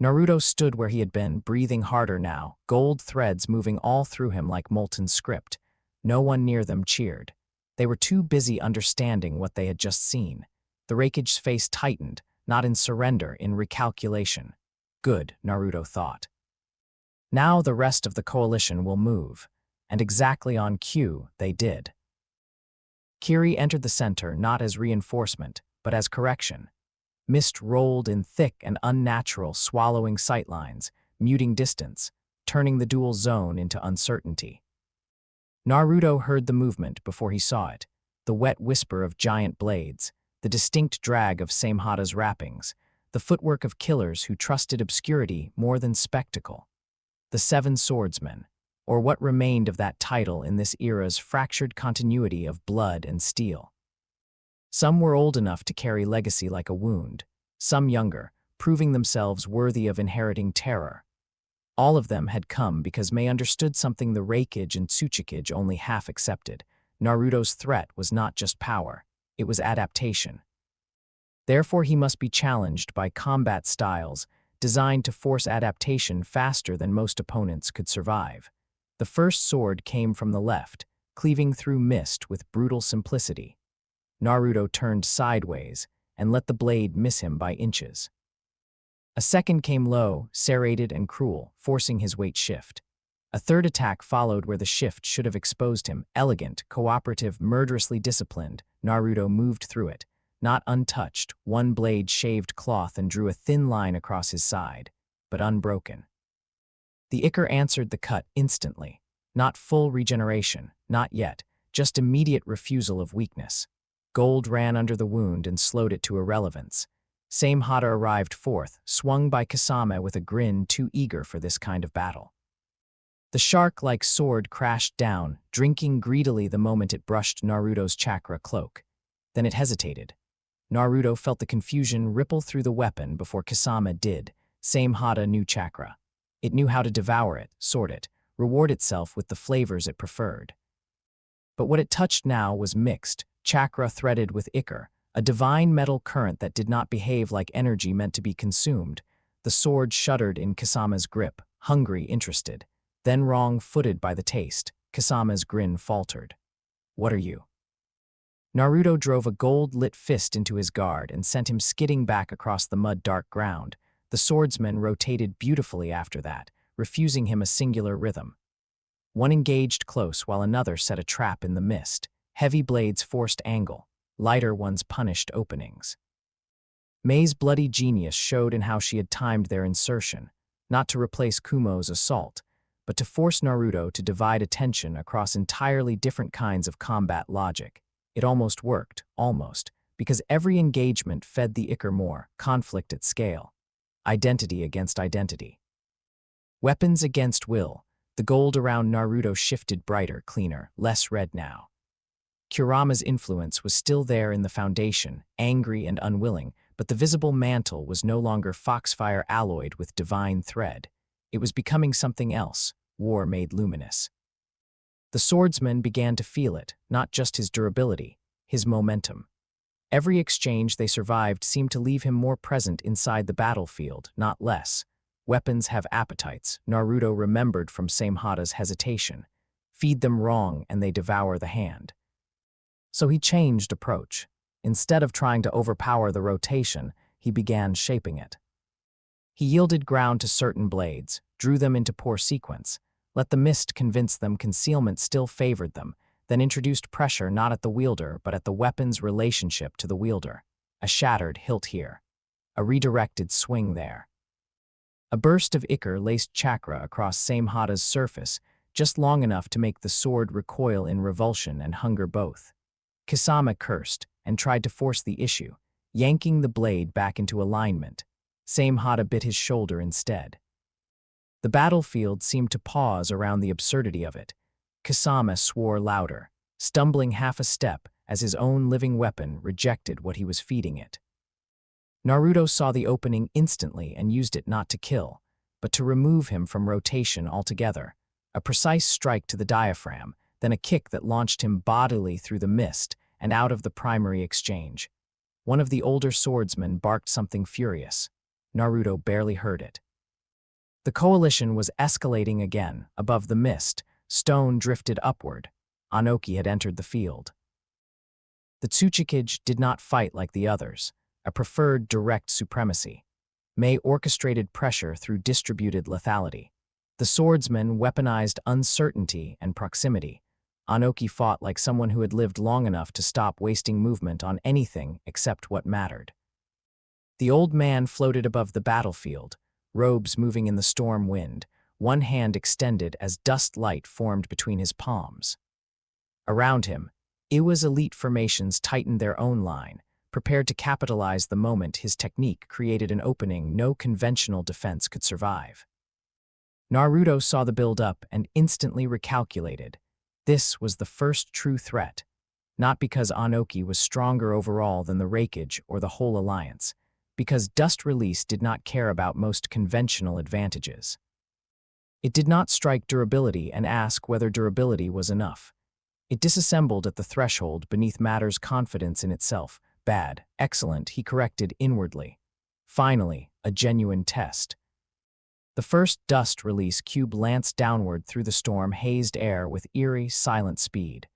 [SPEAKER 2] Naruto stood where he had been, breathing harder now, gold threads moving all through him like molten script. No one near them cheered. They were too busy understanding what they had just seen. The Raikage's face tightened, not in surrender, in recalculation. Good, Naruto thought. Now the rest of the coalition will move, and exactly on cue, they did. Kiri entered the center not as reinforcement, but as correction. Mist rolled in thick and unnatural, swallowing sightlines, muting distance, turning the dual zone into uncertainty. Naruto heard the movement before he saw it, the wet whisper of giant blades, the distinct drag of Samehada's wrappings, the footwork of killers who trusted obscurity more than spectacle. The Seven Swordsmen, or what remained of that title in this era's fractured continuity of blood and steel. Some were old enough to carry legacy like a wound, some younger, proving themselves worthy of inheriting terror. All of them had come because May understood something the Raikage and Tsuchikage only half accepted. Naruto's threat was not just power. It was adaptation. Therefore, he must be challenged by combat styles designed to force adaptation faster than most opponents could survive. The first sword came from the left, cleaving through mist with brutal simplicity. Naruto turned sideways and let the blade miss him by inches. A second came low, serrated and cruel, forcing his weight shift. A third attack followed where the shift should have exposed him. Elegant, cooperative, murderously disciplined, Naruto moved through it. Not untouched, one blade shaved cloth and drew a thin line across his side, but unbroken. The Ichor answered the cut instantly. Not full regeneration, not yet, just immediate refusal of weakness. Gold ran under the wound and slowed it to irrelevance. Samehada arrived fourth, swung by Kasame with a grin too eager for this kind of battle. The shark-like sword crashed down, drinking greedily the moment it brushed Naruto's chakra cloak. Then it hesitated. Naruto felt the confusion ripple through the weapon before Kasame did. Samehada knew chakra. It knew how to devour it, sort it, reward itself with the flavors it preferred. But what it touched now was mixed, chakra threaded with Ichor, a divine metal current that did not behave like energy meant to be consumed. The sword shuddered in Kasame's grip, hungry, interested. Then wrong-footed by the taste, Kasame's grin faltered. What are you? Naruto drove a gold-lit fist into his guard and sent him skidding back across the mud-dark ground. The swordsman rotated beautifully after that, refusing him a singular rhythm. One engaged close while another set a trap in the mist. Heavy blades forced angle, lighter ones punished openings. May's bloody genius showed in how she had timed their insertion, not to replace Kumo's assault, but to force Naruto to divide attention across entirely different kinds of combat logic. It almost worked, because every engagement fed the Ichor more, conflict at scale. identity against identity. Weapons against will. The gold around Naruto shifted brighter, cleaner, less red now. Kurama's influence was still there in the foundation, angry and unwilling, but the visible mantle was no longer foxfire alloyed with divine thread. It was becoming something else, war made luminous. The swordsman began to feel it, not just his durability, his momentum. Every exchange they survived seemed to leave him more present inside the battlefield, not less. Weapons have appetites, Naruto remembered from Samehada's hesitation. Feed them wrong and they devour the hand. So he changed approach. Instead of trying to overpower the rotation, he began shaping it. He yielded ground to certain blades, drew them into poor sequence, let the mist convince them concealment still favored them, then introduced pressure not at the wielder but at the weapon's relationship to the wielder. A shattered hilt here. A redirected swing there. A burst of ichor laced chakra across Samehada's surface, just long enough to make the sword recoil in revulsion and hunger both. Kisame cursed and tried to force the issue, yanking the blade back into alignment. Samehada bit his shoulder instead. The battlefield seemed to pause around the absurdity of it. Kisame swore louder, stumbling half a step as his own living weapon rejected what he was feeding it. Naruto saw the opening instantly and used it not to kill, but to remove him from rotation altogether. A precise strike to the diaphragm, then a kick that launched him bodily through the mist and out of the primary exchange. One of the older swordsmen barked something furious. Naruto barely heard it. The coalition was escalating again. Above the mist, stone drifted upward. Anoki had entered the field. The Tsuchikage did not fight like the others, a preferred direct supremacy. Mei orchestrated pressure through distributed lethality. The swordsman weaponized uncertainty and proximity. Anoki fought like someone who had lived long enough to stop wasting movement on anything except what mattered. The old man floated above the battlefield, robes moving in the storm wind, one hand extended as dust light formed between his palms. Around him, Iwa's elite formations tightened their own line, prepared to capitalize the moment his technique created an opening no conventional defense could survive. Naruto saw the build-up and instantly recalculated. This was the first true threat, not because Anoki was stronger overall than the Raikage or the whole alliance, because Dust Release did not care about most conventional advantages. It did not strike durability and ask whether durability was enough. It disassembled at the threshold beneath matter's confidence in itself. Bad, excellent, he corrected inwardly. Finally, a genuine test. The first dust release cube lanced downward through the storm-hazed air with eerie, silent speed.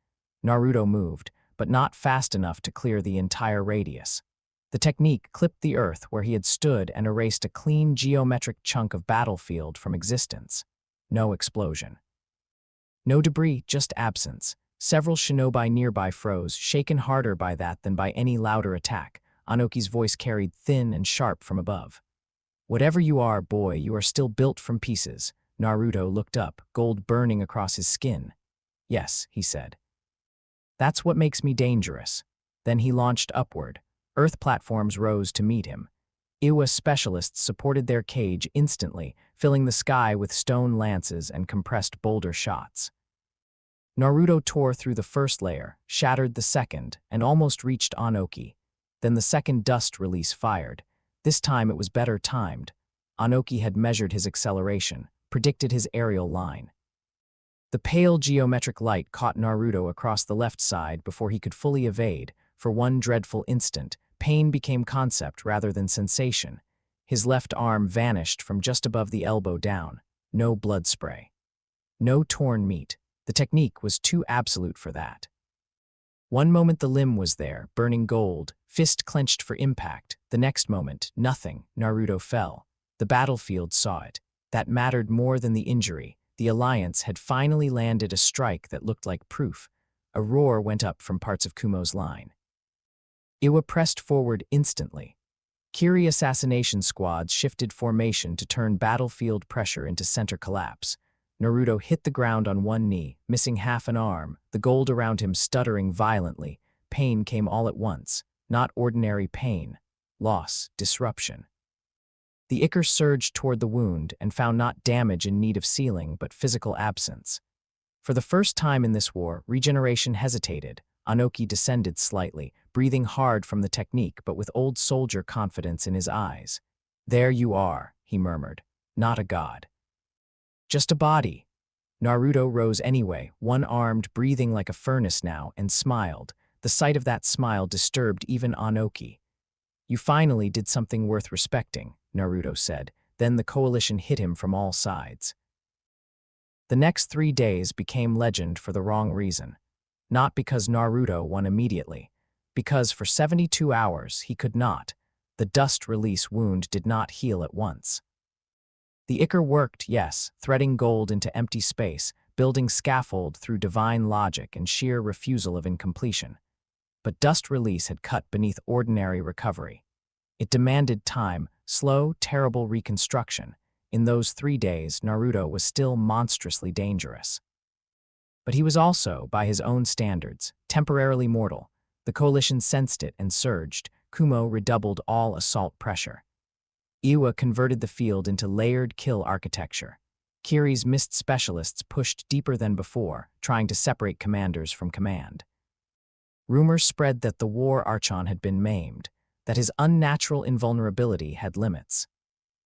[SPEAKER 2] Naruto moved, but not fast enough to clear the entire radius. The technique clipped the earth where he had stood and erased a clean geometric chunk of battlefield from existence. No explosion. No debris, just absence. Several shinobi nearby froze, shaken harder by that than by any louder attack. Anoki's voice carried thin and sharp from above. Whatever you are, boy, you are still built from pieces. Naruto looked up, gold burning across his skin. Yes, he said. That's what makes me dangerous. Then he launched upward. Earth platforms rose to meet him. Iwa specialists supported their cage instantly, filling the sky with stone lances and compressed boulder shots. Naruto tore through the first layer, shattered the second, and almost reached Anoki. Then the second dust release fired. This time it was better timed. Anoki had measured his acceleration, predicted his aerial line. The pale geometric light caught Naruto across the left side before he could fully evade. For one dreadful instant, pain became concept rather than sensation. His left arm vanished from just above the elbow down. No blood spray. No torn meat. The technique was too absolute for that. One moment the limb was there, burning gold, fist clenched for impact. The next moment, nothing. Naruto fell. The battlefield saw it. That mattered more than the injury. The Alliance had finally landed a strike that looked like proof. A roar went up from parts of Kumo's line. Iwa pressed forward instantly. Kiri assassination squads shifted formation to turn battlefield pressure into center collapse. Naruto hit the ground on one knee, missing half an arm, the gold around him stuttering violently. Pain came all at once. Not ordinary pain. Loss, disruption. The Ichor surged toward the wound and found not damage in need of sealing, but physical absence. For the first time in this war, regeneration hesitated. Anoki descended slightly, breathing hard from the technique but with old soldier confidence in his eyes. "There you are," he murmured. "Not a god. Just a body." Naruto rose anyway, one-armed, breathing like a furnace now, and smiled. The sight of that smile disturbed even Anoki. "You finally did something worth respecting," Naruto said. Then the coalition hit him from all sides. The next 3 days became legend for the wrong reason. Not because Naruto won immediately. Because for 72 hours he could not. The dust release wound did not heal at once. The Ichor worked, yes, threading gold into empty space, building scaffold through divine logic and sheer refusal of incompletion. But dust release had cut beneath ordinary recovery. It demanded time, slow, terrible reconstruction. In those 3 days, Naruto was still monstrously dangerous. But he was also, by his own standards, temporarily mortal. The coalition sensed it and surged. Kumo redoubled all assault pressure. Iwa converted the field into layered kill architecture. Kiri's mist specialists pushed deeper than before, trying to separate commanders from command. Rumors spread that the war Archon had been maimed, that his unnatural invulnerability had limits.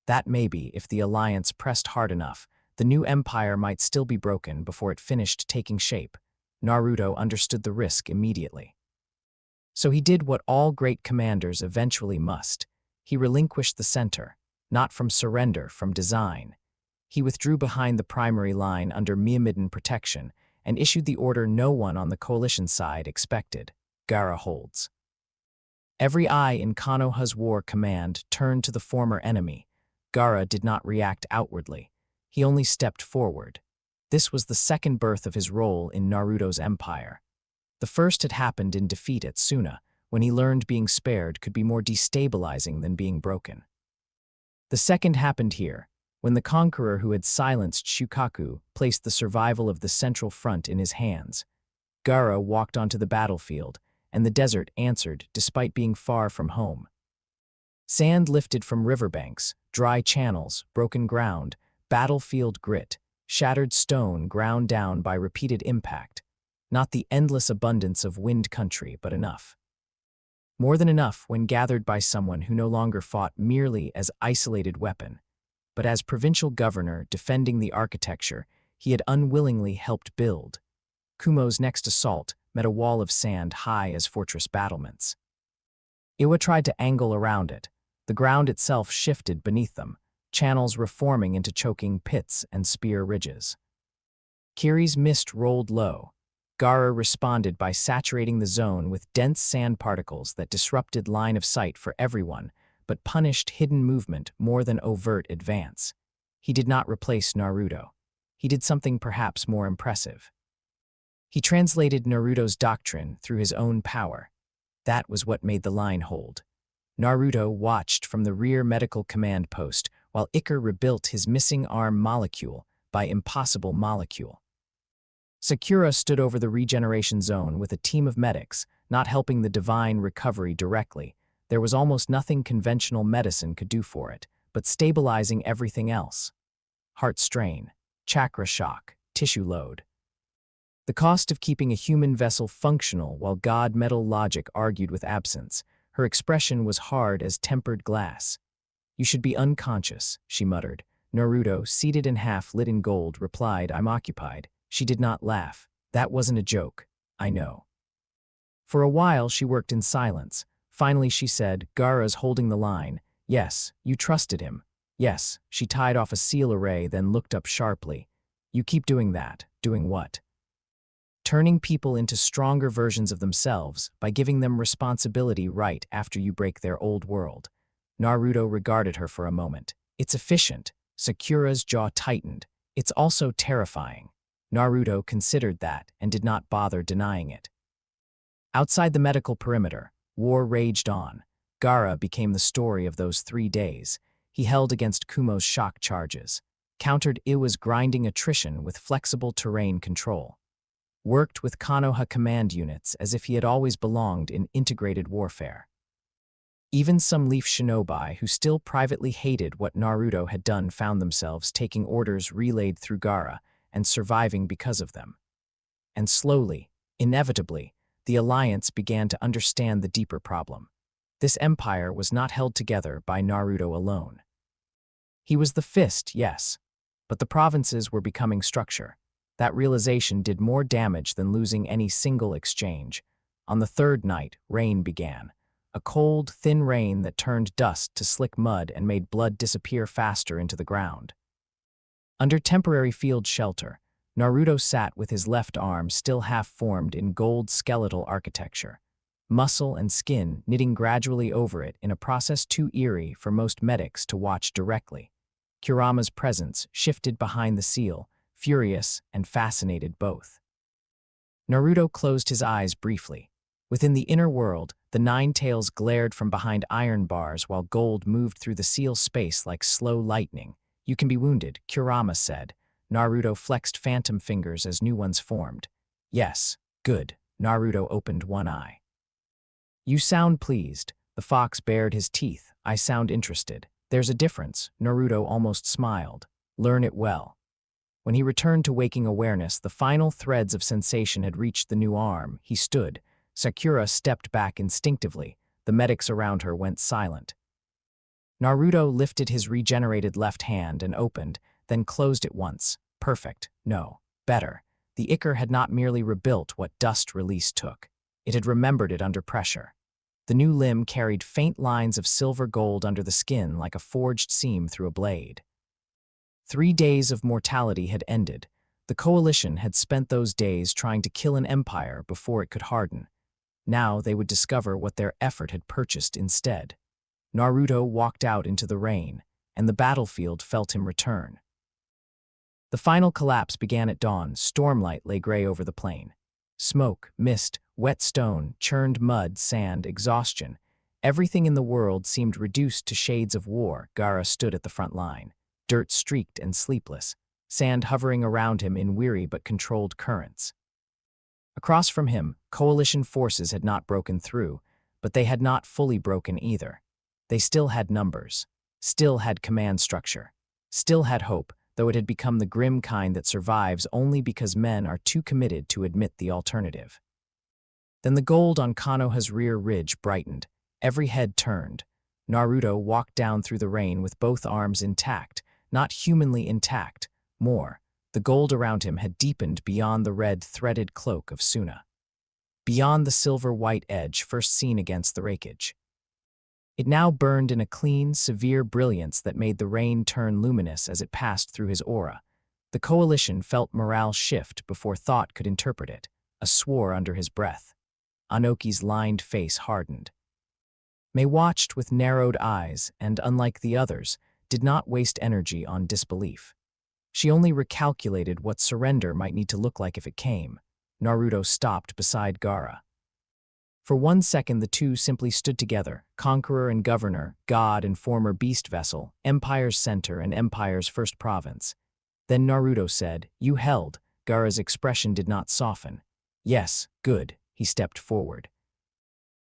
[SPEAKER 2] That maybe, if the alliance pressed hard enough, the new empire might still be broken before it finished taking shape. Naruto understood the risk immediately. So he did what all great commanders eventually must. He relinquished the center, not from surrender, from design. He withdrew behind the primary line under Miyamidon protection and issued the order no one on the coalition side expected: Gaara holds. Every eye in Konoha's war command turned to the former enemy. Gaara did not react outwardly. He only stepped forward. This was the second birth of his role in Naruto's empire. The first had happened in defeat at Suna, when he learned being spared could be more destabilizing than being broken. The second happened here, when the conqueror who had silenced Shukaku placed the survival of the Central Front in his hands. Gaara walked onto the battlefield, and the desert answered despite being far from home. Sand lifted from riverbanks, dry channels, broken ground, battlefield grit, shattered stone ground down by repeated impact. Not the endless abundance of wind country, but enough. More than enough when gathered by someone who no longer fought merely as isolated weapon, but as provincial governor defending the architecture he had unwillingly helped build. Kumo's next assault met a wall of sand high as fortress battlements. Iwa tried to angle around it. The ground itself shifted beneath them, channels reforming into choking pits and spear ridges. Kiri's mist rolled low. Gaara responded by saturating the zone with dense sand particles that disrupted line of sight for everyone, but punished hidden movement more than overt advance. He did not replace Naruto. He did something perhaps more impressive. He translated Naruto's doctrine through his own power. That was what made the line hold. Naruto watched from the rear medical command post while Ichor rebuilt his missing arm molecule by impossible molecule. Sakura stood over the regeneration zone with a team of medics, not helping the divine recovery directly. There was almost nothing conventional medicine could do for it, but stabilizing everything else. Heart strain, chakra shock, tissue load. The cost of keeping a human vessel functional while god metal logic argued with absence. Her expression was hard as tempered glass. "You should be unconscious," she muttered. Naruto, seated in half lit in gold, replied, "I'm occupied." She did not laugh. "That wasn't a joke. I know." For a while she worked in silence. Finally she said, "Gaara's holding the line. Yes, you trusted him." "Yes." She tied off a seal array, then looked up sharply. "You keep doing that." "Doing what?" "Turning people into stronger versions of themselves by giving them responsibility right after you break their old world." Naruto regarded her for a moment. "It's efficient." Sakura's jaw tightened. "It's also terrifying." Naruto considered that and did not bother denying it. Outside the medical perimeter, war raged on. Gaara became the story of those 3 days. He held against Kumo's shock charges, countered Iwa's grinding attrition with flexible terrain control, worked with Konoha command units as if he had always belonged in integrated warfare. Even some Leaf Shinobi who still privately hated what Naruto had done found themselves taking orders relayed through Gaara and surviving because of them. And slowly, inevitably, the Alliance began to understand the deeper problem. This empire was not held together by Naruto alone. He was the fist, yes, but the provinces were becoming structure. That realization did more damage than losing any single exchange. On the third night, rain began. A cold, thin rain that turned dust to slick mud and made blood disappear faster into the ground. Under temporary field shelter, Naruto sat with his left arm still half-formed in gold skeletal architecture, muscle and skin knitting gradually over it in a process too eerie for most medics to watch directly. Kurama's presence shifted behind the seal, furious and fascinated both. Naruto closed his eyes briefly. Within the inner world, the nine tails glared from behind iron bars while gold moved through the seal's space like slow lightning. "You can be wounded," Kurama said. Naruto flexed phantom fingers as new ones formed. "Yes, good." Naruto opened one eye. "You sound pleased." The fox bared his teeth. "I sound interested." "There's a difference." Naruto almost smiled. "Learn it well." When he returned to waking awareness, the final threads of sensation had reached the new arm. He stood. Sakura stepped back instinctively. The medics around her went silent. Naruto lifted his regenerated left hand and opened, then closed it once. Perfect. No. Better. The Ichor had not merely rebuilt what dust release took. It had remembered it under pressure. The new limb carried faint lines of silver gold under the skin like a forged seam through a blade. 3 days of mortality had ended. The coalition had spent those days trying to kill an empire before it could harden. Now they would discover what their effort had purchased instead. Naruto walked out into the rain, and the battlefield felt him return. The final collapse began at dawn. Stormlight lay gray over the plain. Smoke, mist, wet stone, churned mud, sand, exhaustion. Everything in the world seemed reduced to shades of war. Gaara stood at the front line, dirt-streaked and sleepless, sand hovering around him in weary but controlled currents. Across from him, coalition forces had not broken through, but they had not fully broken either. They still had numbers, still had command structure, still had hope, though it had become the grim kind that survives only because men are too committed to admit the alternative. Then the gold on Konoha's rear ridge brightened. Every head turned. Naruto walked down through the rain with both arms intact, not humanly intact. More, the gold around him had deepened beyond the red threaded cloak of Suna, beyond the silver-white edge first seen against the rakeage. It now burned in a clean, severe brilliance that made the rain turn luminous as it passed through his aura. The coalition felt morale shift before thought could interpret it. A swore under his breath. Anoki's lined face hardened. Mei watched with narrowed eyes and, unlike the others, did not waste energy on disbelief. She only recalculated what surrender might need to look like if it came. Naruto stopped beside Gaara. For 1 second the two simply stood together, conqueror and governor, god and former beast vessel, empire's center and empire's first province. Then Naruto said, "You held." Gaara's expression did not soften. "Yes, good." He stepped forward.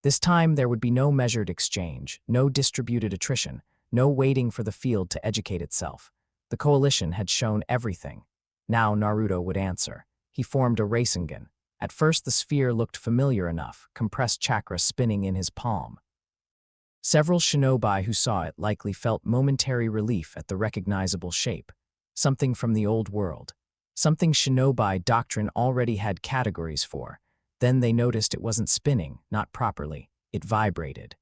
[SPEAKER 2] This time there would be no measured exchange, no distributed attrition, no waiting for the field to educate itself. The coalition had shown everything. Now Naruto would answer. He formed a Rasengan. At first the sphere looked familiar enough, compressed chakra spinning in his palm. Several shinobi who saw it likely felt momentary relief at the recognizable shape. Something from the old world. Something shinobi doctrine already had categories for. Then they noticed it wasn't spinning, not properly. It vibrated.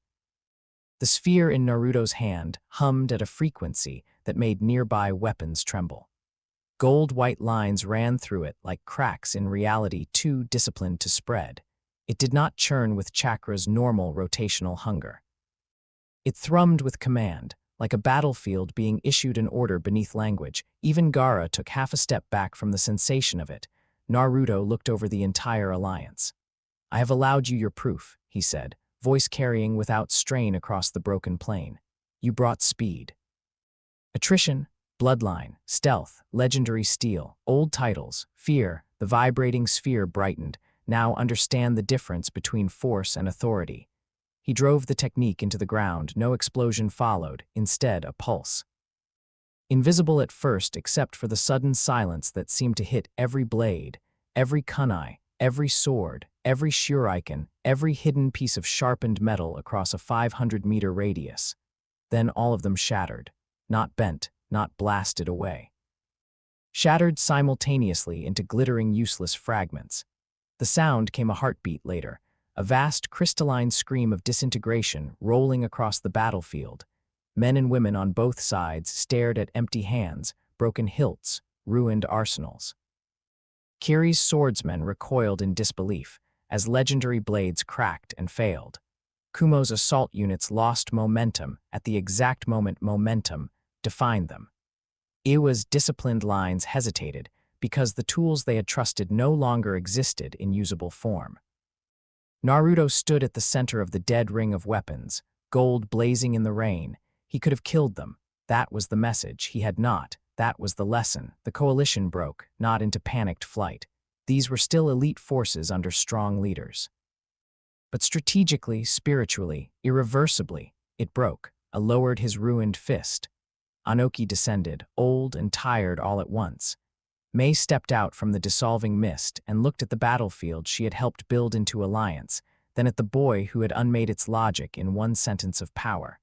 [SPEAKER 2] The sphere in Naruto's hand hummed at a frequency that made nearby weapons tremble. Gold-white lines ran through it like cracks in reality too disciplined to spread. It did not churn with chakra's normal rotational hunger. It thrummed with command, like a battlefield being issued an order beneath language. Even Gaara took half a step back from the sensation of it. Naruto looked over the entire alliance. "I have allowed you your proof," he said, voice carrying without strain across the broken plain. "You brought speed. Attrition, bloodline, stealth, legendary steel, old titles, fear." The vibrating sphere brightened. "Now understand the difference between force and authority. He drove the technique into the ground. No explosion followed, instead a pulse. Invisible at first except for the sudden silence that seemed to hit every blade, every kunai, every sword, every shuriken, every hidden piece of sharpened metal across a 500-meter radius. Then all of them shattered, not bent, not blasted away. Shattered simultaneously into glittering, useless fragments. The sound came a heartbeat later, a vast crystalline scream of disintegration rolling across the battlefield. Men and women on both sides stared at empty hands, broken hilts, ruined arsenals. Kiri's swordsmen recoiled in disbelief as legendary blades cracked and failed. Kumo's assault units lost momentum at the exact moment momentum defined them. Iwa's disciplined lines hesitated because the tools they had trusted no longer existed in usable form. Naruto stood at the center of the dead ring of weapons, gold blazing in the rain. He could have killed them. That was the message. He had not. That was the lesson. The coalition broke, not into panicked flight. These were still elite forces under strong leaders. But strategically, spiritually, irreversibly, it broke. Lowered his ruined fist. Anoki descended, old and tired all at once. Mei stepped out from the dissolving mist and looked at the battlefield she had helped build into alliance, then at the boy who had unmade its logic in one sentence of power.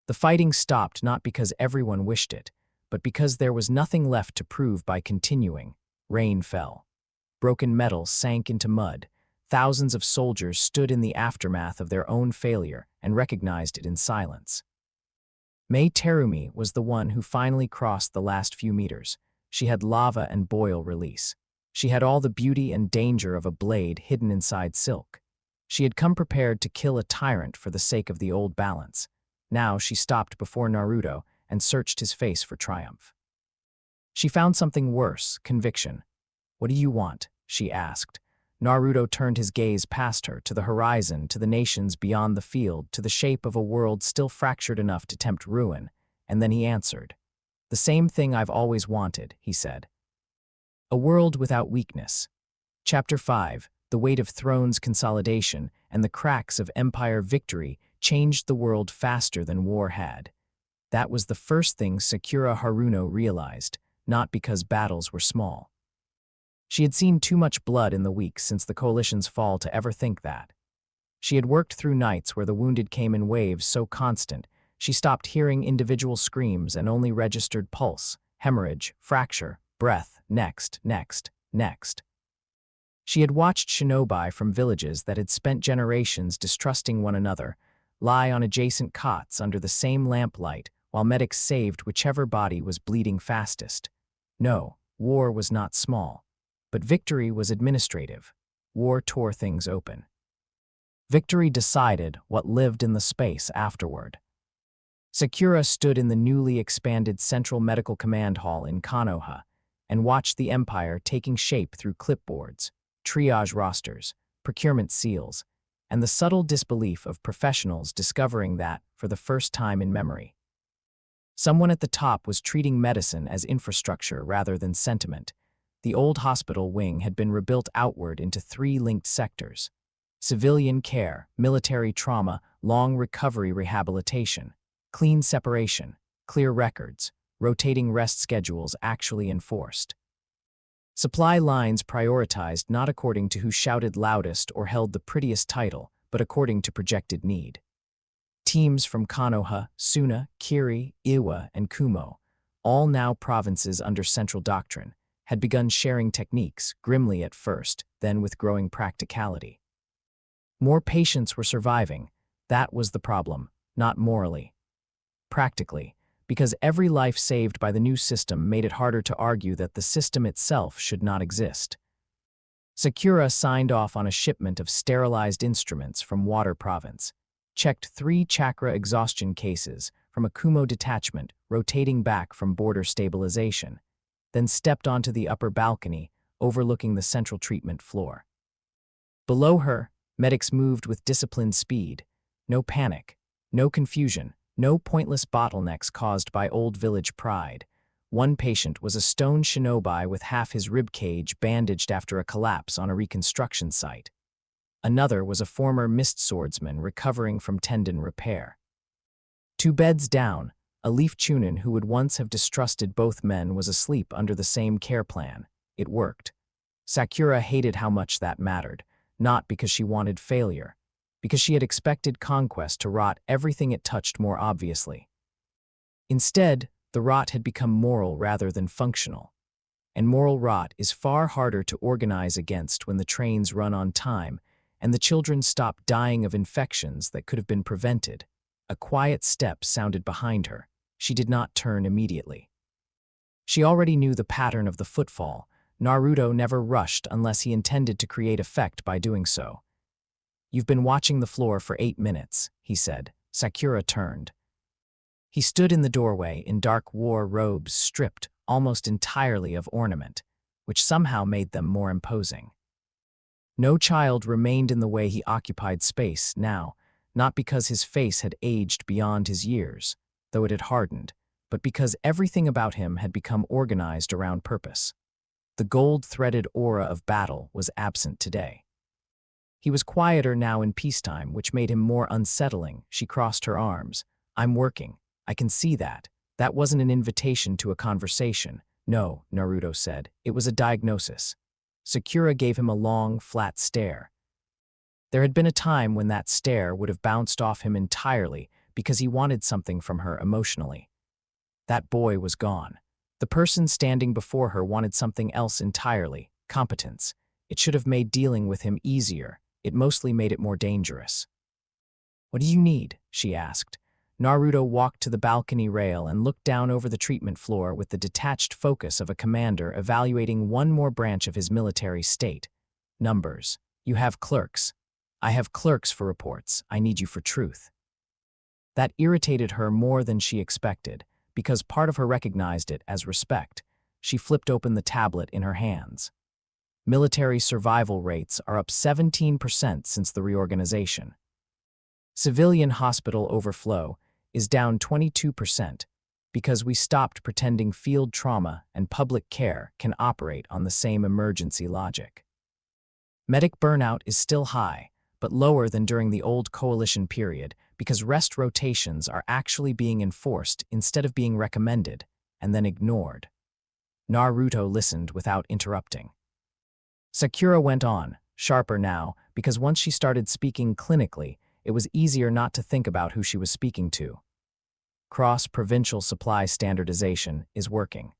[SPEAKER 2] The fighting stopped not because everyone wished it, but because there was nothing left to prove by continuing. Rain fell. Broken metal sank into mud. Thousands of soldiers stood in the aftermath of their own failure and recognized it in silence. Mei Terumi was the one who finally crossed the last few meters. She had lava and boil release. She had all the beauty and danger of a blade hidden inside silk. She had come prepared to kill a tyrant for the sake of the old balance. Now she stopped before Naruto and searched his face for triumph. She found something worse, conviction. "What do you want?" she asked. Naruto turned his gaze past her, to the horizon, to the nations beyond the field, to the shape of a world still fractured enough to tempt ruin, and then he answered. "The same thing I've always wanted," he said. A world without weakness. Chapter 5, The Weight of Thrones Consolidation and the Cracks of Empire Victory changed the world faster than war had. That was the first thing Sakura Haruno realized, not because battles were small. She had seen too much blood in the weeks since the coalition's fall to ever think that. She had worked through nights where the wounded came in waves so constant, she stopped hearing individual screams and only registered pulse, hemorrhage, fracture, breath, next. She had watched shinobi from villages that had spent generations distrusting one another lie on adjacent cots under the same lamplight while medics saved whichever body was bleeding fastest. No, war was not small. But victory was administrative. War tore things open. Victory decided what lived in the space afterward. Sakura stood in the newly expanded Central Medical Command Hall in Konoha and watched the empire taking shape through clipboards, triage rosters, procurement seals, and the subtle disbelief of professionals discovering that for the first time in memory. Someone at the top was treating medicine as infrastructure rather than sentiment. The old hospital wing had been rebuilt outward into 3 linked sectors: civilian care, military trauma, long recovery rehabilitation, clean separation, clear records, rotating rest schedules actually enforced. Supply lines prioritized not according to who shouted loudest or held the prettiest title, but according to projected need. Teams from Konoha, Suna, Kiri, Iwa, and Kumo, all now provinces under central doctrine, had begun sharing techniques, grimly at first, then with growing practicality. More patients were surviving. That was the problem, not morally. Practically, because every life saved by the new system made it harder to argue that the system itself should not exist. Sakura signed off on a shipment of sterilized instruments from Water Province, checked 3 chakra exhaustion cases from a Kumo detachment rotating back from border stabilization, then stepped onto the upper balcony overlooking the central treatment floor. Below her, medics moved with disciplined speed. No panic, no confusion, no pointless bottlenecks caused by old village pride. One patient was a stone shinobi with half his rib cage bandaged after a collapse on a reconstruction site. Another was a former mist swordsman recovering from tendon repair. 2 beds down, a Leaf Chunin who would once have distrusted both men was asleep under the same care plan. It worked. Sakura hated how much that mattered, not because she wanted failure, because she had expected conquest to rot everything it touched more obviously. Instead, the rot had become moral rather than functional. And moral rot is far harder to organize against when the trains run on time and the children stop dying of infections that could have been prevented. A quiet step sounded behind her. She did not turn immediately. She already knew the pattern of the footfall. Naruto never rushed unless he intended to create effect by doing so. "You've been watching the floor for 8 minutes," he said. Sakura turned. He stood in the doorway in dark war robes stripped almost entirely of ornament, which somehow made them more imposing. No child remained in the way he occupied space now, not because his face had aged beyond his years, though it had hardened, but because everything about him had become organized around purpose. The gold-threaded aura of battle was absent today. He was quieter now in peacetime, which made him more unsettling. She crossed her arms. "I'm working. I can see that. That wasn't an invitation to a conversation." "No," Naruto said. "It was a diagnosis." Sakura gave him a long, flat stare. There had been a time when that stare would have bounced off him entirely because he wanted something from her emotionally. That boy was gone. The person standing before her wanted something else entirely, competence. It should have made dealing with him easier. It mostly made it more dangerous. "What do you need?" she asked. Naruto walked to the balcony rail and looked down over the treatment floor with the detached focus of a commander evaluating one more branch of his military state. "Numbers. You have clerks. I have clerks for reports. I need you for truth." That irritated her more than she expected, because part of her recognized it as respect. She flipped open the tablet in her hands. Military survival rates are up 17% since the reorganization. Civilian hospital overflow is down 22% because we stopped pretending field trauma and public care can operate on the same emergency logic. Medic burnout is still high, but lower than during the old coalition period because rest rotations are actually being enforced instead of being recommended and then ignored. Naruto listened without interrupting. Sakura went on, sharper now, because once she started speaking clinically, it was easier not to think about who she was speaking to. Cross-provincial supply standardization is working.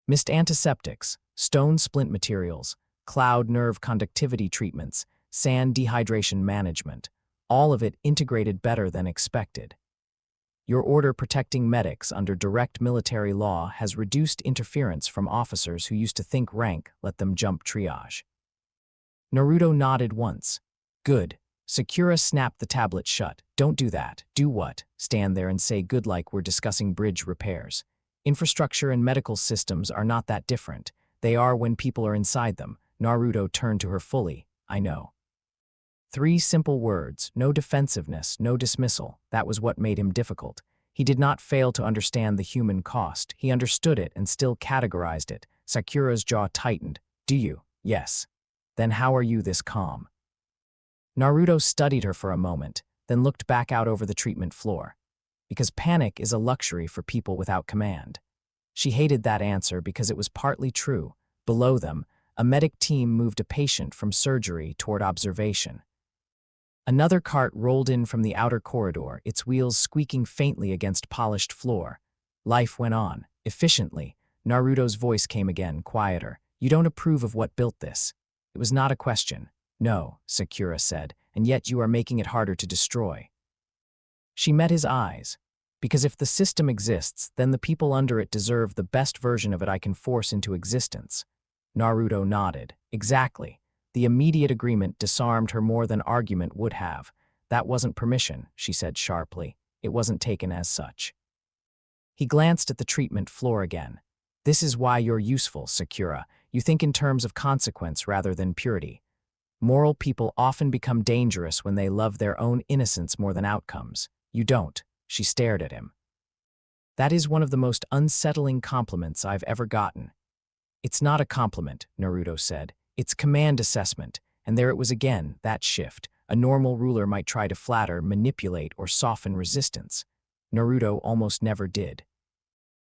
[SPEAKER 2] Mist antiseptics, stone splint materials, cloud nerve conductivity treatments, sand dehydration management, all of it integrated better than expected. Your order protecting medics under direct military law has reduced interference from officers who used to think rank let them jump triage. Naruto nodded once. "Good." Sakura snapped the tablet shut. "Don't do that." "Do what?" "Stand there and say good like we're discussing bridge repairs. Infrastructure and medical systems are not that different. They are when people are inside them." Naruto turned to her fully. "I know." 3 simple words, no defensiveness, no dismissal. That was what made him difficult. He did not fail to understand the human cost. He understood it and still categorized it. Sakura's jaw tightened. "Do you?" "Yes." "Then how are you this calm?" Naruto studied her for a moment, then looked back out over the treatment floor. Because panic is a luxury for people without command. She hated that answer because it was partly true. Below them, a medic team moved a patient from surgery toward observation. Another cart rolled in from the outer corridor, its wheels squeaking faintly against polished floor. Life went on, efficiently. Naruto's voice came again, quieter. "You don't approve of what built this." It was not a question. "No," Sakura said, "and yet you are making it harder to destroy." She met his eyes. "Because if the system exists, then the people under it deserve the best version of it I can force into existence." Naruto nodded. "Exactly." The immediate agreement disarmed her more than argument would have. "That wasn't permission," she said sharply. "It wasn't taken as such." He glanced at the treatment floor again. "This is why you're useful, Sakura. You think in terms of consequence rather than purity. Moral people often become dangerous when they love their own innocence more than outcomes. You don't." She stared at him. "That is one of the most unsettling compliments I've ever gotten." "It's not a compliment," Naruto said. "It's command assessment. And there it was again, that shift. A normal ruler might try to flatter, manipulate, or soften resistance. Naruto almost never did.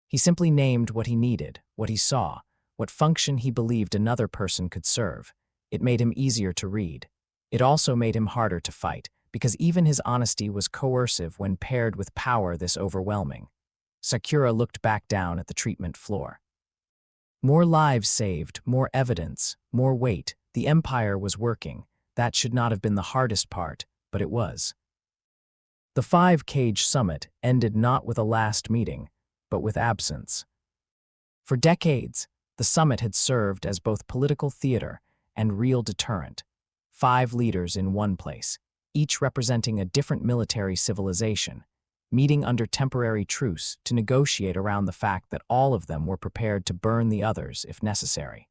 [SPEAKER 2] He simply named what he needed, what he saw, what function he believed another person could serve. It made him easier to read. It also made him harder to fight, because even his honesty was coercive when paired with power this overwhelming. Sakura looked back down at the treatment floor. More lives saved, more evidence, more weight. The Empire was working. That should not have been the hardest part, but it was. The five-cage summit ended not with a last meeting, but with absence. For decades, the summit had served as both political theater and real deterrent. 5 leaders in one place, each representing a different military civilization, meeting under temporary truce to negotiate around the fact that all of them were prepared to burn the others if necessary.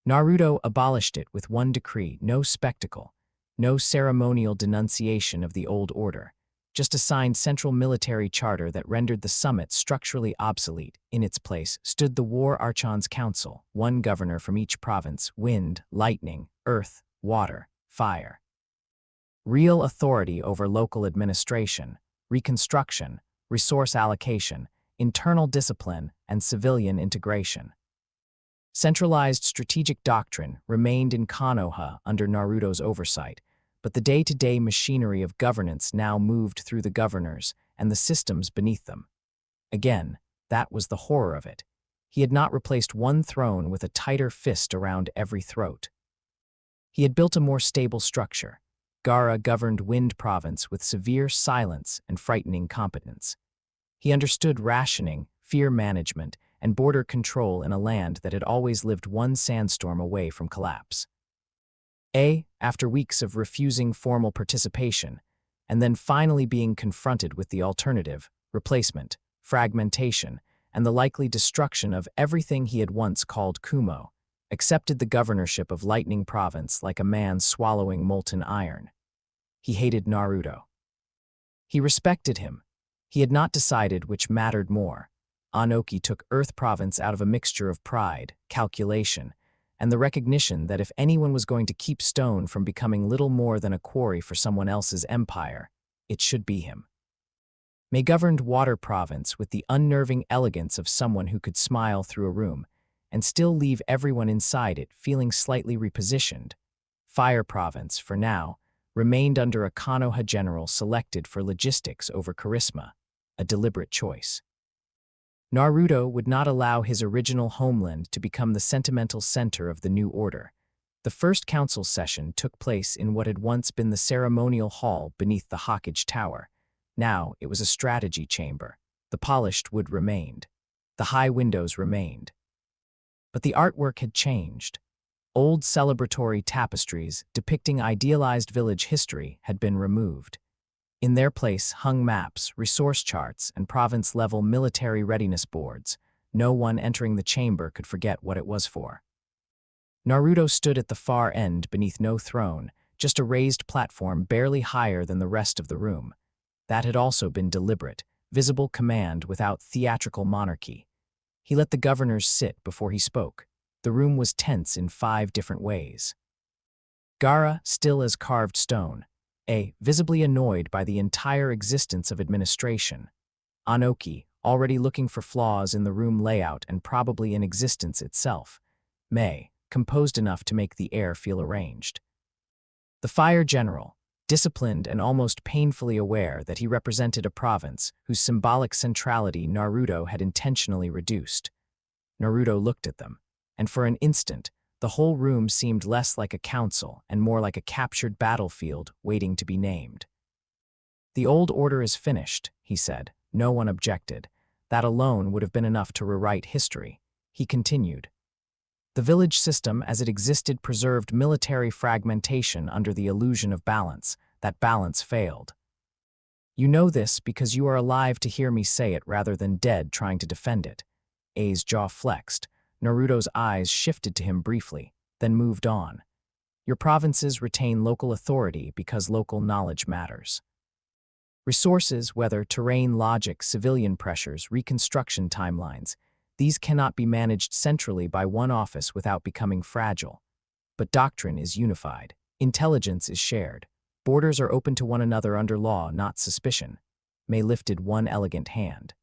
[SPEAKER 2] Naruto abolished it with one decree: no spectacle, no ceremonial denunciation of the old order, just a signed central military charter that rendered the summit structurally obsolete. In its place stood the War Archon's Council, one governor from each province: wind, lightning, earth, water, fire. Real authority over local administration, reconstruction, resource allocation, internal discipline, and civilian integration. Centralized strategic doctrine remained in Konoha under Naruto's oversight, but the day-to-day machinery of governance now moved through the governors and the systems beneath them. Again, that was the horror of it. He had not replaced one throne with a tighter fist around every throat. He had built a more stable structure. Gaara governed Wind Province with severe silence and frightening competence. He understood rationing, fear management, and border control in a land that had always lived one sandstorm away from collapse. After weeks of refusing formal participation, and then finally being confronted with the alternative, replacement, fragmentation, and the likely destruction of everything he had once called Kumo, accepted the governorship of Lightning Province like a man swallowing molten iron. He hated Naruto. He respected him. He had not decided which mattered more. Anoki took Earth Province out of a mixture of pride, calculation, and the recognition that if anyone was going to keep Stone from becoming little more than a quarry for someone else's empire, it should be him. May governed Water Province with the unnerving elegance of someone who could smile through a room and still leave everyone inside it feeling slightly repositioned. Fire Province, for now, remained under a Konoha general selected for logistics over charisma, a deliberate choice. Naruto would not allow his original homeland to become the sentimental center of the new order. The first council session took place in what had once been the ceremonial hall beneath the Hokage Tower. Now it was a strategy chamber. The polished wood remained. The high windows remained. But the artwork had changed. Old celebratory tapestries depicting idealized village history had been removed. In their place hung maps, resource charts, and province-level military readiness boards. No one entering the chamber could forget what it was for. Naruto stood at the far end beneath no throne, just a raised platform barely higher than the rest of the room. That had also been deliberate, visible command without theatrical monarchy. He let the governors sit before he spoke. The room was tense in 5 different ways. Gaara, still as carved stone, visibly annoyed by the entire existence of administration. Anoki, already looking for flaws in the room layout and probably in existence itself. May, composed enough to make the air feel arranged. The Fire General, disciplined and almost painfully aware that he represented a province whose symbolic centrality Naruto had intentionally reduced. Naruto looked at them, and for an instant, the whole room seemed less like a council and more like a captured battlefield waiting to be named. "The old order is finished," he said. No one objected. That alone would have been enough to rewrite history. He continued. "The village system as it existed preserved military fragmentation under the illusion of balance. That balance failed. You know this because you are alive to hear me say it rather than dead trying to defend it." A's jaw flexed. Naruto's eyes shifted to him briefly, then moved on. "Your provinces retain local authority because local knowledge matters. Resources, whether terrain, logic, civilian pressures, reconstruction timelines, these cannot be managed centrally by one office without becoming fragile. but doctrine is unified. Intelligence is shared. Borders are open to one another under law, not suspicion. May lifted one elegant hand.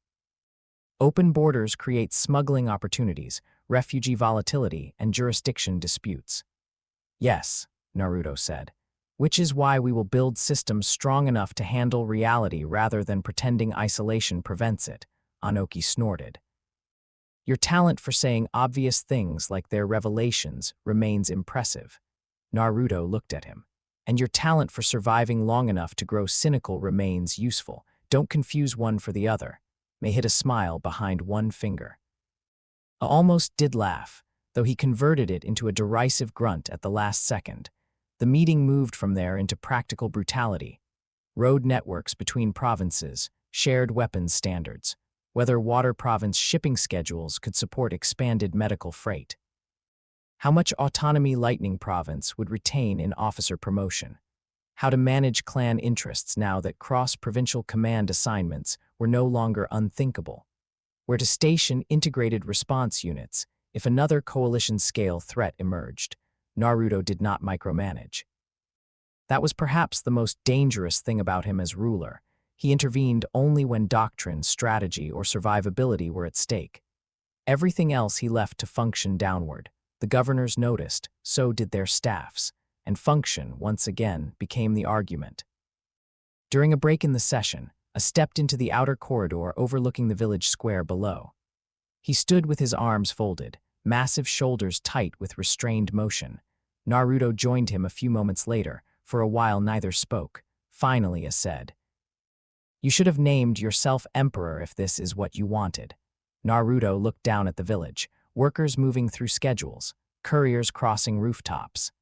[SPEAKER 2] Open borders create smuggling opportunities, refugee volatility, and jurisdiction disputes. Yes, Naruto said, which is why we will build systems strong enough to handle reality rather than pretending isolation prevents it, Anoki snorted. Your talent for saying obvious things like they're revelations remains impressive. Naruto looked at him. And your talent for surviving long enough to grow cynical remains useful. Don't confuse one for the other. May hid a smile behind one finger. I almost did laugh, though he converted it into a derisive grunt at the last second. The meeting moved from there into practical brutality. Road networks between provinces, shared weapons standards, whether water province shipping schedules could support expanded medical freight. How much autonomy Lightning Province would retain in officer promotion. How to manage clan interests now that cross-provincial command assignments were no longer unthinkable. Where to station integrated response units if another coalition-scale threat emerged. Naruto did not micromanage. That was perhaps the most dangerous thing about him as ruler. He intervened only when doctrine, strategy, or survivability were at stake. Everything else he left to function downward. The governors noticed, so did their staffs, and function, once again, became the argument. During a break in the session, I stepped into the outer corridor overlooking the village square below. He stood with his arms folded, massive shoulders tight with restrained motion. Naruto joined him a few moments later. For a while neither spoke. Finally, said, "You should have named yourself emperor if this is what you wanted." Naruto looked down at the village. Workers moving through schedules, couriers crossing rooftops.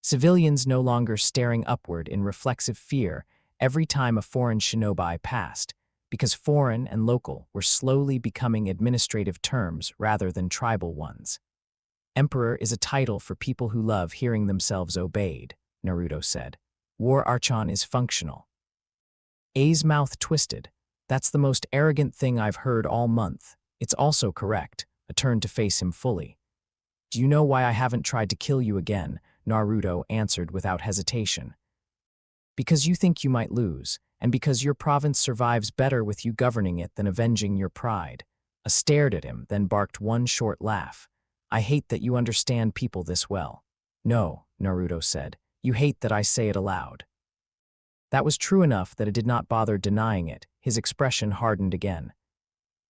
[SPEAKER 2] Civilians no longer staring upward in reflexive fear every time a foreign shinobi passed, because foreign and local were slowly becoming administrative terms rather than tribal ones. Emperor is a title for people who love hearing themselves obeyed, Naruto said. War Archon is functional. A's mouth twisted. That's the most arrogant thing I've heard all month. It's also correct. I turned to face him fully. Do you know why I haven't tried to kill you again? Naruto answered without hesitation. Because you think you might lose, and because your province survives better with you governing it than avenging your pride. I stared at him, then barked one short laugh. I hate that you understand people this well. No, Naruto said. You hate that I say it aloud. That was true enough that I did not bother denying it. His expression hardened again.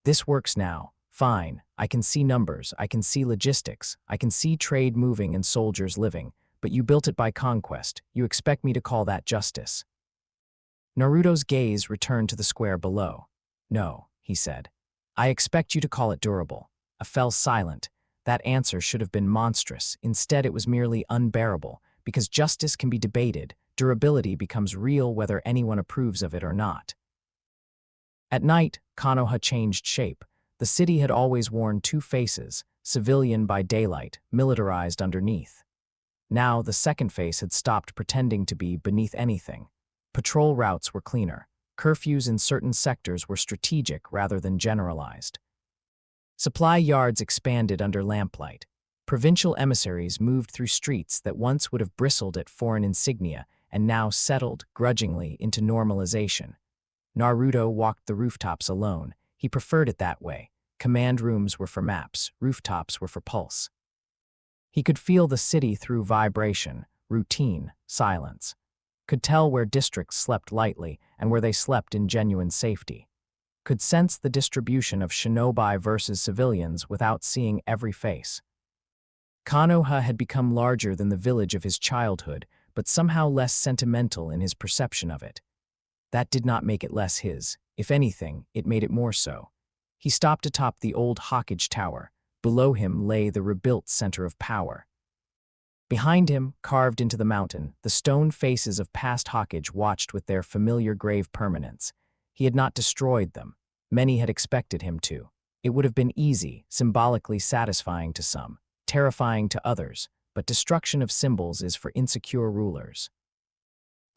[SPEAKER 2] This works now. Fine, I can see numbers, I can see logistics, I can see trade moving and soldiers living, but you built it by conquest. You expect me to call that justice. Naruto's gaze returned to the square below. No, he said. I expect you to call it durable. I fell silent. That answer should have been monstrous. Instead, it was merely unbearable, because justice can be debated, durability becomes real whether anyone approves of it or not. At night, Konoha changed shape. The city had always worn two faces, civilian by daylight, militarized underneath. Now the second face had stopped pretending to be beneath anything. Patrol routes were cleaner. Curfews in certain sectors were strategic rather than generalized. Supply yards expanded under lamplight. Provincial emissaries moved through streets that once would have bristled at foreign insignia and now settled, grudgingly, into normalization. Naruto walked the rooftops alone. He preferred it that way. Command rooms were for maps, rooftops were for pulse. He could feel the city through vibration, routine, silence. Could tell where districts slept lightly and where they slept in genuine safety. Could sense the distribution of shinobi versus civilians without seeing every face. Konoha had become larger than the village of his childhood, but somehow less sentimental in his perception of it. That did not make it less his. If anything, it made it more so. He stopped atop the old Hawkage Tower. Below him lay the rebuilt center of power. Behind him, carved into the mountain, the stone faces of past Hawkage watched with their familiar grave permanence. He had not destroyed them. Many had expected him to. It would have been easy, symbolically satisfying to some, terrifying to others, but destruction of symbols is for insecure rulers.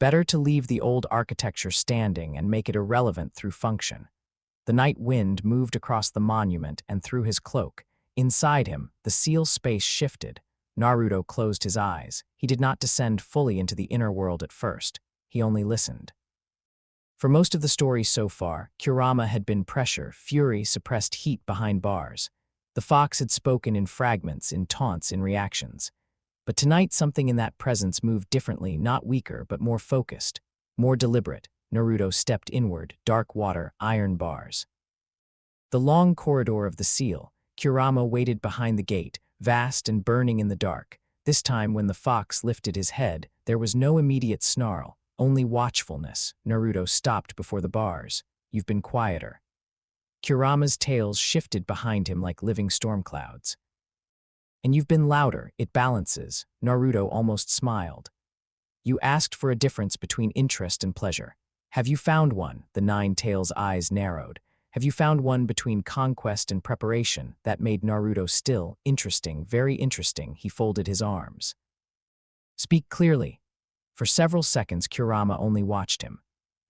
[SPEAKER 2] Better to leave the old architecture standing and make it irrelevant through function. The night wind moved across the monument and through his cloak. Inside him, the seal space shifted. Naruto closed his eyes. He did not descend fully into the inner world at first. He only listened. For most of the story so far, Kurama had been pressure, fury, suppressed heat behind bars. The fox had spoken in fragments, in taunts, in reactions. But tonight something in that presence moved differently, not weaker, but more focused, more deliberate. Naruto stepped inward, dark water, iron bars. The long corridor of the seal, Kurama waited behind the gate, vast and burning in the dark. This time when the fox lifted his head, there was no immediate snarl, only watchfulness. Naruto stopped before the bars. You've been quieter. Kurama's tails shifted behind him like living storm clouds. And you've been louder, it balances. Naruto almost smiled. You asked for a difference between interest and pleasure. Have you found one? The Nine-Tails' eyes narrowed. Have you found one between conquest and preparation? That made Naruto still. Interesting, very interesting. He folded his arms. Speak clearly. For several seconds, Kurama only watched him.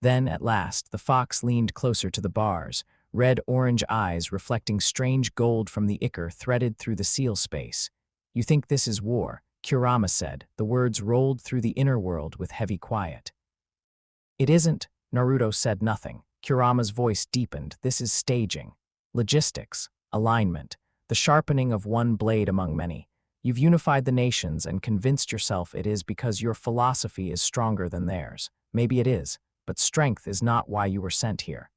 [SPEAKER 2] Then, at last, the fox leaned closer to the bars, red-orange eyes reflecting strange gold from the ichor threaded through the seal space. You think this is war, Kurama said. The words rolled through the inner world with heavy quiet. It isn't. Naruto said nothing. Kurama's voice deepened. This is staging. Logistics. Alignment. The sharpening of one blade among many. You've unified the nations and convinced yourself it is because your philosophy is stronger than theirs. Maybe it is, but strength is not why you were sent here.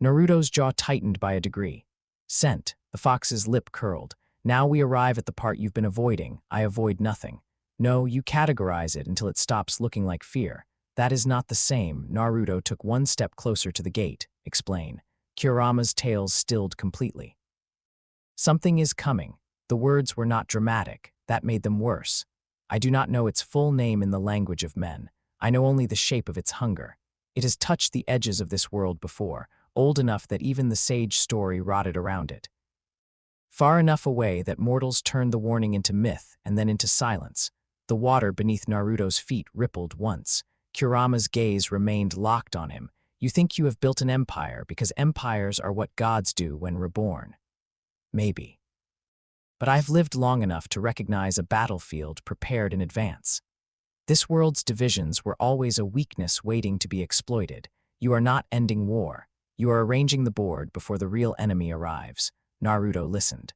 [SPEAKER 2] Naruto's jaw tightened by a degree. Sent. The fox's lip curled. Now we arrive at the part you've been avoiding. I avoid nothing. No, you categorize it until it stops looking like fear. That is not the same. Naruto took one step closer to the gate. Explain. Kurama's tails stilled completely. Something is coming. The words were not dramatic. That made them worse. I do not know its full name in the language of men. I know only the shape of its hunger. It has touched the edges of this world before, old enough that even the sage story rotted around it. Far enough away that mortals turned the warning into myth and then into silence. The water beneath Naruto's feet rippled once. Kurama's gaze remained locked on him. You think you have built an empire because empires are what gods do when reborn. Maybe. But I've lived long enough to recognize a battlefield prepared in advance. This world's divisions were always a weakness waiting to be exploited. You are not ending war. You are arranging the board before the real enemy arrives. Naruto listened.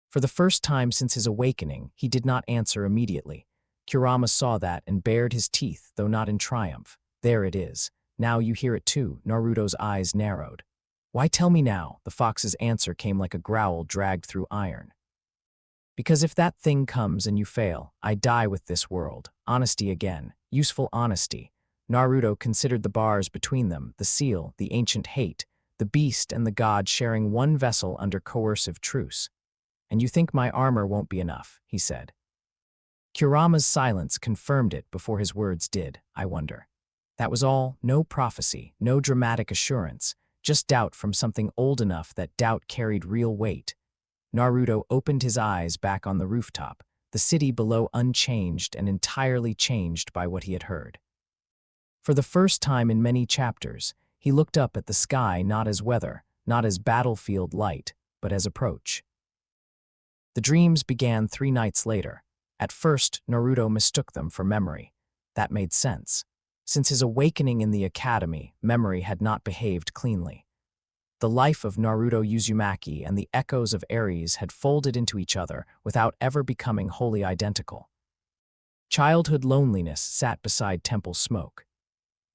[SPEAKER 2] For the first time since his awakening, he did not answer immediately. Kurama saw that and bared his teeth, though not in triumph. There it is. Now you hear it too. Naruto's eyes narrowed. Why tell me now? The fox's answer came like a growl dragged through iron. Because if that thing comes and you fail, I die with this world. Honesty again. Useful honesty. Naruto considered the bars between them, the seal, the ancient hate, the beast and the god sharing one vessel under coercive truce. And you think my armor won't be enough, he said. Kurama's silence confirmed it before his words did, I wonder. That was all, no prophecy, no dramatic assurance, just doubt from something old enough that doubt carried real weight. Naruto opened his eyes back on the rooftop, the city below unchanged and entirely changed by what he had heard. For the first time in many chapters, he looked up at the sky not as weather, not as battlefield light, but as approach. The dreams began 3 nights later. At first, Naruto mistook them for memory. That made sense. Since his awakening in the academy, memory had not behaved cleanly. The life of Naruto Uzumaki and the echoes of Ares had folded into each other without ever becoming wholly identical. Childhood loneliness sat beside temple smoke.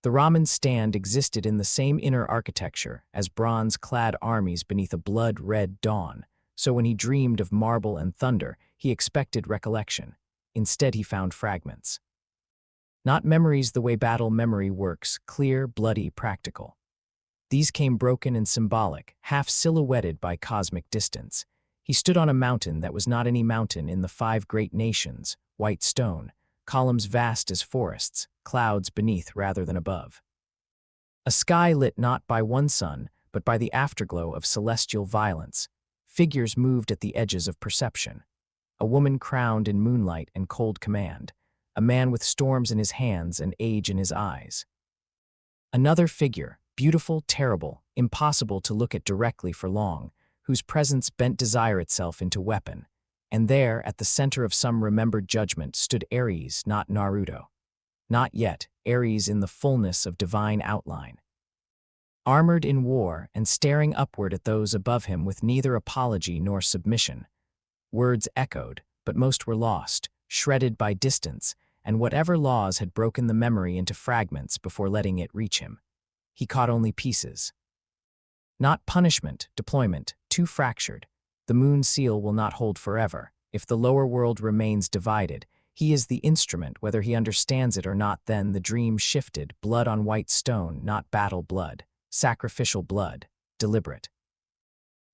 [SPEAKER 2] The ramen stand existed in the same inner architecture as bronze-clad armies beneath a blood-red dawn, so when he dreamed of marble and thunder, he expected recollection. Instead, he found fragments. Not memories the way battle memory works, clear, bloody, practical. These came broken and symbolic, half silhouetted by cosmic distance. He stood on a mountain that was not any mountain in the 5 great nations, white stone, columns vast as forests, clouds beneath rather than above. A sky lit not by one sun, but by the afterglow of celestial violence. Figures moved at the edges of perception. A woman crowned in moonlight and cold command. A man with storms in his hands and age in his eyes. Another figure, beautiful, terrible, impossible to look at directly for long, whose presence bent desire itself into weapon. And there, at the center of some remembered judgment, stood Ares, not Naruto. Not yet, Ares in the fullness of divine outline. Armored in war and staring upward at those above him with neither apology nor submission. Words echoed, but most were lost, shredded by distance, and whatever laws had broken the memory into fragments before letting it reach him. He caught only pieces. Not punishment, deployment, too fractured. The moon seal will not hold forever. If the lower world remains divided, he is the instrument, whether he understands it or not. Then the dream shifted, blood on white stone, not battle blood, sacrificial blood, deliberate.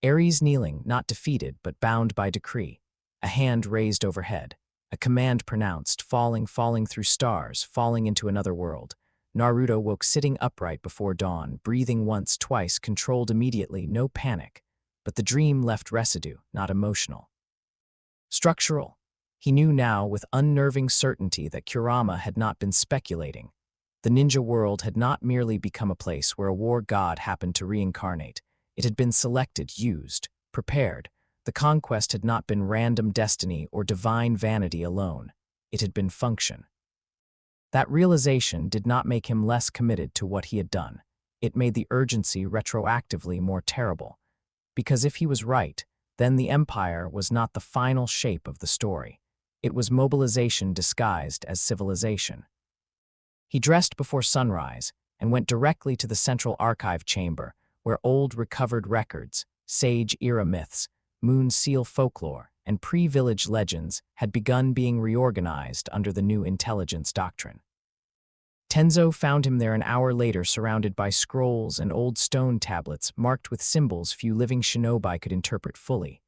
[SPEAKER 2] Ares kneeling, not defeated, but bound by decree. A hand raised overhead. A command pronounced, falling through stars, falling into another world. Naruto woke sitting upright before dawn, breathing once, twice, controlled immediately, no panic. But the dream left residue, not emotional. Structural. He knew now with unnerving certainty that Kurama had not been speculating. The ninja world had not merely become a place where a war god happened to reincarnate. It had been selected, used, prepared. The conquest had not been random destiny or divine vanity alone. It had been function. That realization did not make him less committed to what he had done. It made the urgency retroactively more terrible. Because if he was right, then the empire was not the final shape of the story. It was mobilization disguised as civilization. He dressed before sunrise and went directly to the central archive chamber, where old recovered records, sage-era myths, moon seal folklore, and pre-village legends had begun being reorganized under the new intelligence doctrine. Tenzo found him there an hour later, surrounded by scrolls and old stone tablets marked with symbols few living shinobi could interpret fully.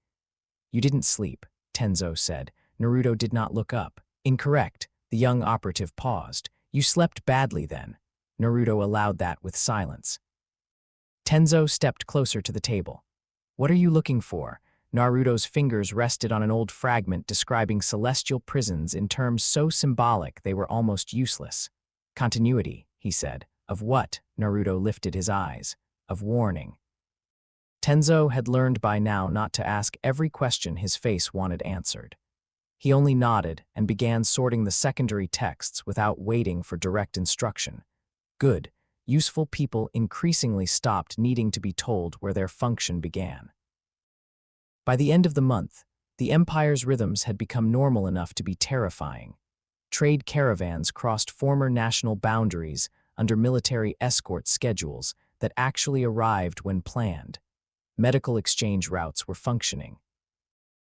[SPEAKER 2] "You didn't sleep," Tenzo said. Naruto did not look up. "Incorrect." The young operative paused. "You slept badly then." Naruto allowed that with silence. Tenzo stepped closer to the table. "What are you looking for?" Naruto's fingers rested on an old fragment describing celestial prisons in terms so symbolic they were almost useless. "Continuity," he said. "Of what?" Naruto lifted his eyes. "Of warning." Tenzo had learned by now not to ask every question his face wanted answered. He only nodded and began sorting the secondary texts without waiting for direct instruction. Good, useful people increasingly stopped needing to be told where their function began. By the end of the month, the empire's rhythms had become normal enough to be terrifying. Trade caravans crossed former national boundaries under military escort schedules that actually arrived when planned. Medical exchange routes were functioning.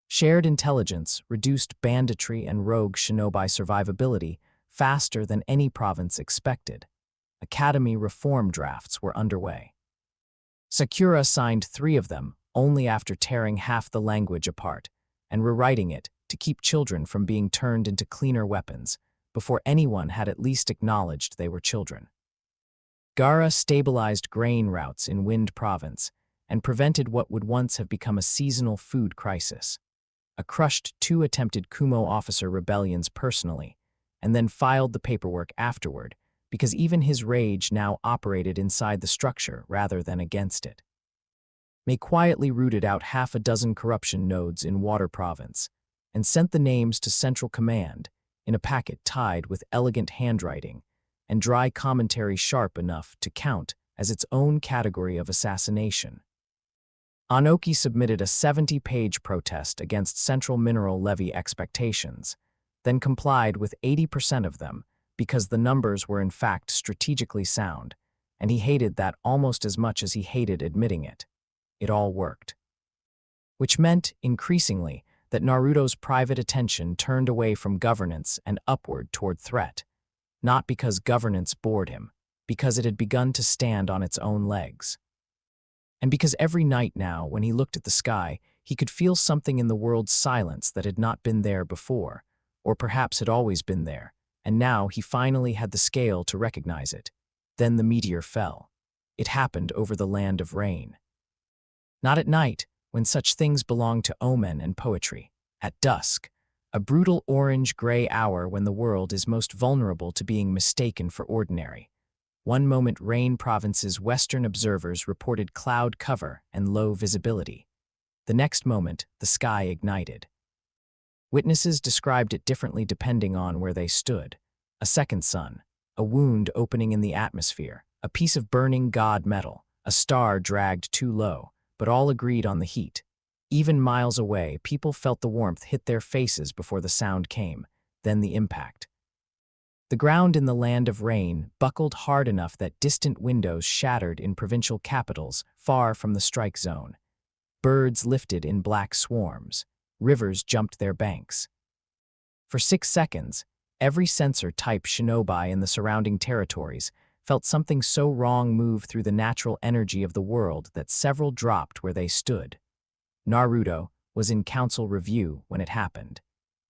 [SPEAKER 2] Shared intelligence reduced banditry and rogue shinobi survivability faster than any province expected. Academy reform drafts were underway. Sakura signed 3 of them only after tearing half the language apart and rewriting it to keep children from being turned into cleaner weapons before anyone had at least acknowledged they were children. Gaara stabilized grain routes in Wind Province and prevented what would once have become a seasonal food crisis. A crushed 2 attempted Kumo officer rebellions personally, and then filed the paperwork afterward because even his rage now operated inside the structure rather than against it. May quietly rooted out half a dozen corruption nodes in Water Province and sent the names to Central Command in a packet tied with elegant handwriting and dry commentary sharp enough to count as its own category of assassination. Anoki submitted a 70-page protest against Central Mineral Levy expectations, then complied with 80% of them because the numbers were in fact strategically sound, and he hated that almost as much as he hated admitting it. It all worked. Which meant, increasingly, that Naruto's private attention turned away from governance and upward toward threat, not because governance bored him, because it had begun to stand on its own legs. And because every night now, when he looked at the sky, he could feel something in the world's silence that had not been there before, or perhaps had always been there, and now he finally had the scale to recognize it. Then the meteor fell. It happened over the land of rain. Not at night, when such things belong to omen and poetry. At dusk, a brutal orange-gray hour when the world is most vulnerable to being mistaken for ordinary. One moment Rain Province's western observers reported cloud cover and low visibility. The next moment, the sky ignited. Witnesses described it differently depending on where they stood. A second sun, a wound opening in the atmosphere, a piece of burning god metal, a star dragged too low, but all agreed on the heat. Even miles away, people felt the warmth hit their faces before the sound came, then the impact. The ground in the land of rain buckled hard enough that distant windows shattered in provincial capitals far from the strike zone. Birds lifted in black swarms. Rivers jumped their banks. For 6 seconds, every sensor type shinobi in the surrounding territories felt something so wrong move through the natural energy of the world that several dropped where they stood. Naruto was in council review when it happened.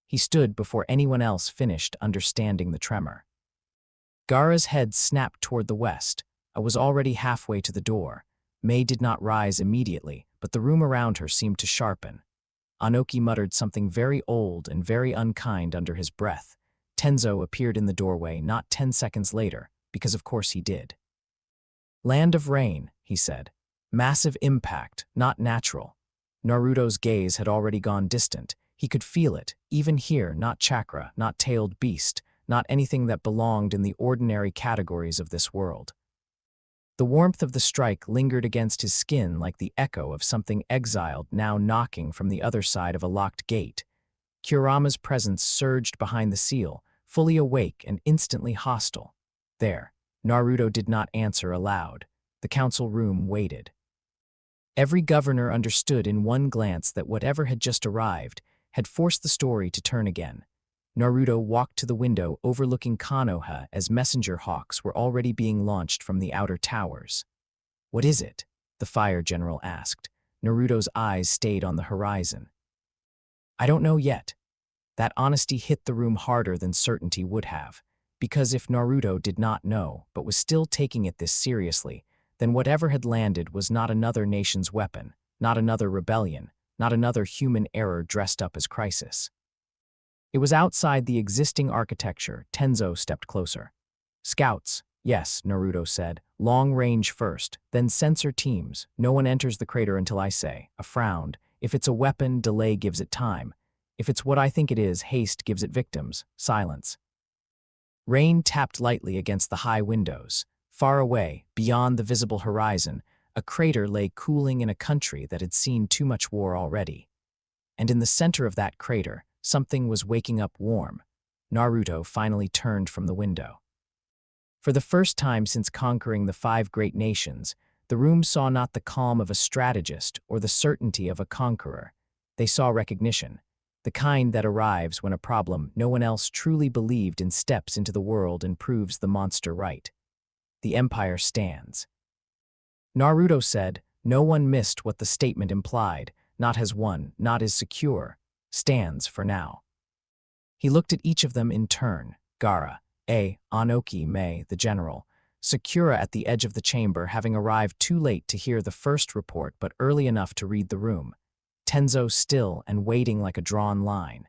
[SPEAKER 2] He stood before anyone else finished understanding the tremor. Gaara's head snapped toward the west. I was already halfway to the door. Mei did not rise immediately, but the room around her seemed to sharpen. Anoki muttered something very old and very unkind under his breath. Tenzo appeared in the doorway not 10 seconds later, because of course he did. "Land of Rain," he said. "Massive impact, not natural." Naruto's gaze had already gone distant. He could feel it, even here, not chakra, not tailed beast, not anything that belonged in the ordinary categories of this world. The warmth of the strike lingered against his skin like the echo of something exiled now knocking from the other side of a locked gate. Kurama's presence surged behind the seal, fully awake and instantly hostile. There, Naruto did not answer aloud. The council room waited. Every governor understood in one glance that whatever had just arrived had forced the story to turn again. Naruto walked to the window overlooking Konoha as messenger hawks were already being launched from the outer towers. "What is it?" the fire general asked. Naruto's eyes stayed on the horizon. "I don't know yet." That honesty hit the room harder than certainty would have, because if Naruto did not know but was still taking it this seriously, then whatever had landed was not another nation's weapon, not another rebellion, not another human error dressed up as crisis. It was outside the existing architecture. Tenzo stepped closer. "Scouts, yes," Naruto said. "Long range first, then sensor teams. No one enters the crater until I say." A frown. "If it's a weapon, delay gives it time. If it's what I think it is, haste gives it victims." Silence. Rain tapped lightly against the high windows. Far away, beyond the visible horizon, a crater lay cooling in a country that had seen too much war already. And in the center of that crater, something was waking up warm. Naruto finally turned from the window. For the first time since conquering the 5 great nations, the room saw not the calm of a strategist or the certainty of a conqueror. They saw recognition, the kind that arrives when a problem no one else truly believed in steps into the world and proves the monster right. The Empire stands. Naruto said, no one missed what the statement implied, not has won, not is secure, stands for now. He looked at each of them in turn, Gaara, Anoki, Mei, the general, Sakura at the edge of the chamber having arrived too late to hear the first report but early enough to read the room, Tenzo still and waiting like a drawn line.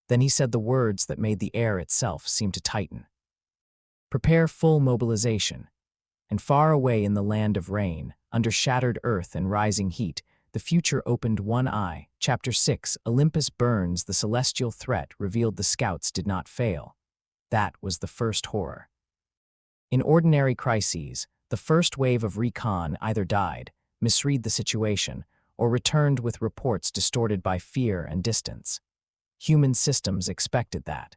[SPEAKER 2] Then he said the words that made the air itself seem to tighten. Prepare full mobilization. And far away in the land of rain, under shattered earth and rising heat, the future opened one eye. Chapter 6, Olympus Burns, the celestial threat revealed the scouts did not fail. That was the first horror. In ordinary crises, the first wave of recon either died, misread the situation, or returned with reports distorted by fear and distance. Human systems expected that.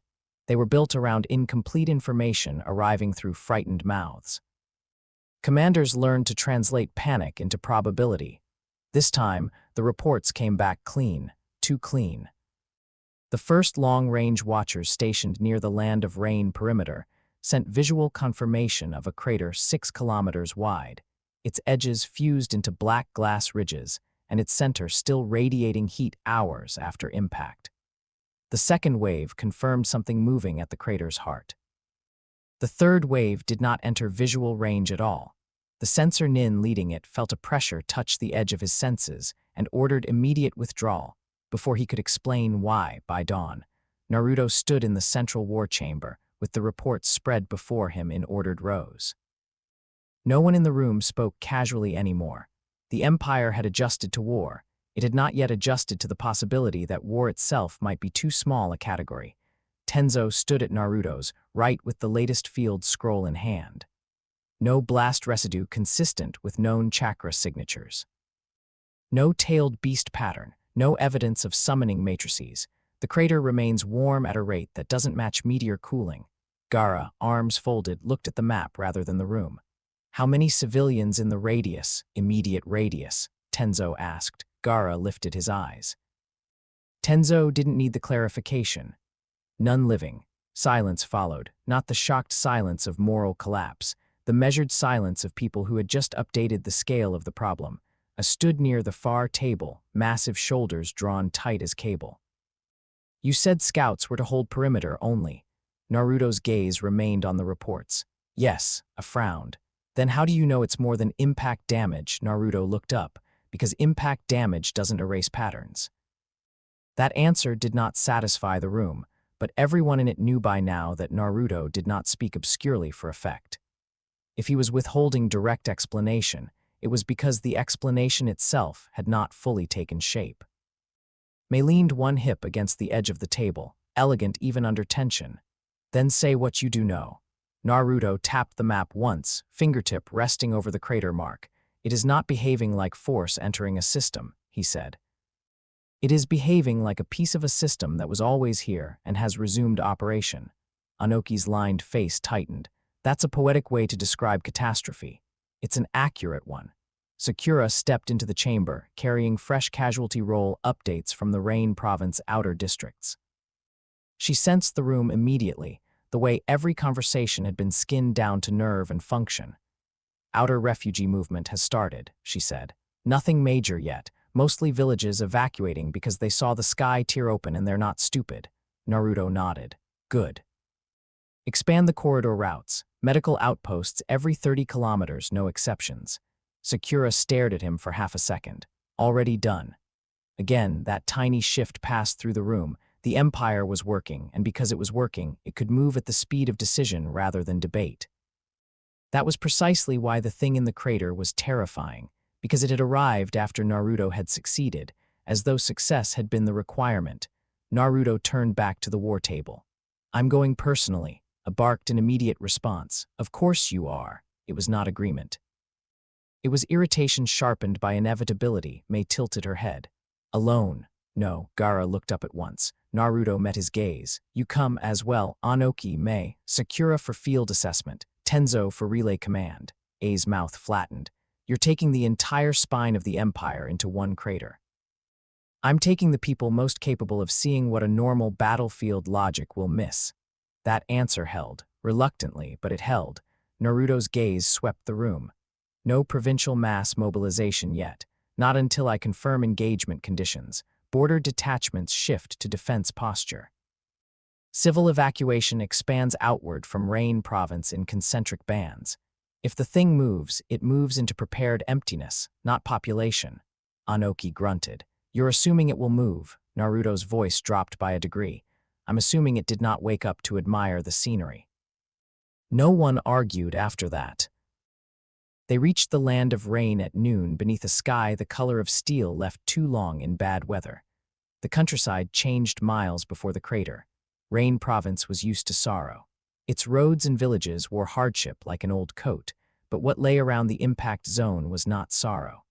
[SPEAKER 2] They were built around incomplete information arriving through frightened mouths. Commanders learned to translate panic into probability. This time, the reports came back clean, too clean. The first long-range watchers stationed near the land of rain perimeter sent visual confirmation of a crater 6 kilometers wide, its edges fused into black glass ridges, and its center still radiating heat hours after impact. The second wave confirmed something moving at the crater's heart. The third wave did not enter visual range at all. The sensor Nin leading it felt a pressure touch the edge of his senses and ordered immediate withdrawal. Before he could explain why, by dawn, Naruto stood in the central war chamber with the reports spread before him in ordered rows. No one in the room spoke casually anymore. The Empire had adjusted to war. It had not yet adjusted to the possibility that war itself might be too small a category. Tenzo stood at Naruto's right with the latest field scroll in hand. No blast residue consistent with known chakra signatures. No tailed beast pattern, no evidence of summoning matrices. The crater remains warm at a rate that doesn't match meteor cooling. Gaara, arms folded, looked at the map rather than the room. How many civilians in the immediate radius? Tenzo asked. Gaara lifted his eyes. Tenzo didn't need the clarification. None living. Silence followed, not the shocked silence of moral collapse, the measured silence of people who had just updated the scale of the problem. Stood near the far table, massive shoulders drawn tight as cable. You said scouts were to hold perimeter only. Naruto's gaze remained on the reports. Yes, a frown. Then how do you know it's more than impact damage? Naruto looked up, because impact damage doesn't erase patterns. That answer did not satisfy the room, but everyone in it knew by now that Naruto did not speak obscurely for effect. If he was withholding direct explanation, it was because the explanation itself had not fully taken shape. May leaned one hip against the edge of the table, elegant even under tension. Then say what you do know. Naruto tapped the map once, fingertip resting over the crater mark. It is not behaving like force entering a system, he said. It is behaving like a piece of a system that was always here and has resumed operation. Anoki's lined face tightened. That's a poetic way to describe catastrophe. It's an accurate one. Sakura stepped into the chamber, carrying fresh casualty roll updates from the Rain Province outer districts. She sensed the room immediately, the way every conversation had been skinned down to nerve and function. Outer refugee movement has started, she said. Nothing major yet, mostly villages evacuating because they saw the sky tear open and they're not stupid. Naruto nodded. Good. Expand the corridor routes. Medical outposts every 30 kilometers, no exceptions. Sakura stared at him for half a second. Already done. Again, that tiny shift passed through the room. The Empire was working, and because it was working, it could move at the speed of decision rather than debate. That was precisely why the thing in the crater was terrifying, because it had arrived after Naruto had succeeded, as though success had been the requirement. Naruto turned back to the war table. I'm going personally. Barked an immediate response. Of course you are. It was not agreement. It was irritation sharpened by inevitability. May tilted her head. Alone. No, Gaara looked up at once. Naruto met his gaze. You come as well. Anoki, May. Sakura for field assessment. Tenzo for relay command. A's mouth flattened. You're taking the entire spine of the Empire into one crater. I'm taking the people most capable of seeing what a normal battlefield logic will miss. That answer held, reluctantly, but it held. Naruto's gaze swept the room. No provincial mass mobilization yet, not until I confirm engagement conditions. Border detachments shift to defense posture. Civil evacuation expands outward from Rain Province in concentric bands. If the thing moves, it moves into prepared emptiness, not population. Anoki grunted. You're assuming it will move. Naruto's voice dropped by a degree. I'm assuming it did not wake up to admire the scenery. No one argued after that. They reached the land of rain at noon beneath a sky the color of steel left too long in bad weather. The countryside changed miles before the crater. Rain Province was used to sorrow. Its roads and villages wore hardship like an old coat, but what lay around the impact zone was not sorrow.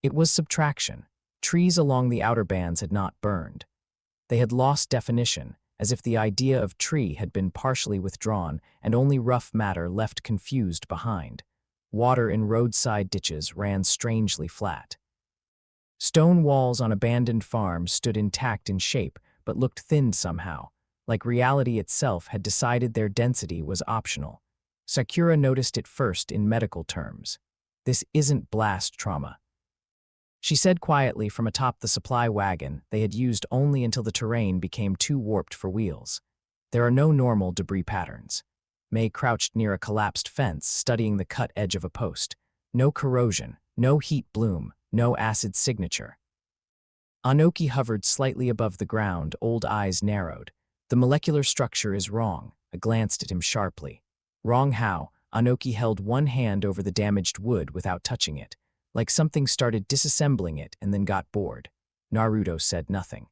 [SPEAKER 2] It was subtraction. Trees along the outer bands had not burned. They had lost definition, as if the idea of tree had been partially withdrawn and only rough matter left confused behind. Water in roadside ditches ran strangely flat. Stone walls on abandoned farms stood intact in shape but looked thinned somehow, like reality itself had decided their density was optional. Sakura noticed it first in medical terms. This isn't blast trauma. She said quietly from atop the supply wagon they had used only until the terrain became too warped for wheels. There are no normal debris patterns. May crouched near a collapsed fence, studying the cut edge of a post. No corrosion, no heat bloom, no acid signature. Anoki hovered slightly above the ground, old eyes narrowed. The molecular structure is wrong. I glanced at him sharply. Wrong how? Anoki held one hand over the damaged wood without touching it. like something started disassembling it and then got bored. Naruto said nothing.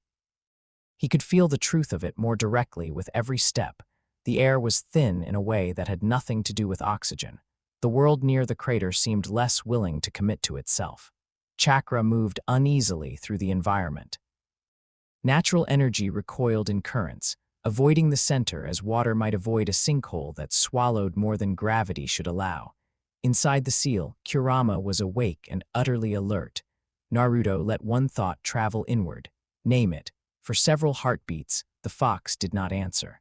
[SPEAKER 2] He could feel the truth of it more directly with every step. The air was thin in a way that had nothing to do with oxygen. The world near the crater seemed less willing to commit to itself. Chakra moved uneasily through the environment. Natural energy recoiled in currents, avoiding the center as water might avoid a sinkhole that swallowed more than gravity should allow. Inside the seal, Kurama was awake and utterly alert. Naruto let one thought travel inward. Name it. For several heartbeats, the fox did not answer.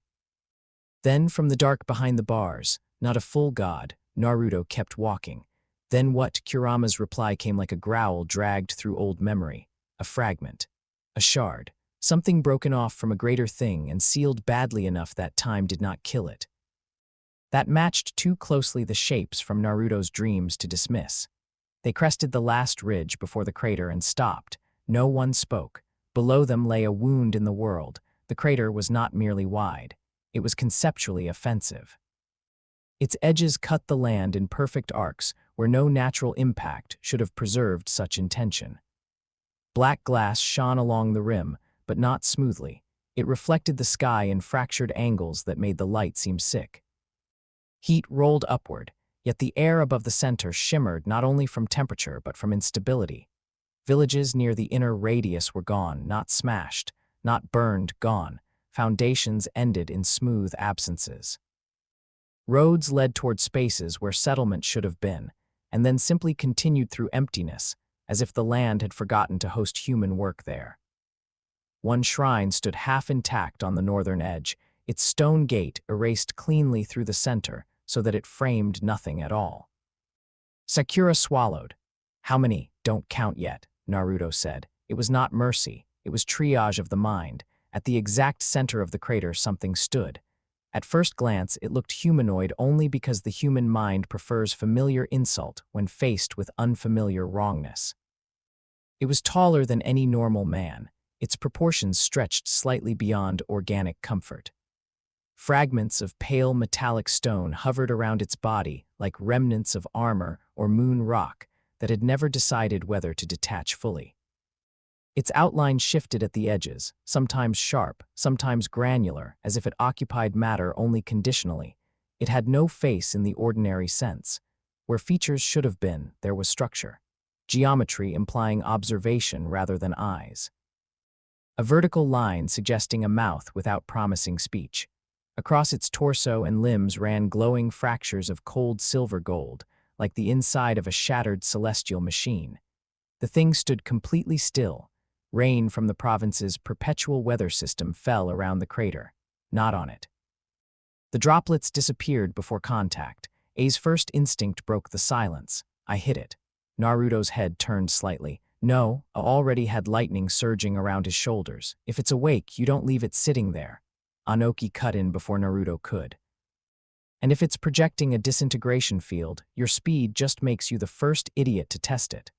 [SPEAKER 2] Then, from the dark behind the bars, not a full god, Naruto kept walking. Then what? Kurama's reply came like a growl dragged through old memory. A fragment. A shard. Something broken off from a greater thing and sealed badly enough that time did not kill it. That matched too closely the shapes from Naruto's dreams to dismiss. They crested the last ridge before the crater and stopped. No one spoke. Below them lay a wound in the world. The crater was not merely wide. It was conceptually offensive. Its edges cut the land in perfect arcs where no natural impact should have preserved such intention. Black glass shone along the rim, but not smoothly. It reflected the sky in fractured angles that made the light seem sick. Heat rolled upward, yet the air above the center shimmered not only from temperature but from instability. Villages near the inner radius were gone, not smashed, not burned, gone. Foundations ended in smooth absences. Roads led toward spaces where settlement should have been, and then simply continued through emptiness, as if the land had forgotten to host human work there. One shrine stood half intact on the northern edge, its stone gate erased cleanly through the center so that it framed nothing at all. Sakura swallowed. "How many? Don't count yet," Naruto said. It was not mercy, it was triage of the mind. At the exact center of the crater something stood. At first glance it looked humanoid only because the human mind prefers familiar insult when faced with unfamiliar wrongness. It was taller than any normal man. Its proportions stretched slightly beyond organic comfort. Fragments of pale metallic stone hovered around its body like remnants of armor or moon rock that had never decided whether to detach fully. Its outline shifted at the edges, sometimes sharp, sometimes granular, as if it occupied matter only conditionally. It had no face in the ordinary sense. Where features should have been, there was structure. Geometry implying observation rather than eyes. A vertical line suggesting a mouth without promising speech. Across its torso and limbs ran glowing fractures of cold silver gold, like the inside of a shattered celestial machine. The thing stood completely still. Rain from the province's perpetual weather system fell around the crater, not on it. The droplets disappeared before contact. A's first instinct broke the silence. "I hit it." Naruto's head turned slightly. "No, I already had lightning surging around his shoulders. If it's awake, you don't leave it sitting there." Anoki cut in before Naruto could. "And if it's projecting a disintegration field, your speed just makes you the first idiot to test it."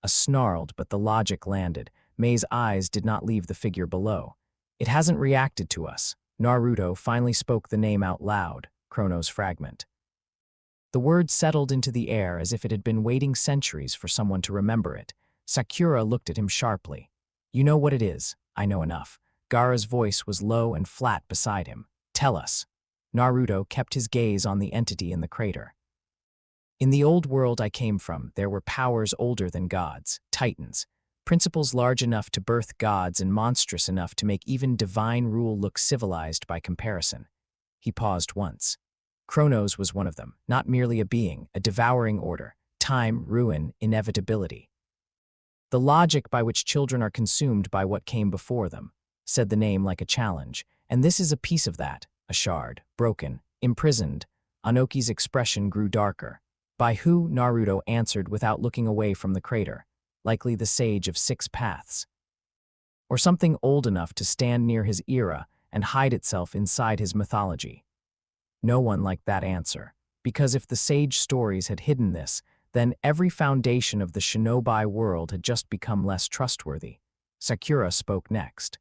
[SPEAKER 2] A snarled, but the logic landed. Mei's eyes did not leave the figure below. "It hasn't reacted to us." Naruto finally spoke the name out loud, Chronos Fragment. The word settled into the air as if it had been waiting centuries for someone to remember it. Sakura looked at him sharply. "You know what it is. I know enough." Gaara's voice was low and flat beside him. "Tell us." Naruto kept his gaze on the entity in the crater. "In the old world I came from, there were powers older than gods, titans. Principles large enough to birth gods and monstrous enough to make even divine rule look civilized by comparison." He paused once. Chronos was one of them, not merely a being, a devouring order, time, ruin, inevitability. "The logic by which children are consumed by what came before them," said the name like a challenge, "and this is a piece of that, a shard, broken, imprisoned." Anoki's expression grew darker. "By who?" Naruto answered without looking away from the crater. "Likely the sage of 6 paths. Or something old enough to stand near his era and hide itself inside his mythology." No one liked that answer, because if the sage stories had hidden this, then every foundation of the shinobi world had just become less trustworthy. Sakura spoke next.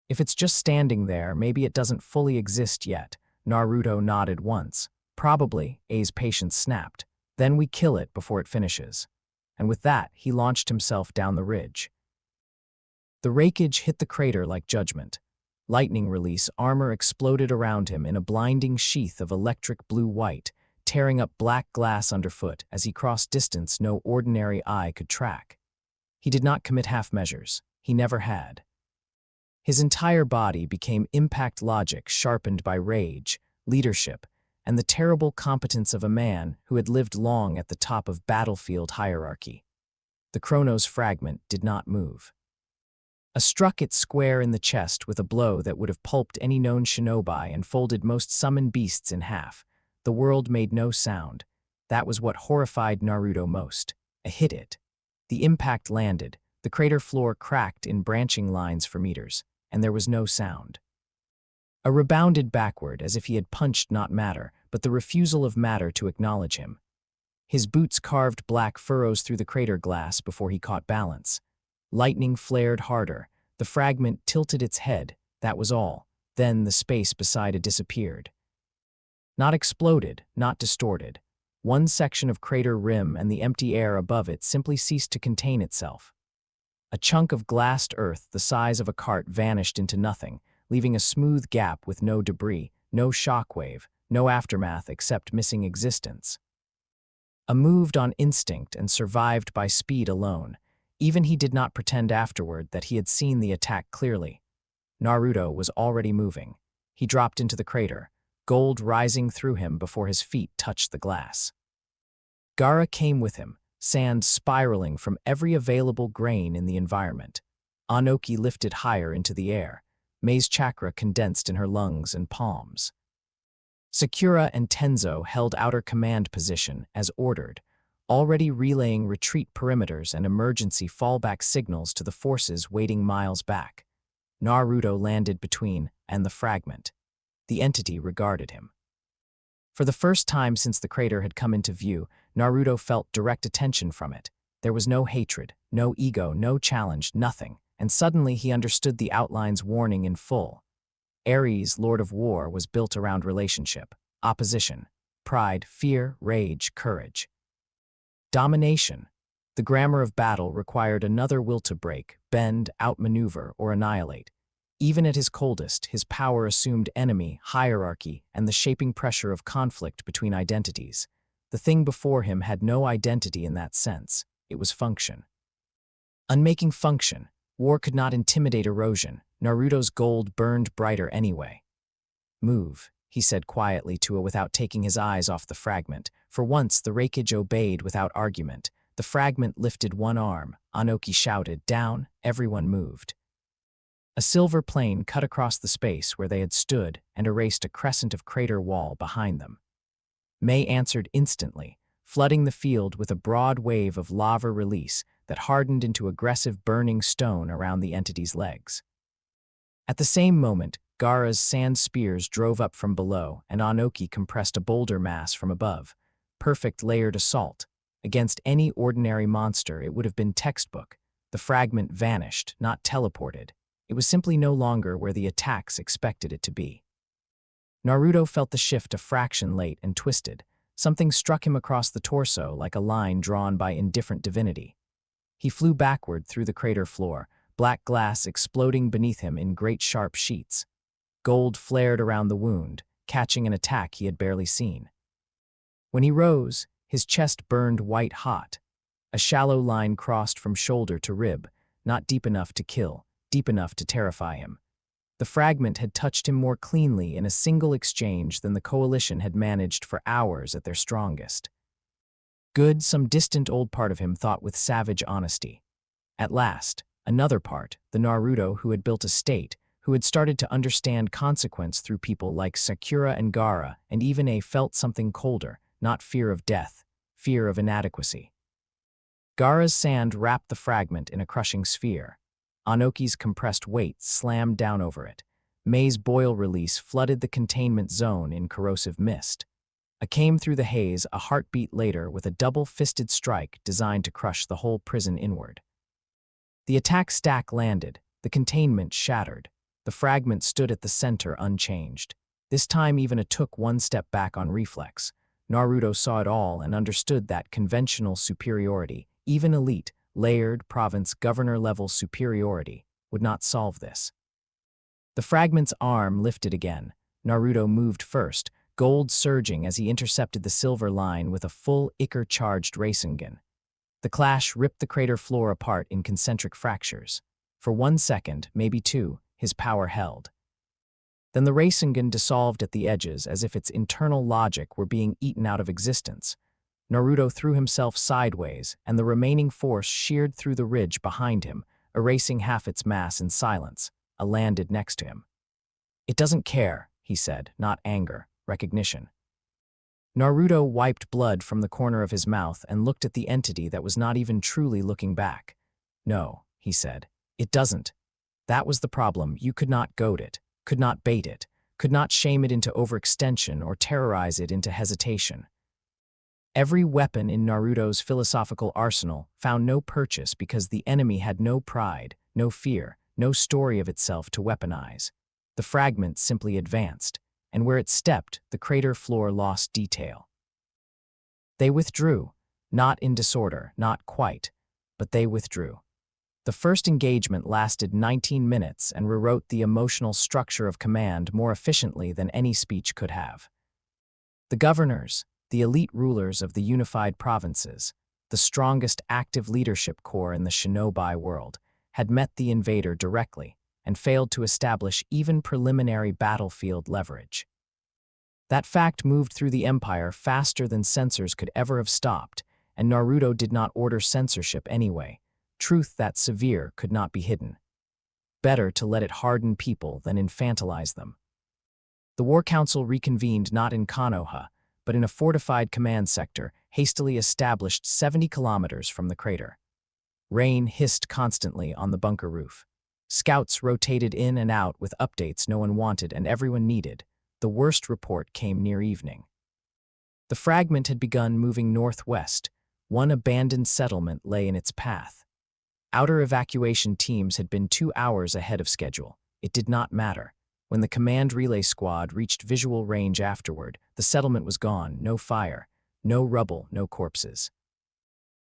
[SPEAKER 2] "If it's just standing there, maybe it doesn't fully exist yet." Naruto nodded once. "Probably," A's patience snapped. "Then we kill it before it finishes." and with that, he launched himself down the ridge. The rakeage hit the crater like judgment. Lightning release armor exploded around him in a blinding sheath of electric blue-white, tearing up black glass underfoot as he crossed distance no ordinary eye could track. He did not commit half measures. He never had. His entire body became impact logic sharpened by rage, leadership, and the terrible competence of a man who had lived long at the top of battlefield hierarchy. The Chronos fragment did not move. Struck it square in the chest with a blow that would have pulped any known shinobi and folded most summoned beasts in half. The world made no sound. That was what horrified Naruto most. A hit it. The impact landed, the crater floor cracked in branching lines for meters, and there was no sound. A rebounded backward as if he had punched not matter, but the refusal of matter to acknowledge him. His boots carved black furrows through the crater glass before he caught balance. Lightning flared harder. The fragment tilted its head. That was all. Then the space beside it disappeared. Not exploded, not distorted. One section of crater rim and the empty air above it simply ceased to contain itself. A chunk of glassed earth the size of a cart vanished into nothing, leaving a smooth gap with no debris, no shockwave, no aftermath except missing existence. Moved on instinct and survived by speed alone. Even he did not pretend afterward that he had seen the attack clearly. Naruto was already moving. He dropped into the crater, gold rising through him before his feet touched the glass. Gaara came with him, sand spiraling from every available grain in the environment. Anoki lifted higher into the air. Mei's chakra condensed in her lungs and palms. Sakura and Tenzo held outer command position as ordered, already relaying retreat perimeters and emergency fallback signals to the forces waiting miles back. Naruto landed between and the fragment. The entity regarded him. For the first time since the crater had come into view, Naruto felt direct attention from it. There was no hatred, no ego, no challenge, nothing, and suddenly he understood the outline's warning in full. Ares, Lord of War, was built around relationship, opposition, pride, fear, rage, courage. Domination. The grammar of battle required another will to break, bend, outmaneuver, or annihilate. Even at his coldest, his power assumed enemy, hierarchy, and the shaping pressure of conflict between identities. The thing before him had no identity in that sense. It was function. Unmaking function, war could not intimidate erosion. Naruto's gold burned brighter anyway. Move, he said quietly to it without taking his eyes off the fragment. For once, the rakeage obeyed without argument. The fragment lifted one arm. Anoki shouted, "Down!" Everyone moved. A silver plane cut across the space where they had stood and erased a crescent of crater wall behind them. Mei answered instantly, flooding the field with a broad wave of lava release that hardened into aggressive burning stone around the entity's legs. At the same moment, Gaara's sand spears drove up from below, and Anoki compressed a boulder mass from above. Perfect layered assault. Against any ordinary monster, it would have been textbook. The fragment vanished, not teleported. It was simply no longer where the attacks expected it to be. Naruto felt the shift a fraction late and twisted. Something struck him across the torso like a line drawn by indifferent divinity. He flew backward through the crater floor, black glass exploding beneath him in great sharp sheets. Gold flared around the wound, catching an attack he had barely seen. When he rose, his chest burned white hot. A shallow line crossed from shoulder to rib, not deep enough to kill, deep enough to terrify him. The fragment had touched him more cleanly in a single exchange than the coalition had managed for hours at their strongest. Good, some distant old part of him thought with savage honesty. At last, another part, the Naruto who had built a state, who had started to understand consequence through people like Sakura and Gaara, and even felt something colder, not fear of death, fear of inadequacy. Gaara's sand wrapped the fragment in a crushing sphere. Anoki's compressed weight slammed down over it. Mei's boil release flooded the containment zone in corrosive mist. Came through the haze a heartbeat later with a double-fisted strike designed to crush the whole prison inward. The attack stack landed, the containment shattered. The fragment stood at the center unchanged. This time even it took one step back on reflex. Naruto saw it all and understood that conventional superiority, Even elite, layered, province, governor-level superiority would not solve this. The fragment's arm lifted again. Naruto moved first, gold surging as he intercepted the silver line with a full Ichor-charged Rasengan. The clash ripped the crater floor apart in concentric fractures. For 1 second, maybe 2, his power held. Then the Rasengan dissolved at the edges as if its internal logic were being eaten out of existence. Naruto threw himself sideways, and the remaining force sheared through the ridge behind him, erasing half its mass in silence. A landed next to him. "It doesn't care," he said, not anger, recognition. Naruto wiped blood from the corner of his mouth and looked at the entity that was not even truly looking back. "No," he said, "it doesn't. That was the problem. You could not goad it, could not bait it, could not shame it into overextension or terrorize it into hesitation." Every weapon in Naruto's philosophical arsenal found no purchase because the enemy had no pride, no fear, no story of itself to weaponize. The fragment simply advanced, and where it stepped, the crater floor lost detail. They withdrew, not in disorder, not quite, but they withdrew. The first engagement lasted 19 minutes and rewrote the emotional structure of command more efficiently than any speech could have. The governors, the elite rulers of the unified provinces, the strongest active leadership corps in the shinobi world, had met the invader directly and failed to establish even preliminary battlefield leverage. That fact moved through the empire faster than censors could ever have stopped, and Naruto did not order censorship anyway. Truth that severe could not be hidden. Better to let it harden people than infantilize them. The War Council reconvened not in Konoha, but in a fortified command sector hastily established 70 kilometers from the crater. Rain hissed constantly on the bunker roof. Scouts rotated in and out with updates no one wanted and everyone needed. The worst report came near evening. The fragment had begun moving northwest. One abandoned settlement lay in its path. Outer evacuation teams had been 2 hours ahead of schedule. It did not matter. When the command relay squad reached visual range afterward, the settlement was gone, no fire, no rubble, no corpses.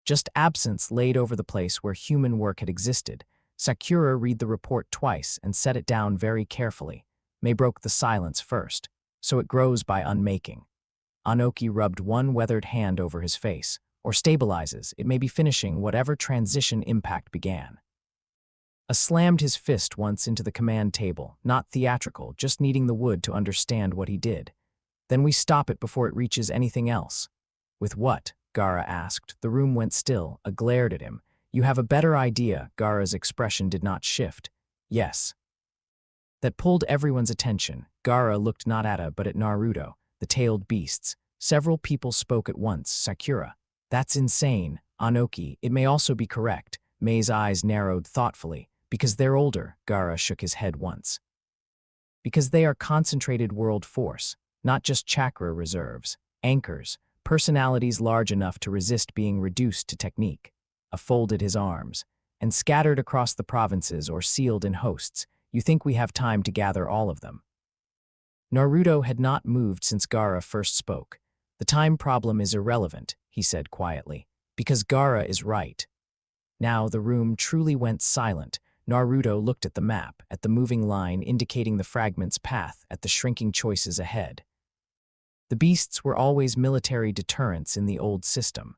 [SPEAKER 2] Just absence laid over the place where human work had existed. Sakura read the report twice and set it down very carefully. May broke the silence first, so it grows by unmaking. Anoki rubbed one weathered hand over his face, or stabilizes, it may be finishing whatever transition impact began. Slammed his fist once into the command table, not theatrical, just needing the wood to understand what he did. Then we stop it before it reaches anything else. With what? Gaara asked. The room went still. Glared at him. You have a better idea. Gaara's expression did not shift. Yes. That pulled everyone's attention. Gaara looked not at Ata but at Naruto, the tailed beasts. Several people spoke at once. Sakura. That's insane. Anoki, it may also be correct. Mei's eyes narrowed thoughtfully. Because they're older, Gaara shook his head once. Because they are concentrated world force, not just chakra reserves, anchors, personalities large enough to resist being reduced to technique. Folded his arms, and scattered across the provinces or sealed in hosts. You think we have time to gather all of them? Naruto had not moved since Gaara first spoke. The time problem is irrelevant, he said quietly, because Gaara is right. Now the room truly went silent. Naruto looked at the map, at the moving line indicating the fragment's path, at the shrinking choices ahead. The beasts were always military deterrents in the old system.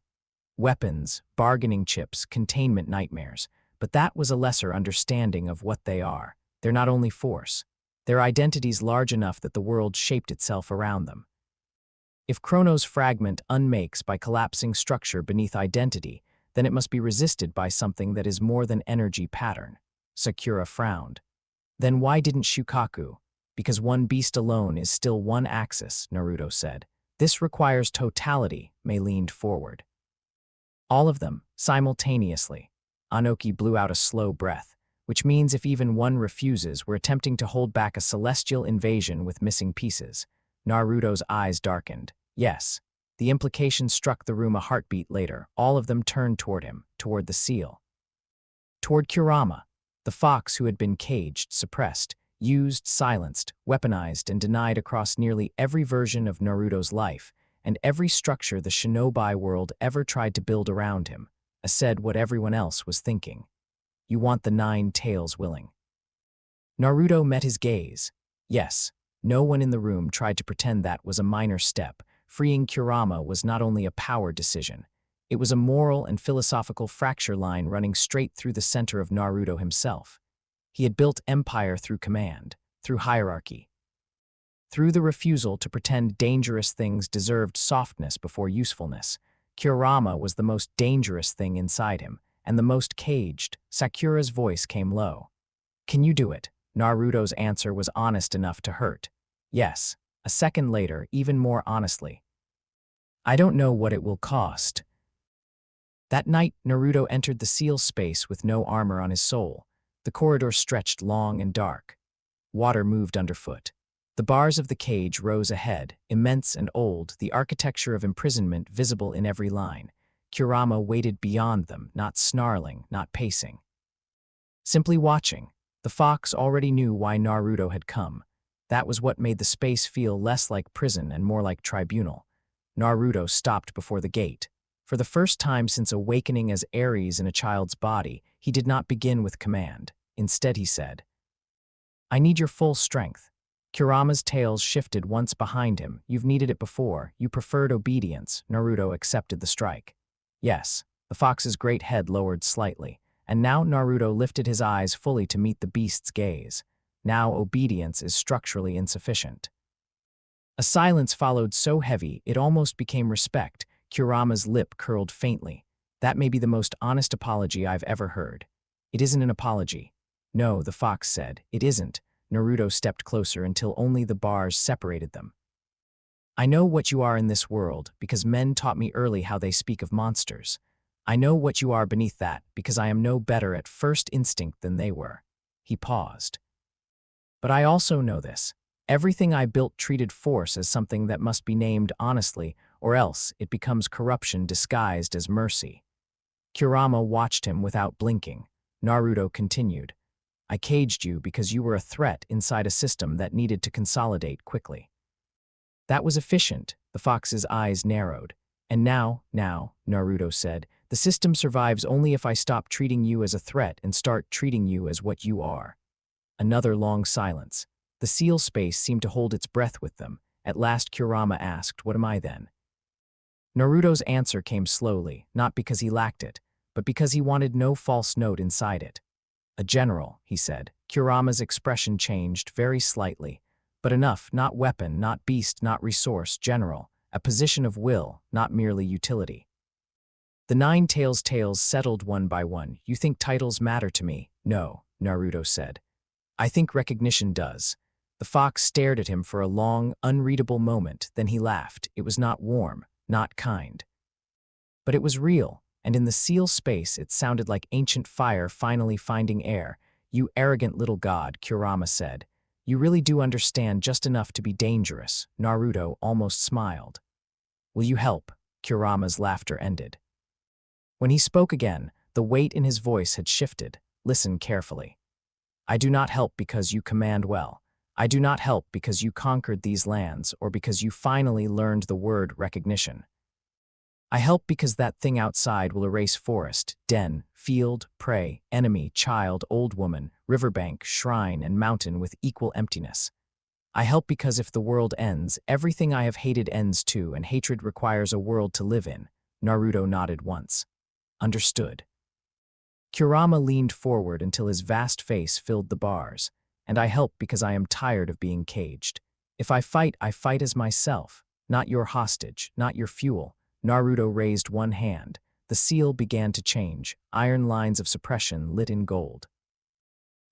[SPEAKER 2] Weapons, bargaining chips, containment nightmares. But that was a lesser understanding of what they are. They're not only force. Their identities large enough that the world shaped itself around them. If Chrono's fragment unmakes by collapsing structure beneath identity, then it must be resisted by something that is more than energy pattern. Sakura frowned. Then why didn't Shukaku? Because one beast alone is still one axis, Naruto said. This requires totality, Mei leaned forward. All of them, simultaneously. Anoki blew out a slow breath, which means if even one refuses, we're attempting to hold back a celestial invasion with missing pieces. Naruto's eyes darkened. Yes. The implication struck the room a heartbeat later. All of them turned toward him, toward the seal. Toward Kurama. The fox who had been caged, suppressed, used, silenced, weaponized, and denied across nearly every version of Naruto's life, and every structure the shinobi world ever tried to build around him. said what everyone else was thinking. You want the 9 tails willing. Naruto met his gaze. Yes, no one in the room tried to pretend that was a minor step. Freeing Kurama was not only a power decision, it was a moral and philosophical fracture line running straight through the center of Naruto himself. He had built empire through command, through hierarchy, through the refusal to pretend dangerous things deserved softness before usefulness. Kurama was the most dangerous thing inside him, and the most caged. Sakura's voice came low. Can you do it? Naruto's answer was honest enough to hurt. Yes. A second later, even more honestly. I don't know what it will cost. That night, Naruto entered the seal space with no armor on his soul. The corridor stretched long and dark. Water moved underfoot. The bars of the cage rose ahead, immense and old, the architecture of imprisonment visible in every line. Kurama waited beyond them, not snarling, not pacing. Simply watching. The fox already knew why Naruto had come. That was what made the space feel less like prison and more like tribunal. Naruto stopped before the gate. For the first time since awakening as Ares in a child's body, he did not begin with command. Instead he said, I need your full strength. Kurama's tails shifted once behind him. You've needed it before. You preferred obedience. Naruto accepted the strike. Yes, the fox's great head lowered slightly, and now Naruto lifted his eyes fully to meet the beast's gaze. Now obedience is structurally insufficient. A silence followed so heavy it almost became respect. Kurama's lip curled faintly. That may be the most honest apology I've ever heard. It isn't an apology. No, the fox said. It isn't. Naruto stepped closer until only the bars separated them. I know what you are in this world because men taught me early how they speak of monsters. I know what you are beneath that because I am no better at first instinct than they were. He paused. But I also know this. Everything I built treated force as something that must be named honestly, or else it becomes corruption disguised as mercy. Kurama watched him without blinking. Naruto continued. I caged you because you were a threat inside a system that needed to consolidate quickly. That was efficient. The fox's eyes narrowed. And now, Naruto said, the system survives only if I stop treating you as a threat and start treating you as what you are. Another long silence. The seal space seemed to hold its breath with them. At last Kurama asked, what am I then? Naruto's answer came slowly, not because he lacked it, but because he wanted no false note inside it. A general, he said. Kurama's expression changed very slightly. But enough, not weapon, not beast, not resource, general. A position of will, not merely utility. The 9 tails settled one by one. You think titles matter to me? No, Naruto said. I think recognition does. The fox stared at him for a long, unreadable moment, then he laughed. It was not warm, not kind. But it was real, and in the seal space it sounded like ancient fire finally finding air. You arrogant little god, Kurama said. You really do understand just enough to be dangerous. Naruto almost smiled. Will you help? Kurama's laughter ended. When he spoke again, the weight in his voice had shifted. Listen carefully. I do not help because you command well. I do not help because you conquered these lands or because you finally learned the word recognition. I help because that thing outside will erase forest, den, field, prey, enemy, child, old woman, riverbank, shrine, and mountain with equal emptiness. I help because if the world ends, everything I have hated ends too, and hatred requires a world to live in. Naruto nodded once. Understood. Kurama leaned forward until his vast face filled the bars. And I help because I am tired of being caged. If I fight as myself, not your hostage, not your fuel. Naruto raised one hand. The seal began to change, iron lines of suppression lit in gold.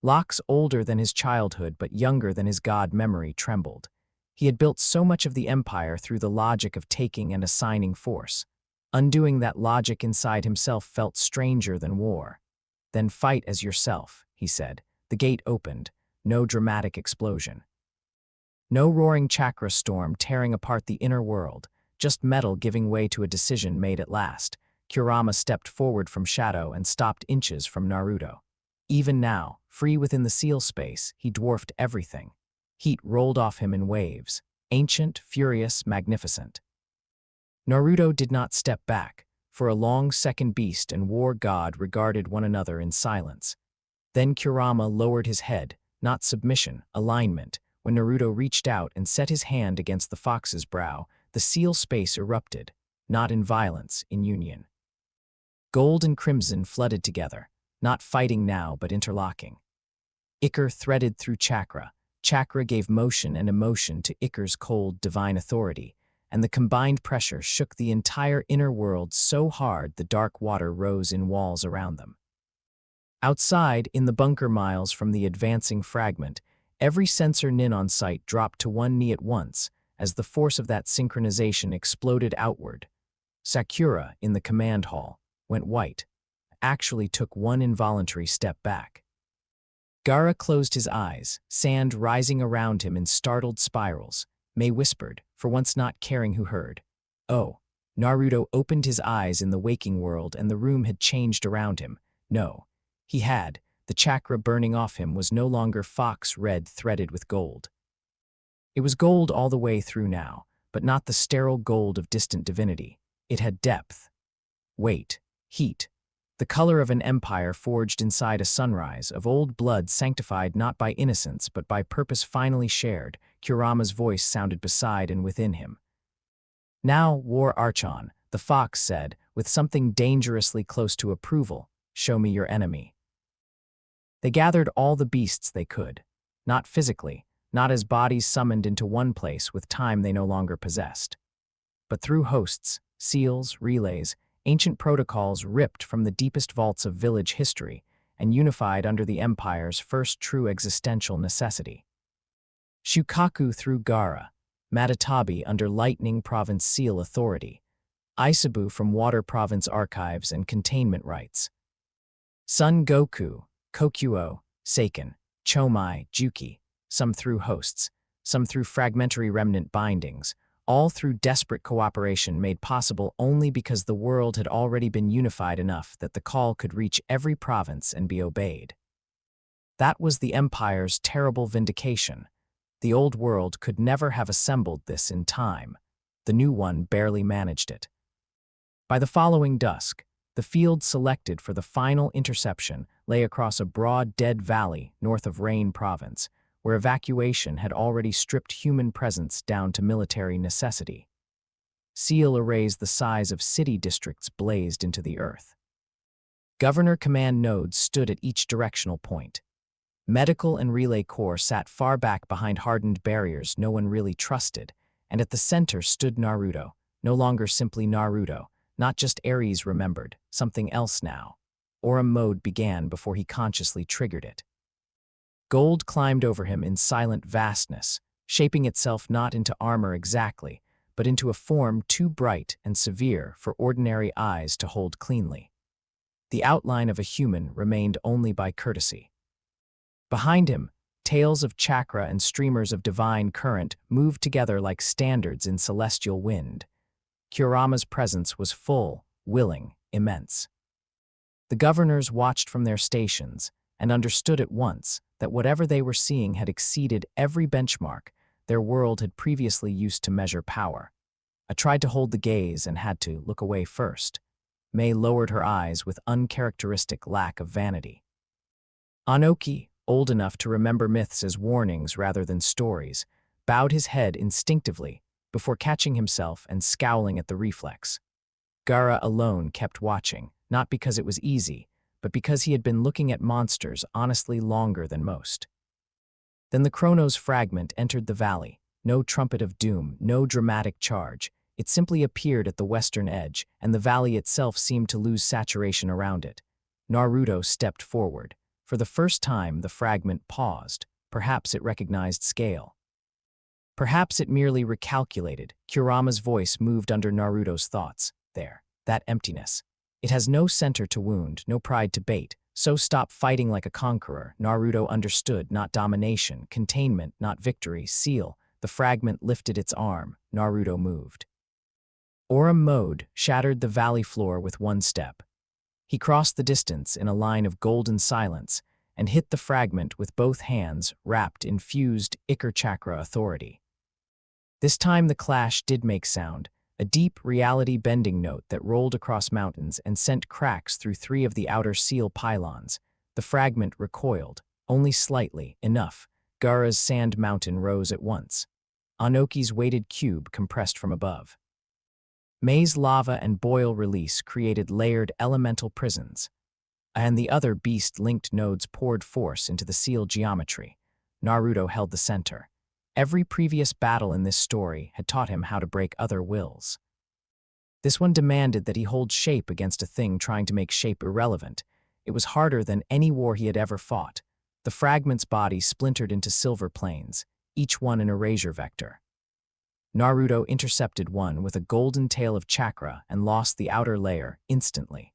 [SPEAKER 2] Locks older than his childhood but younger than his god memory trembled. He had built so much of the empire through the logic of taking and assigning force. Undoing that logic inside himself felt stranger than war. Then fight as yourself, he said. The gate opened. No dramatic explosion. No roaring chakra storm tearing apart the inner world, just metal giving way to a decision made at last. Kurama stepped forward from shadow and stopped inches from Naruto. Even now, free within the seal space, he dwarfed everything. Heat rolled off him in waves, ancient, furious, magnificent. Naruto did not step back. For a long second, beast and war god regarded one another in silence. Then Kurama lowered his head, not submission, alignment. When Naruto reached out and set his hand against the fox's brow, the seal space erupted, not in violence, in union. Gold and crimson flooded together, not fighting now but interlocking. Ichor threaded through chakra. Chakra gave motion and emotion to Ichor's cold, divine authority, and the combined pressure shook the entire inner world so hard the dark water rose in walls around them. Outside, in the bunker miles from the advancing fragment, every sensor nin on site dropped to one knee at once as the force of that synchronization exploded outward. Sakura, in the command hall, went white, actually took one involuntary step back. Gaara closed his eyes, sand rising around him in startled spirals. Mei whispered, for once not caring who heard. Oh. Naruto opened his eyes in the waking world and the room had changed around him. No. He had. The chakra burning off him was no longer fox red threaded with gold. It was gold all the way through now, but not the sterile gold of distant divinity. It had depth, weight, heat, the color of an empire forged inside a sunrise, of old blood sanctified not by innocence but by purpose finally shared. Kurama's voice sounded beside and within him. Now, War Archon, the fox said, with something dangerously close to approval, show me your enemy. They gathered all the beasts they could, not physically, not as bodies summoned into one place with time they no longer possessed, but through hosts, seals, relays, ancient protocols ripped from the deepest vaults of village history and unified under the Empire's first true existential necessity. Shukaku through Gaara, Matatabi under Lightning Province Seal authority, Isabu from Water Province archives and containment rights. Son Goku, Kokuo, Seiken, Chomai, Juki, some through hosts, some through fragmentary remnant bindings, all through desperate cooperation made possible only because the world had already been unified enough that the call could reach every province and be obeyed. That was the Empire's terrible vindication. The old world could never have assembled this in time. The new one barely managed it. By the following dusk, the field selected for the final interception lay across a broad dead valley north of Rain Province, where evacuation had already stripped human presence down to military necessity. Seal arrays the size of city districts blazed into the earth. Governor command nodes stood at each directional point. Medical and relay corps sat far back behind hardened barriers no one really trusted, and at the center stood Naruto, no longer simply Naruto, not just Ares remembered, something else now. Aura mode began before he consciously triggered it. Gold climbed over him in silent vastness, shaping itself not into armor exactly, but into a form too bright and severe for ordinary eyes to hold cleanly. The outline of a human remained only by courtesy. Behind him, tails of chakra and streamers of divine current moved together like standards in celestial wind. Kurama's presence was full, willing, immense. The governors watched from their stations and understood at once that whatever they were seeing had exceeded every benchmark their world had previously used to measure power. I tried to hold the gaze and had to look away first. Mei lowered her eyes with uncharacteristic lack of vanity. Anoki, old enough to remember myths as warnings rather than stories, bowed his head instinctively before catching himself and scowling at the reflex. Gaara alone kept watching, not because it was easy, but because he had been looking at monsters honestly longer than most. Then the Chronos fragment entered the valley. No trumpet of doom, no dramatic charge. It simply appeared at the western edge, and the valley itself seemed to lose saturation around it. Naruto stepped forward. For the first time, the fragment paused. Perhaps it recognized scale. Perhaps it merely recalculated. Kurama's voice moved under Naruto's thoughts. There, that emptiness. It has no center to wound, no pride to bait. So stop fighting like a conqueror. Naruto understood, not domination, containment, not victory, seal. The fragment lifted its arm. Naruto moved. Aura mode shattered the valley floor with one step. He crossed the distance in a line of golden silence and hit the fragment with both hands wrapped in fused Ichor chakra authority. This time the clash did make sound, a deep, reality-bending note that rolled across mountains and sent cracks through 3 of the outer seal pylons. The fragment recoiled, only slightly, enough. Gaara's sand mountain rose at once. Anoki's weighted cube compressed from above. Mei's lava and boil release created layered elemental prisons, and the other beast-linked nodes poured force into the seal geometry. Naruto held the center. Every previous battle in this story had taught him how to break other wills. This one demanded that he hold shape against a thing trying to make shape irrelevant. It was harder than any war he had ever fought. The fragment's body splintered into silver planes, each one an erasure vector. Naruto intercepted one with a golden tail of chakra and lost the outer layer instantly.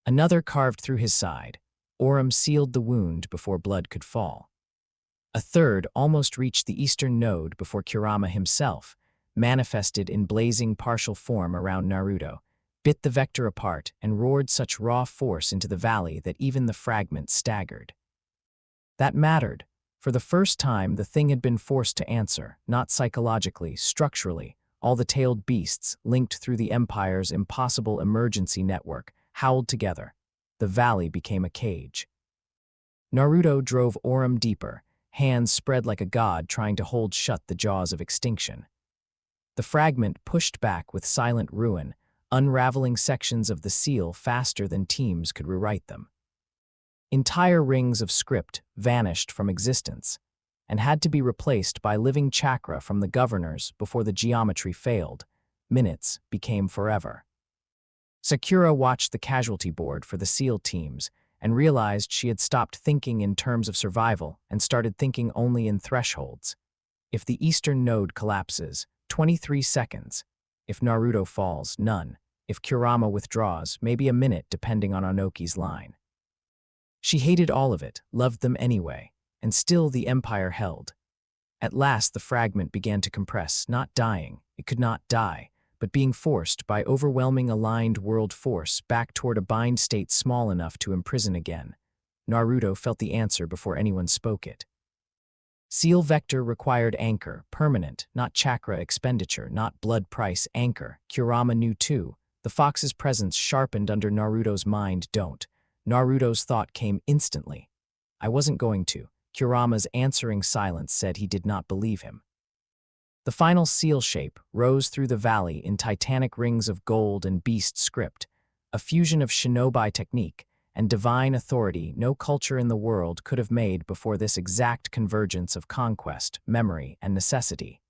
[SPEAKER 2] Another carved through his side. Orim sealed the wound before blood could fall. A third almost reached the eastern node before Kurama himself, manifested in blazing partial form around Naruto, bit the vector apart and roared such raw force into the valley that even the fragment staggered. That mattered. For the first time, the thing had been forced to answer, not psychologically, structurally. All the tailed beasts, linked through the Empire's impossible emergency network, howled together. The valley became a cage. Naruto drove Orim deeper, hands spread like a god trying to hold shut the jaws of extinction. The fragment pushed back with silent ruin, unraveling sections of the seal faster than teams could rewrite them. Entire rings of script vanished from existence and had to be replaced by living chakra from the governors before the geometry failed. Minutes became forever. Sakura watched the casualty board for the SEAL teams and realized she had stopped thinking in terms of survival and started thinking only in thresholds. If the eastern node collapses, 23 seconds. If Naruto falls, none. If Kurama withdraws, maybe a minute depending on Anoki's line. She hated all of it, loved them anyway, and still the Empire held. At last the fragment began to compress, not dying, it could not die, but being forced by overwhelming aligned world force back toward a bind state small enough to imprison again. Naruto felt the answer before anyone spoke it. Seal vector required anchor, permanent, not chakra expenditure, not blood price anchor. Kurama knew too. The fox's presence sharpened under Naruto's mind. Don't. Naruto's thought came instantly. I wasn't going to. Kurama's answering silence said he did not believe him. The final seal shape rose through the valley in titanic rings of gold and beast script, a fusion of shinobi technique and divine authority no culture in the world could have made before this exact convergence of conquest, memory, and necessity.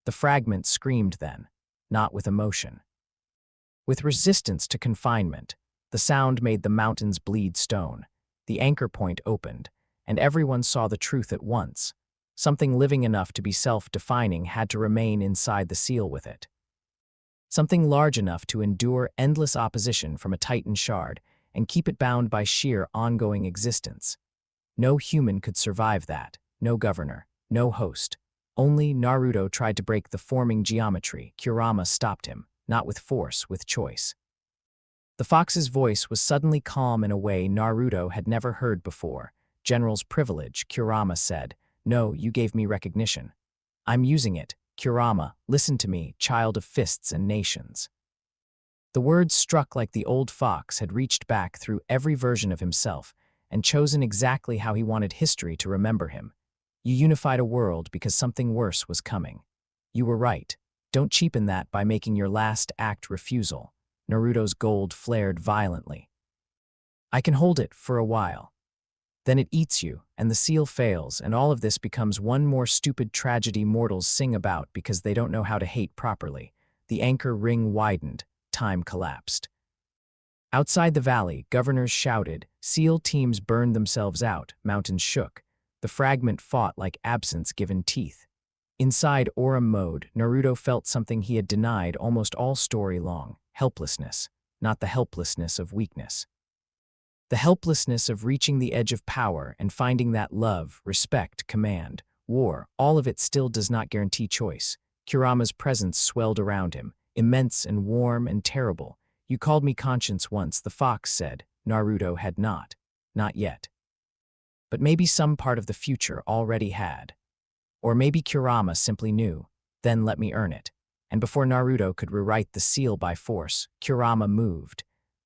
[SPEAKER 2] The fragment screamed then, not with emotion. With resistance to confinement, the sound made the mountains bleed stone. The anchor point opened, and everyone saw the truth at once. Something living enough to be self-defining had to remain inside the seal with it. Something large enough to endure endless opposition from a titan shard and keep it bound by sheer ongoing existence. No human could survive that, no governor, no host. Only Naruto tried to break the forming geometry. Kurama stopped him, not with force, with choice. The fox's voice was suddenly calm in a way Naruto had never heard before. General's privilege, Kurama said. No, you gave me recognition. I'm using it. Kurama, listen to me, child of fists and nations. The words struck like the old fox had reached back through every version of himself and chosen exactly how he wanted history to remember him. You unified a world because something worse was coming. You were right. Don't cheapen that by making your last act refusal. Naruto's gold flared violently. I can hold it for a while. Then it eats you, and the seal fails, and all of this becomes one more stupid tragedy mortals sing about because they don't know how to hate properly. The anchor ring widened. Time collapsed. Outside the valley, governors shouted, SEAL teams burned themselves out, mountains shook. The fragment fought like absence given teeth. Inside Orim mode, Naruto felt something he had denied almost all story long, helplessness, not the helplessness of weakness. The helplessness of reaching the edge of power and finding that love, respect, command, war, all of it still does not guarantee choice. Kurama's presence swelled around him, immense and warm and terrible. You called me conscience once, the fox said. Naruto had not. Not yet. But maybe some part of the future already had. Or maybe Kurama simply knew. Then let me earn it. and before Naruto could rewrite the seal by force, Kurama moved.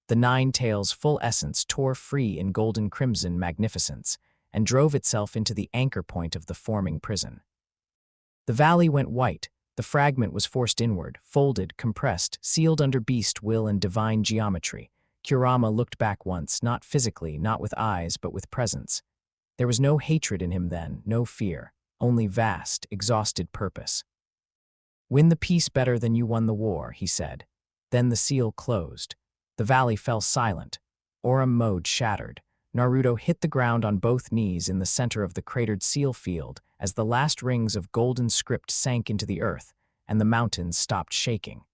[SPEAKER 2] The Nine Tails' full essence tore free in golden crimson magnificence and drove itself into the anchor point of the forming prison. The valley went white. The fragment was forced inward, folded, compressed, sealed under beast will and divine geometry. Kurama looked back once, not physically, not with eyes, but with presence. There was no hatred in him then, no fear, only vast, exhausted purpose. "Win the peace better than you won the war," he said. Then the seal closed. The valley fell silent. Aurum mode shattered. Naruto hit the ground on both knees in the center of the cratered seal field as the last rings of golden script sank into the earth and the mountains stopped shaking.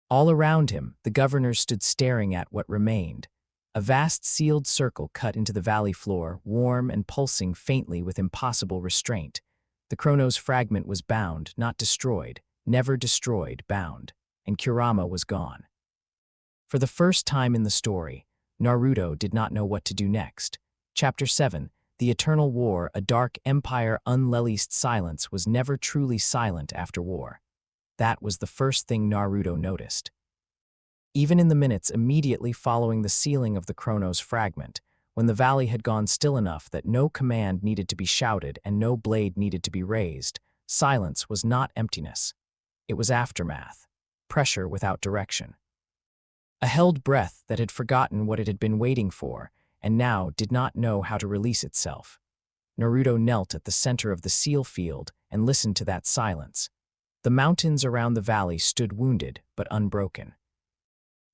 [SPEAKER 2] All around him, the governors stood staring at what remained. A vast sealed circle cut into the valley floor, warm and pulsing faintly with impossible restraint. The Chronos fragment was bound, not destroyed, never destroyed, bound, and Kurama was gone. For the first time in the story, Naruto did not know what to do next. Chapter 7, The Eternal War, a dark empire unreleased silence was never truly silent after war. That was the first thing Naruto noticed. Even in the minutes immediately following the sealing of the Chronos fragment, when the valley had gone still enough that no command needed to be shouted and no blade needed to be raised, silence was not emptiness. It was aftermath, pressure without direction. A held breath that had forgotten what it had been waiting for and now did not know how to release itself. Naruto knelt at the center of the seal field and listened to that silence. The mountains around the valley stood wounded but unbroken.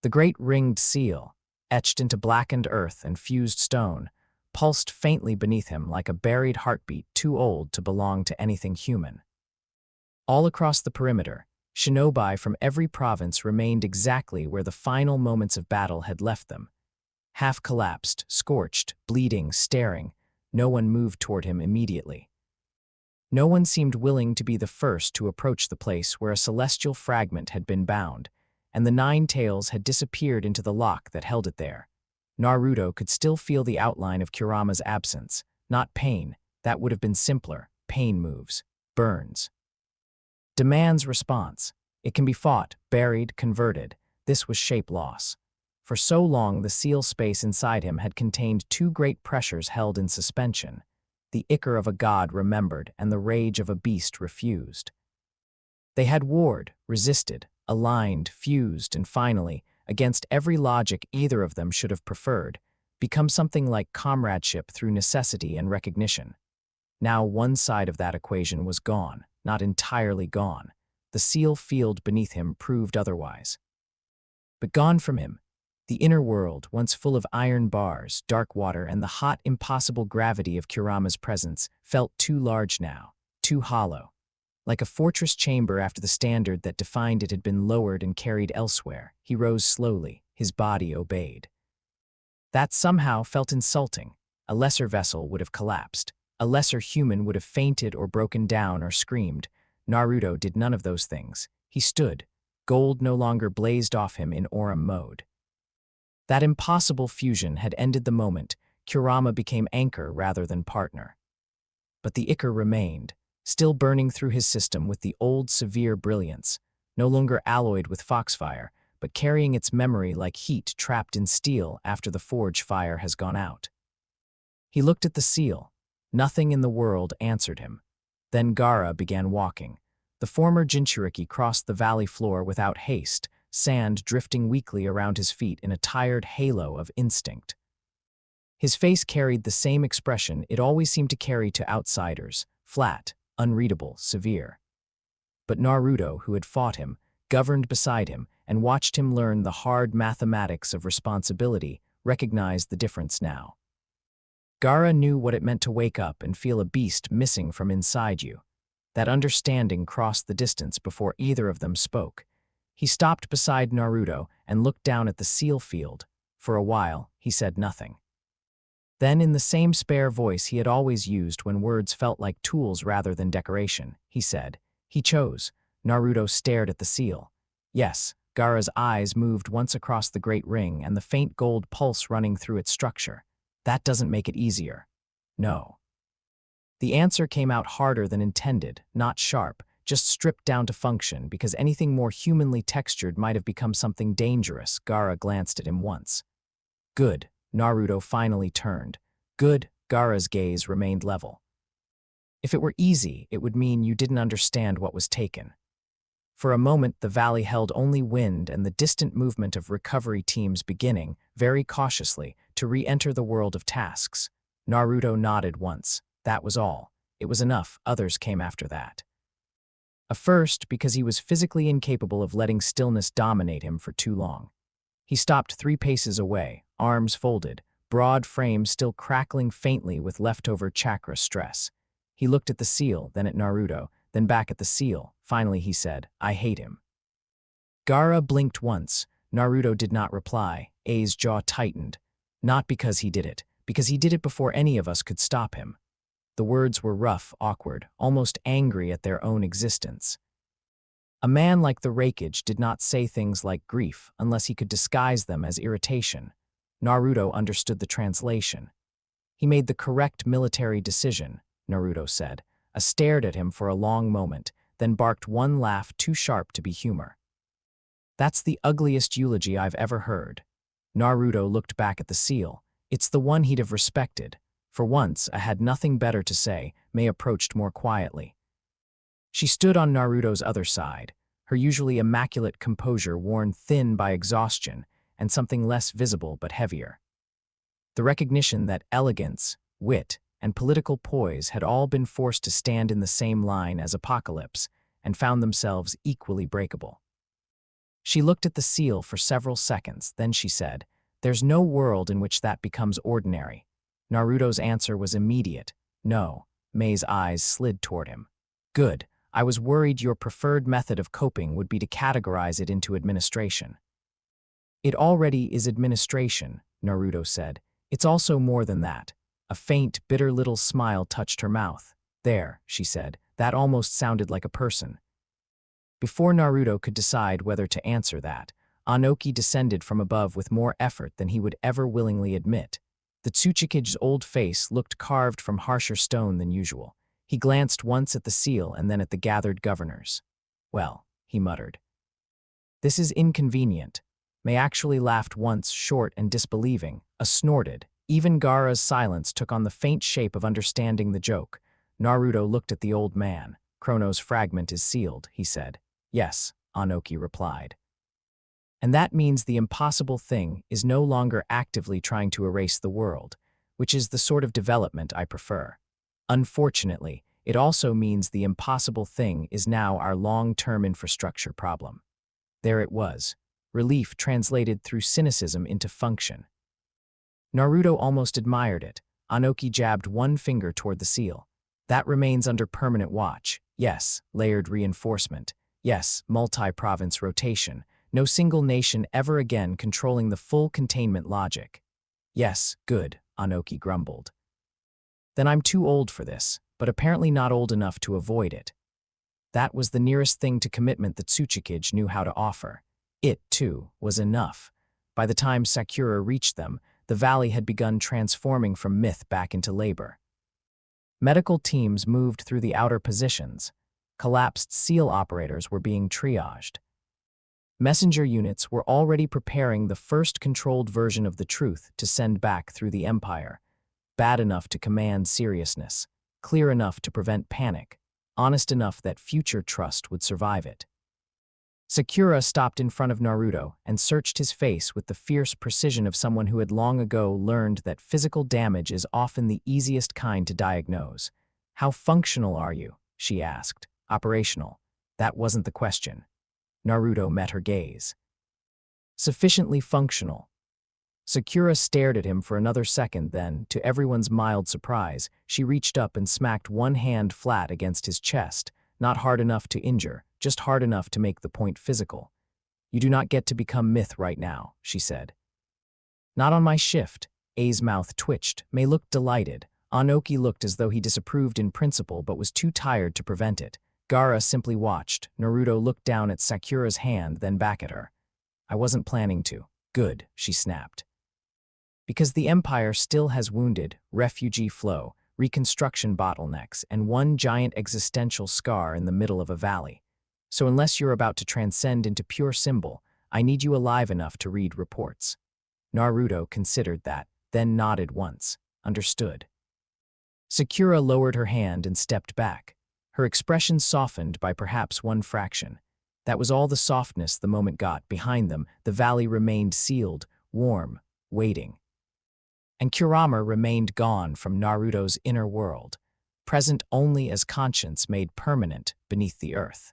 [SPEAKER 2] The great ringed seal, etched into blackened earth and fused stone, pulsed faintly beneath him like a buried heartbeat too old to belong to anything human. All across the perimeter, shinobi from every province remained exactly where the final moments of battle had left them. Half collapsed, scorched, bleeding, staring, no one moved toward him immediately. No one seemed willing to be the first to approach the place where a celestial fragment had been bound, and the Nine Tails had disappeared into the lock that held it there. Naruto could still feel the outline of Kurama's absence, not pain, that would have been simpler, pain moves, burns. Demands response. It can be fought, buried, converted. This was shape loss. For so long, the seal space inside him had contained two great pressures held in suspension. The ichor of a god remembered and the rage of a beast refused. They had warred, resisted, aligned, fused, and finally, against every logic either of them should have preferred, become something like comradeship through necessity and recognition. Now one side of that equation was gone, not entirely gone. The seal field beneath him proved otherwise. But gone from him, the inner world, once full of iron bars, dark water, and the hot, impossible gravity of Kurama's presence, felt too large now, too hollow. Like a fortress chamber after the standard that defined it had been lowered and carried elsewhere, he rose slowly, his body obeyed. That somehow felt insulting. A lesser vessel would have collapsed. A lesser human would have fainted or broken down or screamed. Naruto did none of those things. He stood. Gold no longer blazed off him in Aurum mode. That impossible fusion had ended the moment. Kurama became anchor rather than partner. But the ichor remained, still burning through his system with the old severe brilliance, no longer alloyed with foxfire, but carrying its memory like heat trapped in steel after the forge fire has gone out. He looked at the seal. Nothing in the world answered him. Then Gaara began walking. The former Jinchuriki crossed the valley floor without haste, sand drifting weakly around his feet in a tired halo of instinct. His face carried the same expression it always seemed to carry to outsiders, flat, unreadable, severe. But Naruto, who had fought him, governed beside him, and watched him learn the hard mathematics of responsibility, recognized the difference now. Gaara knew what it meant to wake up and feel a beast missing from inside you. That understanding crossed the distance before either of them spoke. He stopped beside Naruto and looked down at the seal field. For a while, he said nothing. Then, in the same spare voice he had always used when words felt like tools rather than decoration, he said, "He chose." Naruto stared at the seal. Yes, Gaara's eyes moved once across the great ring and the faint gold pulse running through its structure. That doesn't make it easier. No. The answer came out harder than intended, not sharp, just stripped down to function because anything more humanly textured might have become something dangerous. Gaara glanced at him once. Good, Naruto finally turned. Good, Gaara's gaze remained level. If it were easy, it would mean you didn't understand what was taken. For a moment, the valley held only wind and the distant movement of recovery teams beginning, very cautiously, to re-enter the world of tasks. Naruto nodded once. That was all. It was enough. Others came after that. First, because he was physically incapable of letting stillness dominate him for too long. He stopped 3 paces away, arms folded, broad frame still crackling faintly with leftover chakra stress. He looked at the seal, then at Naruto, then back at the seal. Finally he said, "I hate him." Gaara blinked once. Naruto did not reply. A's jaw tightened. Not because he did it, because he did it before any of us could stop him. The words were rough, awkward, almost angry at their own existence. A man like the Raikage did not say things like grief unless he could disguise them as irritation. Naruto understood the translation. He made the correct military decision, Naruto said, stared at him for a long moment, then barked one laugh too sharp to be humor. That's the ugliest eulogy I've ever heard. Naruto looked back at the seal. It's the one he'd have respected. For once, I had nothing better to say. Mei approached more quietly. She stood on Naruto's other side, her usually immaculate composure worn thin by exhaustion and something less visible but heavier. The recognition that elegance, wit, and political poise had all been forced to stand in the same line as apocalypse and found themselves equally breakable. She looked at the seal for several seconds, then she said, "There's no world in which that becomes ordinary." Naruto's answer was immediate. No. Mei's eyes slid toward him. Good. I was worried your preferred method of coping would be to categorize it into administration. It already is administration, Naruto said. It's also more than that. A faint, bitter little smile touched her mouth. There, she said, that almost sounded like a person. Before Naruto could decide whether to answer that, Anoki descended from above with more effort than he would ever willingly admit. The Tsuchikage's old face looked carved from harsher stone than usual. He glanced once at the seal and then at the gathered governors. Well, he muttered. This is inconvenient. Mei actually laughed once, short and disbelieving, snorted. Even Gaara's silence took on the faint shape of understanding the joke. Naruto looked at the old man. Chrono's fragment is sealed, he said. Yes, Anoki replied. And that means the impossible thing is no longer actively trying to erase the world, which is the sort of development I prefer. Unfortunately, it also means the impossible thing is now our long-term infrastructure problem. There it was, relief translated through cynicism into function. Naruto almost admired it. Anoki jabbed one finger toward the seal. That remains under permanent watch. Yes, layered reinforcement. Yes, multi-province rotation. No single nation ever again controlling the full containment logic. Yes, good, Anoki grumbled. Then I'm too old for this, but apparently not old enough to avoid it. That was the nearest thing to commitment that Tsuchikage knew how to offer. It, too, was enough. By the time Sakura reached them, the valley had begun transforming from myth back into labor. Medical teams moved through the outer positions. Collapsed seal operators were being triaged. Messenger units were already preparing the first controlled version of the truth to send back through the Empire. Bad enough to command seriousness, clear enough to prevent panic, honest enough that future trust would survive it. Sakura stopped in front of Naruto and searched his face with the fierce precision of someone who had long ago learned that physical damage is often the easiest kind to diagnose. How functional are you? She asked. Operational. That wasn't the question. Naruto met her gaze. Sufficiently functional. Sakura stared at him for another second, then, to everyone's mild surprise, she reached up and smacked one hand flat against his chest, not hard enough to injure, just hard enough to make the point physical. You do not get to become myth right now, she said. Not on my shift. A's mouth twitched. Mei looked delighted. Anoki looked as though he disapproved in principle but was too tired to prevent it. Gaara simply watched. Naruto looked down at Sakura's hand, then back at her. I wasn't planning to. Good, she snapped. Because the Empire still has wounded, refugee flow, reconstruction bottlenecks, and one giant existential scar in the middle of a valley. So unless you're about to transcend into pure symbol, I need you alive enough to read reports. Naruto considered that, then nodded once. Understood. Sakura lowered her hand and stepped back. Her expression softened by perhaps one fraction. That was all the softness the moment got. Behind them, the valley remained sealed, warm, waiting. And Kurama remained gone from Naruto's inner world, present only as conscience made permanent beneath the earth.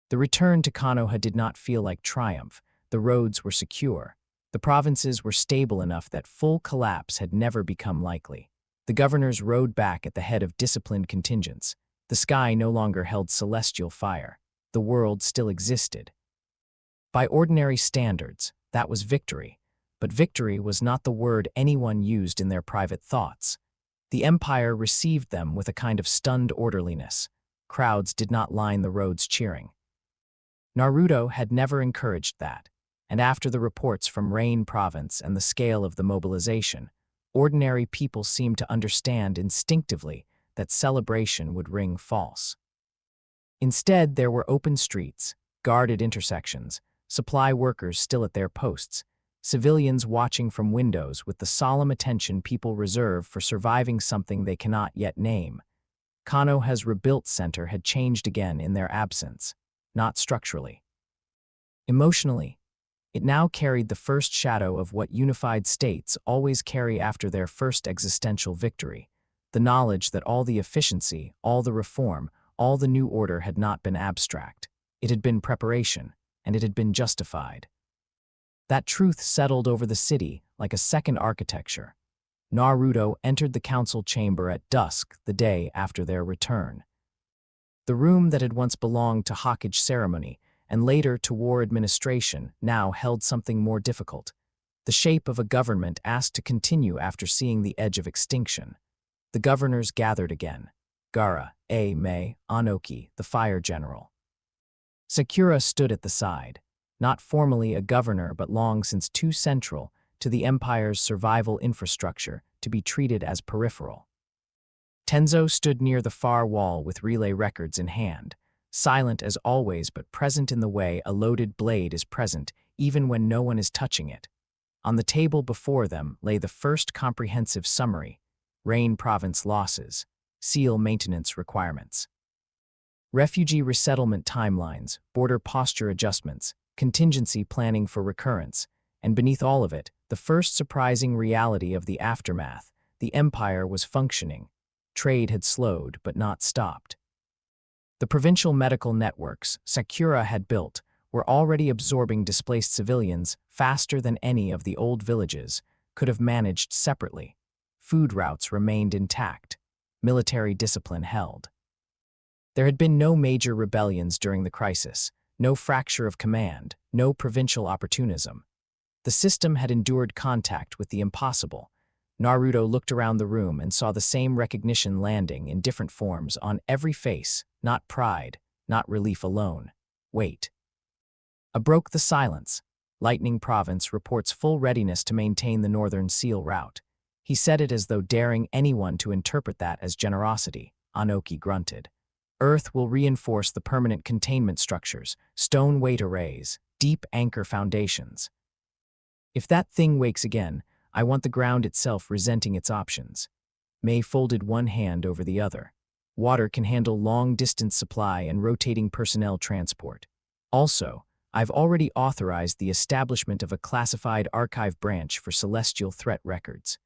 [SPEAKER 2] The return to Konoha did not feel like triumph. The roads were secure. The provinces were stable enough that full collapse had never become likely. The governors rode back at the head of disciplined contingents. The sky no longer held celestial fire. The world still existed. By ordinary standards, that was victory. But victory was not the word anyone used in their private thoughts. The empire received them with a kind of stunned orderliness. Crowds did not line the roads cheering. Naruto had never encouraged that, and after the reports from Rain Province and the scale of the mobilization, ordinary people seemed to understand instinctively that celebration would ring false. Instead, there were open streets, guarded intersections, supply workers still at their posts, civilians watching from windows with the solemn attention people reserve for surviving something they cannot yet name. Konoha's rebuilt center had changed again in their absence, not structurally. Emotionally, it now carried the first shadow of what unified states always carry after their first existential victory, the knowledge that all the efficiency, all the reform, all the new order had not been abstract. It had been preparation, and it had been justified. That truth settled over the city like a second architecture. Naruto entered the council chamber at dusk the day after their return. The room that had once belonged to Hokage ceremony and later to war administration now held something more difficult, the shape of a government asked to continue after seeing the edge of extinction. The governors gathered again. Gaara, Mei, Anoki, the fire general. Sakura stood at the side, not formally a governor but long since too central to the empire's survival infrastructure to be treated as peripheral. Tenzo stood near the far wall with relay records in hand, silent as always but present in the way a loaded blade is present even when no one is touching it. On the table before them lay the first comprehensive summary: Rain Province losses, seal maintenance requirements, refugee resettlement timelines, border posture adjustments, contingency planning for recurrence, and beneath all of it, the first surprising reality of the aftermath: the empire was functioning. Trade had slowed but not stopped. The provincial medical networks Sakura had built were already absorbing displaced civilians faster than any of the old villages could have managed separately. Food routes remained intact. Military discipline held. There had been no major rebellions during the crisis, no fracture of command, no provincial opportunism. The system had endured contact with the impossible. Naruto looked around the room and saw the same recognition landing in different forms on every face, not pride, not relief alone. Wait. Broke the silence. Lightning Province reports full readiness to maintain the northern seal route. He said it as though daring anyone to interpret that as generosity. Anoki grunted. Earth will reinforce the permanent containment structures, stone weight arrays, deep anchor foundations. If that thing wakes again, I want the ground itself resenting its options. Mei folded one hand over the other. Water can handle long-distance supply and rotating personnel transport. Also, I've already authorized the establishment of a classified archive branch for celestial threat records.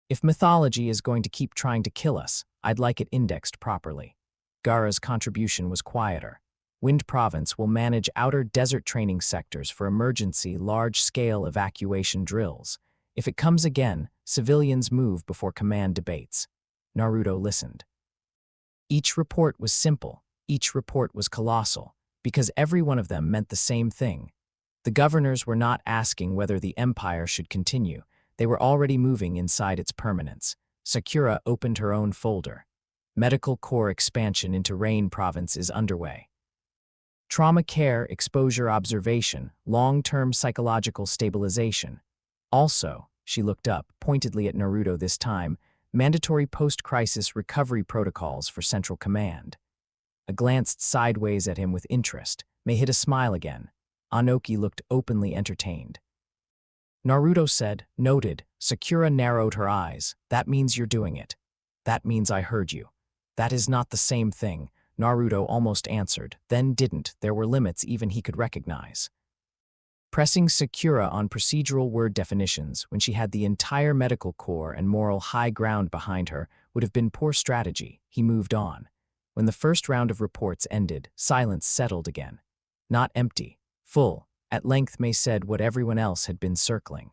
[SPEAKER 2] If mythology is going to keep trying to kill us, I'd like it indexed properly. Gaara's contribution was quieter. Wind Province will manage outer desert training sectors for emergency, large-scale evacuation drills. If it comes again, civilians move before command debates. Naruto listened. Each report was simple, each report was colossal, because every one of them meant the same thing. The governors were not asking whether the empire should continue. They were already moving inside its permanence. Sakura opened her own folder. Medical Corps expansion into Rain Province is underway. Trauma care, exposure observation, long-term psychological stabilization. Also, she looked up, pointedly at Naruto this time, mandatory post-crisis recovery protocols for Central Command. A glanced sideways at him with interest. May hid a smile again. Anoki looked openly entertained. Naruto said, "Noted." Sakura narrowed her eyes. "That means you're doing it. That means I heard you." "That is not the same thing," Naruto almost answered, then didn't. There were limits even he could recognize. Pressing Sakura on procedural word definitions when she had the entire medical corps and moral high ground behind her would have been poor strategy. He moved on. When the first round of reports ended, silence settled again. Not empty, full. At length May said what everyone else had been circling.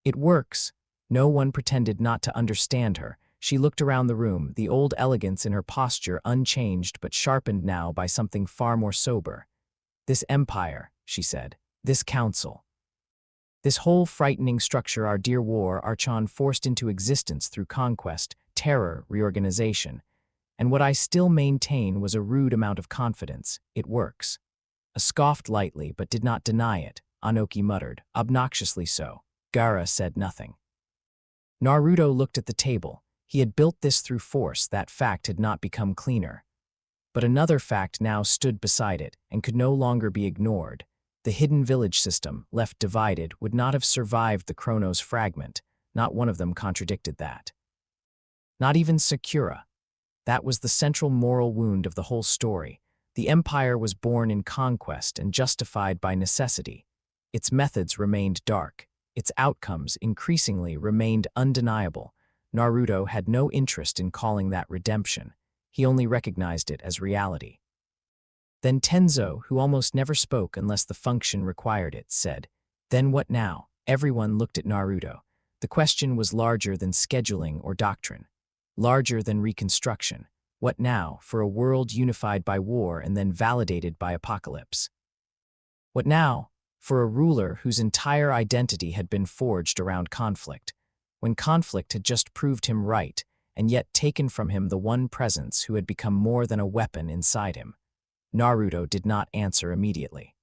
[SPEAKER 2] "It works." No one pretended not to understand her. She looked around the room, the old elegance in her posture unchanged but sharpened now by something far more sober. "This empire," she said, "this council. This whole frightening structure our dear war Archon forced into existence through conquest, terror, reorganization. And what I still maintain was a rude amount of confidence. It works." Scoffed lightly but did not deny it, Anoki muttered, obnoxiously so. Gaara said nothing. Naruto looked at the table. He had built this through force. That fact had not become cleaner. But another fact now stood beside it and could no longer be ignored. The hidden village system, left divided, would not have survived the Chronos fragment. Not one of them contradicted that. Not even Sakura. That was the central moral wound of the whole story. The empire was born in conquest and justified by necessity. Its methods remained dark. Its outcomes increasingly remained undeniable. Naruto had no interest in calling that redemption. He only recognized it as reality. Then Tenzo, who almost never spoke unless the function required it, said, "Then what now?" Everyone looked at Naruto. The question was larger than scheduling or doctrine. Larger than reconstruction. What now for a world unified by war and then validated by apocalypse? What now for a ruler whose entire identity had been forged around conflict, when conflict had just proved him right and yet taken from him the one presence who had become more than a weapon inside him? Naruto did not answer immediately.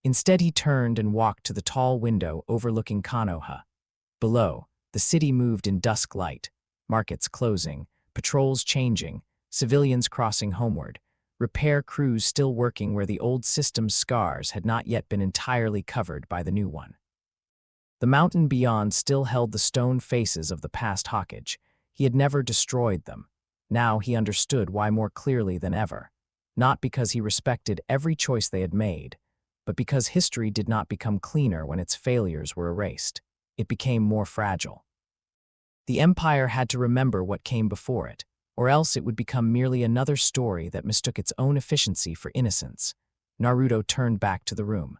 [SPEAKER 2] Instead, he turned and walked to the tall window overlooking Konoha. Below, the city moved in dusk light, markets closing, patrols changing, civilians crossing homeward, repair crews still working where the old system's scars had not yet been entirely covered by the new one. The mountain beyond still held the stone faces of the past Hawkage. He had never destroyed them. Now he understood why more clearly than ever. Not because he respected every choice they had made, but because history did not become cleaner when its failures were erased. It became more fragile. The empire had to remember what came before it, or else it would become merely another story that mistook its own efficiency for innocence. Naruto turned back to the room.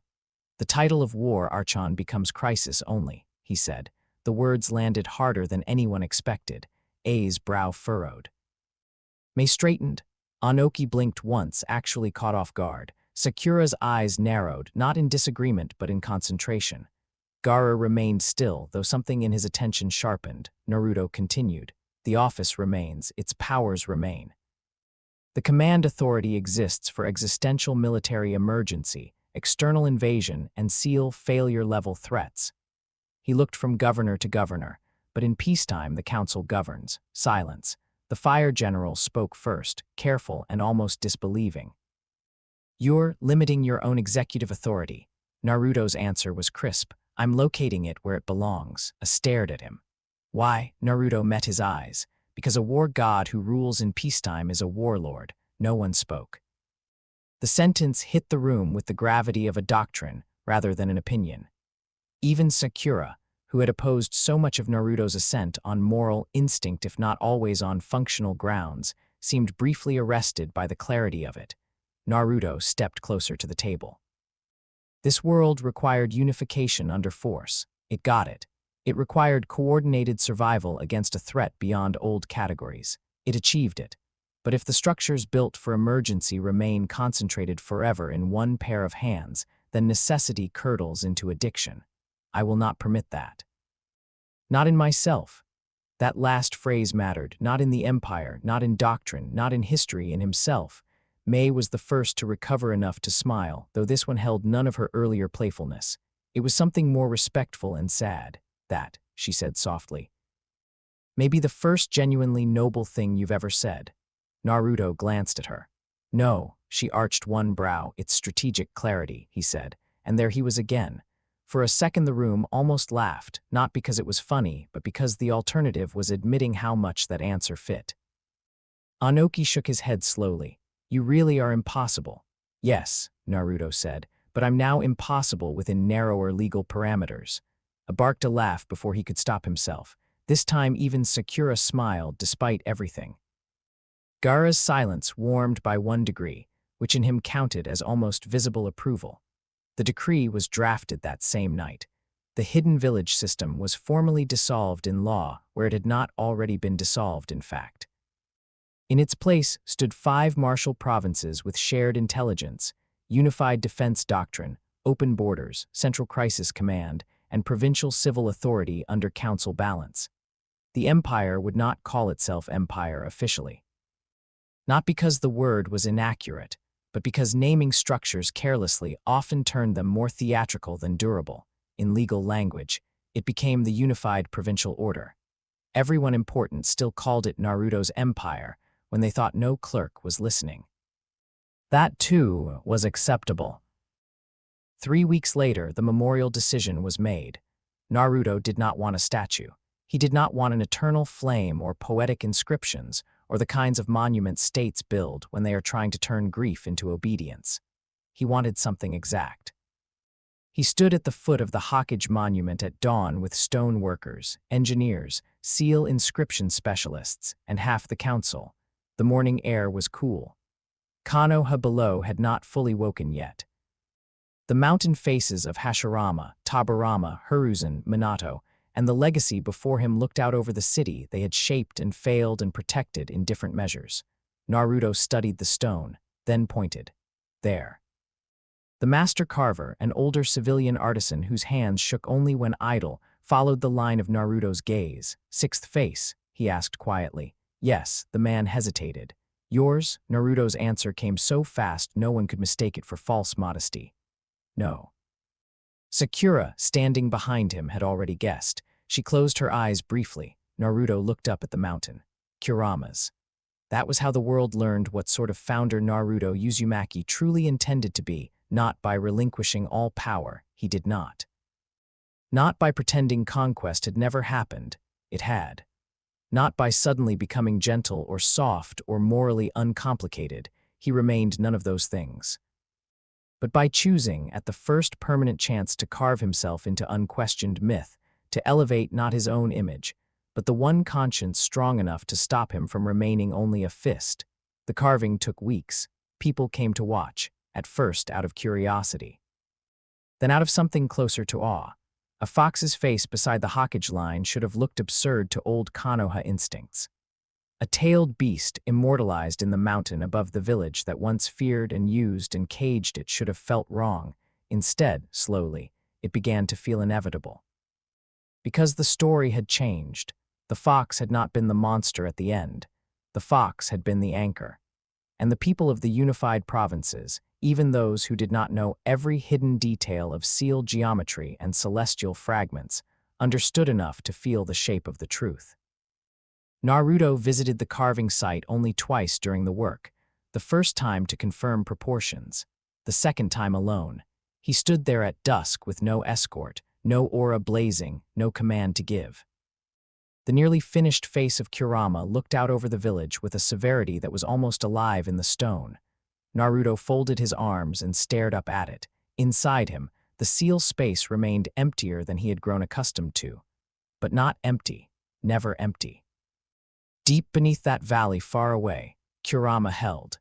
[SPEAKER 2] "The title of war Archon becomes crisis only," he said. The words landed harder than anyone expected. A's brow furrowed. May straightened. Anoki blinked once, actually caught off guard. Sakura's eyes narrowed, not in disagreement but in concentration. Gaara remained still, though something in his attention sharpened. Naruto continued. "The office remains, its powers remain. The command authority exists for existential military emergency, external invasion, and seal failure-level threats." He looked from governor to governor, but in peacetime the council governs. Silence. The fire general spoke first, careful and almost disbelieving. "You're limiting your own executive authority." Naruto's answer was crisp. "I'm locating it where it belongs." A stared at him. "Why?" Naruto met his eyes. "Because a war god who rules in peacetime is a warlord." No one spoke. The sentence hit the room with the gravity of a doctrine rather than an opinion. Even Sakura, who had opposed so much of Naruto's ascent on moral instinct if not always on functional grounds, seemed briefly arrested by the clarity of it. Naruto stepped closer to the table. This world required unification under force. It got it. It required coordinated survival against a threat beyond old categories. It achieved it. But if the structures built for emergency remain concentrated forever in one pair of hands, then necessity curdles into addiction. I will not permit that. Not in myself. That last phrase mattered, not in the empire, not in doctrine, not in history, in himself. May was the first to recover enough to smile, though this one held none of her earlier playfulness. It was something more respectful and sad. "That," she said softly. Maybe the first genuinely noble thing you've ever said. Naruto glanced at her. No, she arched one brow. It's strategic clarity, he said, and there he was again. For a second the room almost laughed, not because it was funny, but because the alternative was admitting how much that answer fit. Anoki shook his head slowly. You really are impossible. Yes, Naruto said, but I'm now impossible within narrower legal parameters. Barked a laugh before he could stop himself. This time even Sakura smiled despite everything. Gaara's silence warmed by 1 degree, which in him counted as almost visible approval. The decree was drafted that same night. The hidden village system was formally dissolved in law where it had not already been dissolved in fact. In its place stood 5 martial provinces with shared intelligence, unified defense doctrine, open borders, central crisis command, and provincial civil authority under council balance. The empire would not call itself empire officially. Not because the word was inaccurate, but because naming structures carelessly often turned them more theatrical than durable. In legal language, it became the unified provincial order. Everyone important still called it Naruto's empire when they thought no clerk was listening. That, too, was acceptable. 3 weeks later, the memorial decision was made. Naruto did not want a statue. He did not want an eternal flame or poetic inscriptions, or the kinds of monuments states build when they are trying to turn grief into obedience. He wanted something exact. He stood at the foot of the Hokage monument at dawn with stone workers, engineers, seal inscription specialists, and half the council. The morning air was cool. Konoha below had not fully woken yet. The mountain faces of Hashirama, Tabarama, Hiruzen, Minato, and the legacy before him looked out over the city they had shaped and failed and protected in different measures. Naruto studied the stone, then pointed. There. The master carver, an older civilian artisan whose hands shook only when idle, followed the line of Naruto's gaze. Sixth face, he asked quietly. Yes, the man hesitated. Yours? Naruto's answer came so fast no one could mistake it for false modesty. No. Sakura, standing behind him, had already guessed. She closed her eyes briefly. Naruto looked up at the mountain. Kurama's. That was how the world learned what sort of founder Naruto Uzumaki truly intended to be, not by relinquishing all power, he did not. Not by pretending conquest had never happened, it had. Not by suddenly becoming gentle or soft or morally uncomplicated, he remained none of those things. But by choosing, at the first permanent chance to carve himself into unquestioned myth, to elevate not his own image, but the one conscience strong enough to stop him from remaining only a fist. The carving took weeks. People came to watch, at first out of curiosity. Then out of something closer to awe. A fox's face beside the Hokage line should have looked absurd to old Konoha instincts. A tailed beast immortalized in the mountain above the village that once feared and used and caged it should have felt wrong. Instead, slowly, it began to feel inevitable. Because the story had changed, the fox had not been the monster at the end. The fox had been the anchor. And the people of the unified provinces, even those who did not know every hidden detail of seal geometry and celestial fragments, understood enough to feel the shape of the truth. Naruto visited the carving site only twice during the work, the first time to confirm proportions, the second time alone. He stood there at dusk with no escort, no aura blazing, no command to give. The nearly finished face of Kurama looked out over the village with a severity that was almost alive in the stone. Naruto folded his arms and stared up at it. Inside him, the seal space remained emptier than he had grown accustomed to. But not empty, never empty. Deep beneath that valley far away, Kurama held.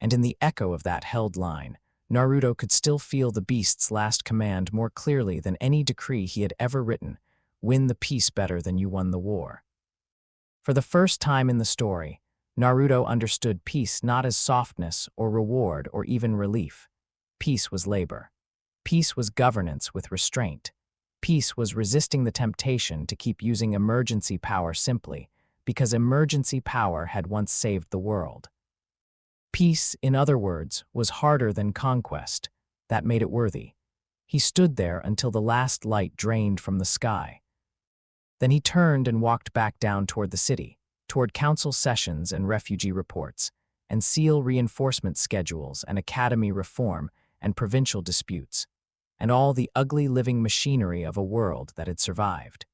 [SPEAKER 2] And in the echo of that held line, Naruto could still feel the beast's last command more clearly than any decree he had ever written: win the peace better than you won the war. For the first time in the story, Naruto understood peace not as softness or reward or even relief. Peace was labor. Peace was governance with restraint. Peace was resisting the temptation to keep using emergency power simply, because emergency power had once saved the world. Peace, in other words, was harder than conquest. That made it worthy. He stood there until the last light drained from the sky. Then he turned and walked back down toward the city, toward council sessions and refugee reports, and SEAL reinforcement schedules and academy reform and provincial disputes, and all the ugly living machinery of a world that had survived.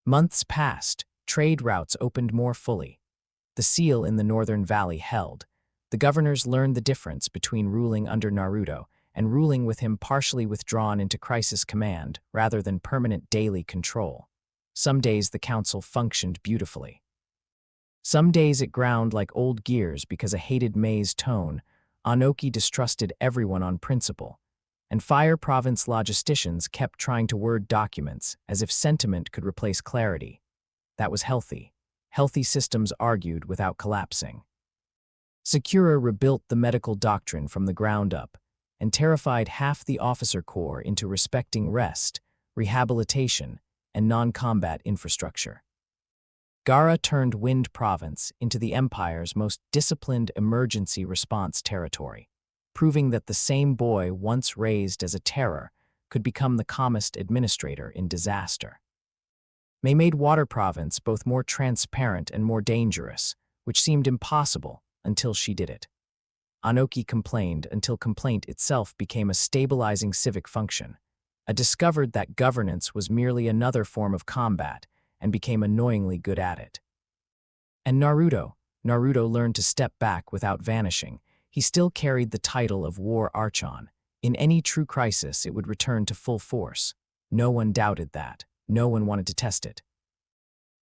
[SPEAKER 2] Months passed, trade routes opened more fully. The SEAL in the Northern Valley held. The governors learned the difference between ruling under Naruto and ruling with him partially withdrawn into crisis command rather than permanent daily control. Some days the council functioned beautifully. Some days it ground like old gears because a hated Mei's tone. Anoki distrusted everyone on principle, and Fire Province logisticians kept trying to word documents as if sentiment could replace clarity. That was healthy. Healthy systems argued without collapsing. Sakura rebuilt the medical doctrine from the ground up and terrified half the officer corps into respecting rest, rehabilitation, and non-combat infrastructure. Gaara turned Wind Province into the Empire's most disciplined emergency response territory, proving that the same boy once raised as a terror could become the calmest administrator in disaster. Mei made Water Province both more transparent and more dangerous, which seemed impossible until she did it. Anoki complained until complaint itself became a stabilizing civic function, discovered that governance was merely another form of combat and became annoyingly good at it. And Naruto learned to step back without vanishing. He still carried the title of War Archon. In any true crisis, it would return to full force. No one doubted that. No one wanted to test it.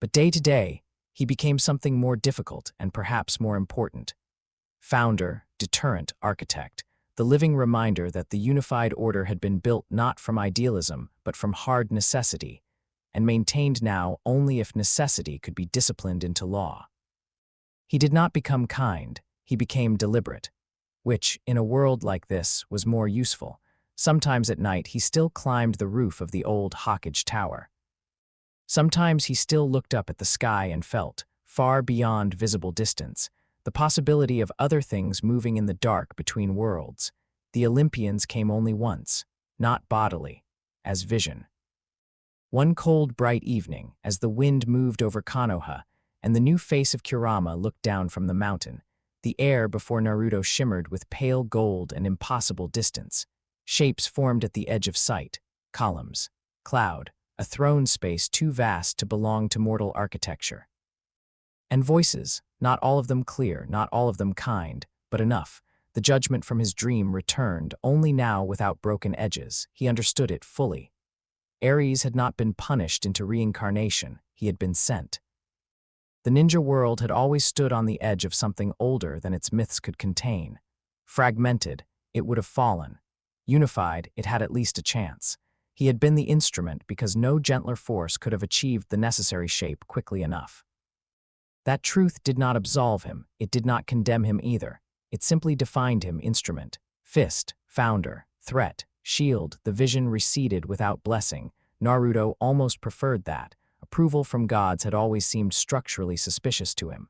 [SPEAKER 2] But day to day, he became something more difficult and perhaps more important. Founder, deterrent, architect, the living reminder that the unified order had been built not from idealism, but from hard necessity, and maintained now only if necessity could be disciplined into law. He did not become kind, he became deliberate, which, in a world like this, was more useful. Sometimes at night he still climbed the roof of the old Hawkage Tower. Sometimes he still looked up at the sky and felt, far beyond visible distance, the possibility of other things moving in the dark between worlds. The Olympians came only once, not bodily, as vision. One cold, bright evening, as the wind moved over Konoha, and the new face of Kurama looked down from the mountain, the air before Naruto shimmered with pale gold and impossible distance. Shapes formed at the edge of sight, columns, cloud, a throne space too vast to belong to mortal architecture. And voices, not all of them clear, not all of them kind, but enough. The judgment from his dream returned, only now without broken edges. He understood it fully. Ares had not been punished into reincarnation, he had been sent. The ninja world had always stood on the edge of something older than its myths could contain. Fragmented, it would have fallen. Unified, it had at least a chance. He had been the instrument because no gentler force could have achieved the necessary shape quickly enough. That truth did not absolve him, it did not condemn him either. It simply defined him instrument, fist, founder, threat, shield. The vision receded without blessing. Naruto almost preferred that. Approval from gods had always seemed structurally suspicious to him.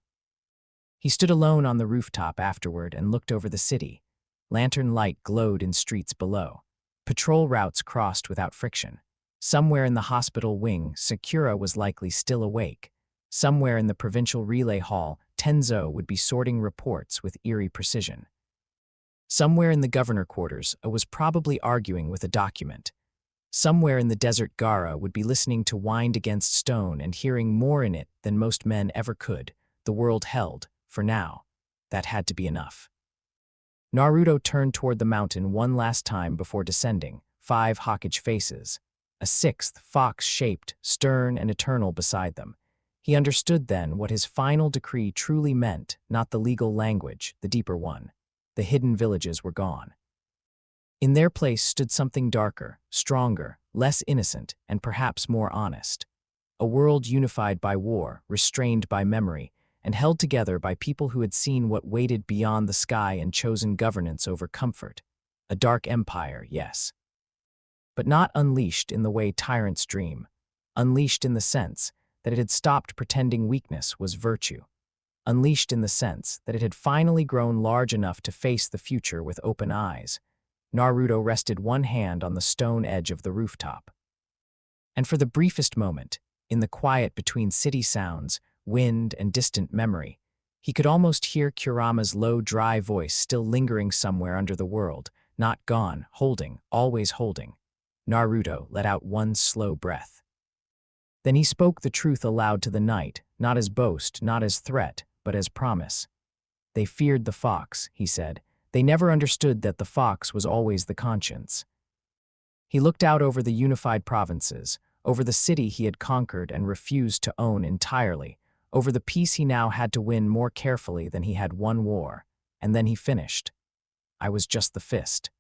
[SPEAKER 2] He stood alone on the rooftop afterward and looked over the city. Lantern light glowed in streets below. Patrol routes crossed without friction. Somewhere in the hospital wing, Sakura was likely still awake. Somewhere in the provincial relay hall, Tenzo would be sorting reports with eerie precision. Somewhere in the governor quarters, was probably arguing with a document. Somewhere in the desert, Gaara would be listening to Wind Against Stone and hearing more in it than most men ever could. The world held, for now. That had to be enough. Naruto turned toward the mountain one last time before descending. 5 Hawkage faces. A 6th, fox-shaped, stern and eternal beside them. He understood then what his final decree truly meant, not the legal language, the deeper one. The hidden villages were gone. In their place stood something darker, stronger, less innocent, and perhaps more honest. A world unified by war, restrained by memory, and held together by people who had seen what waited beyond the sky and chosen governance over comfort. A dark empire, yes. But not unleashed in the way tyrants dream. Unleashed in the sense that it had stopped pretending weakness was virtue. Unleashed in the sense that it had finally grown large enough to face the future with open eyes. Naruto rested one hand on the stone edge of the rooftop. And for the briefest moment, In the quiet between city sounds, wind, and distant memory, he could almost hear Kurama's low, dry voice still lingering somewhere under the world, not gone, holding, always holding. Naruto let out one slow breath. Then he spoke the truth aloud to the night, not as boast, not as threat, but as promise. They feared the fox, he said. They never understood that the fox was always the conscience. He looked out over the unified provinces, over the city he had conquered and refused to own entirely, over the peace he now had to win more carefully than he had won war, and then he finished. I was just the fist.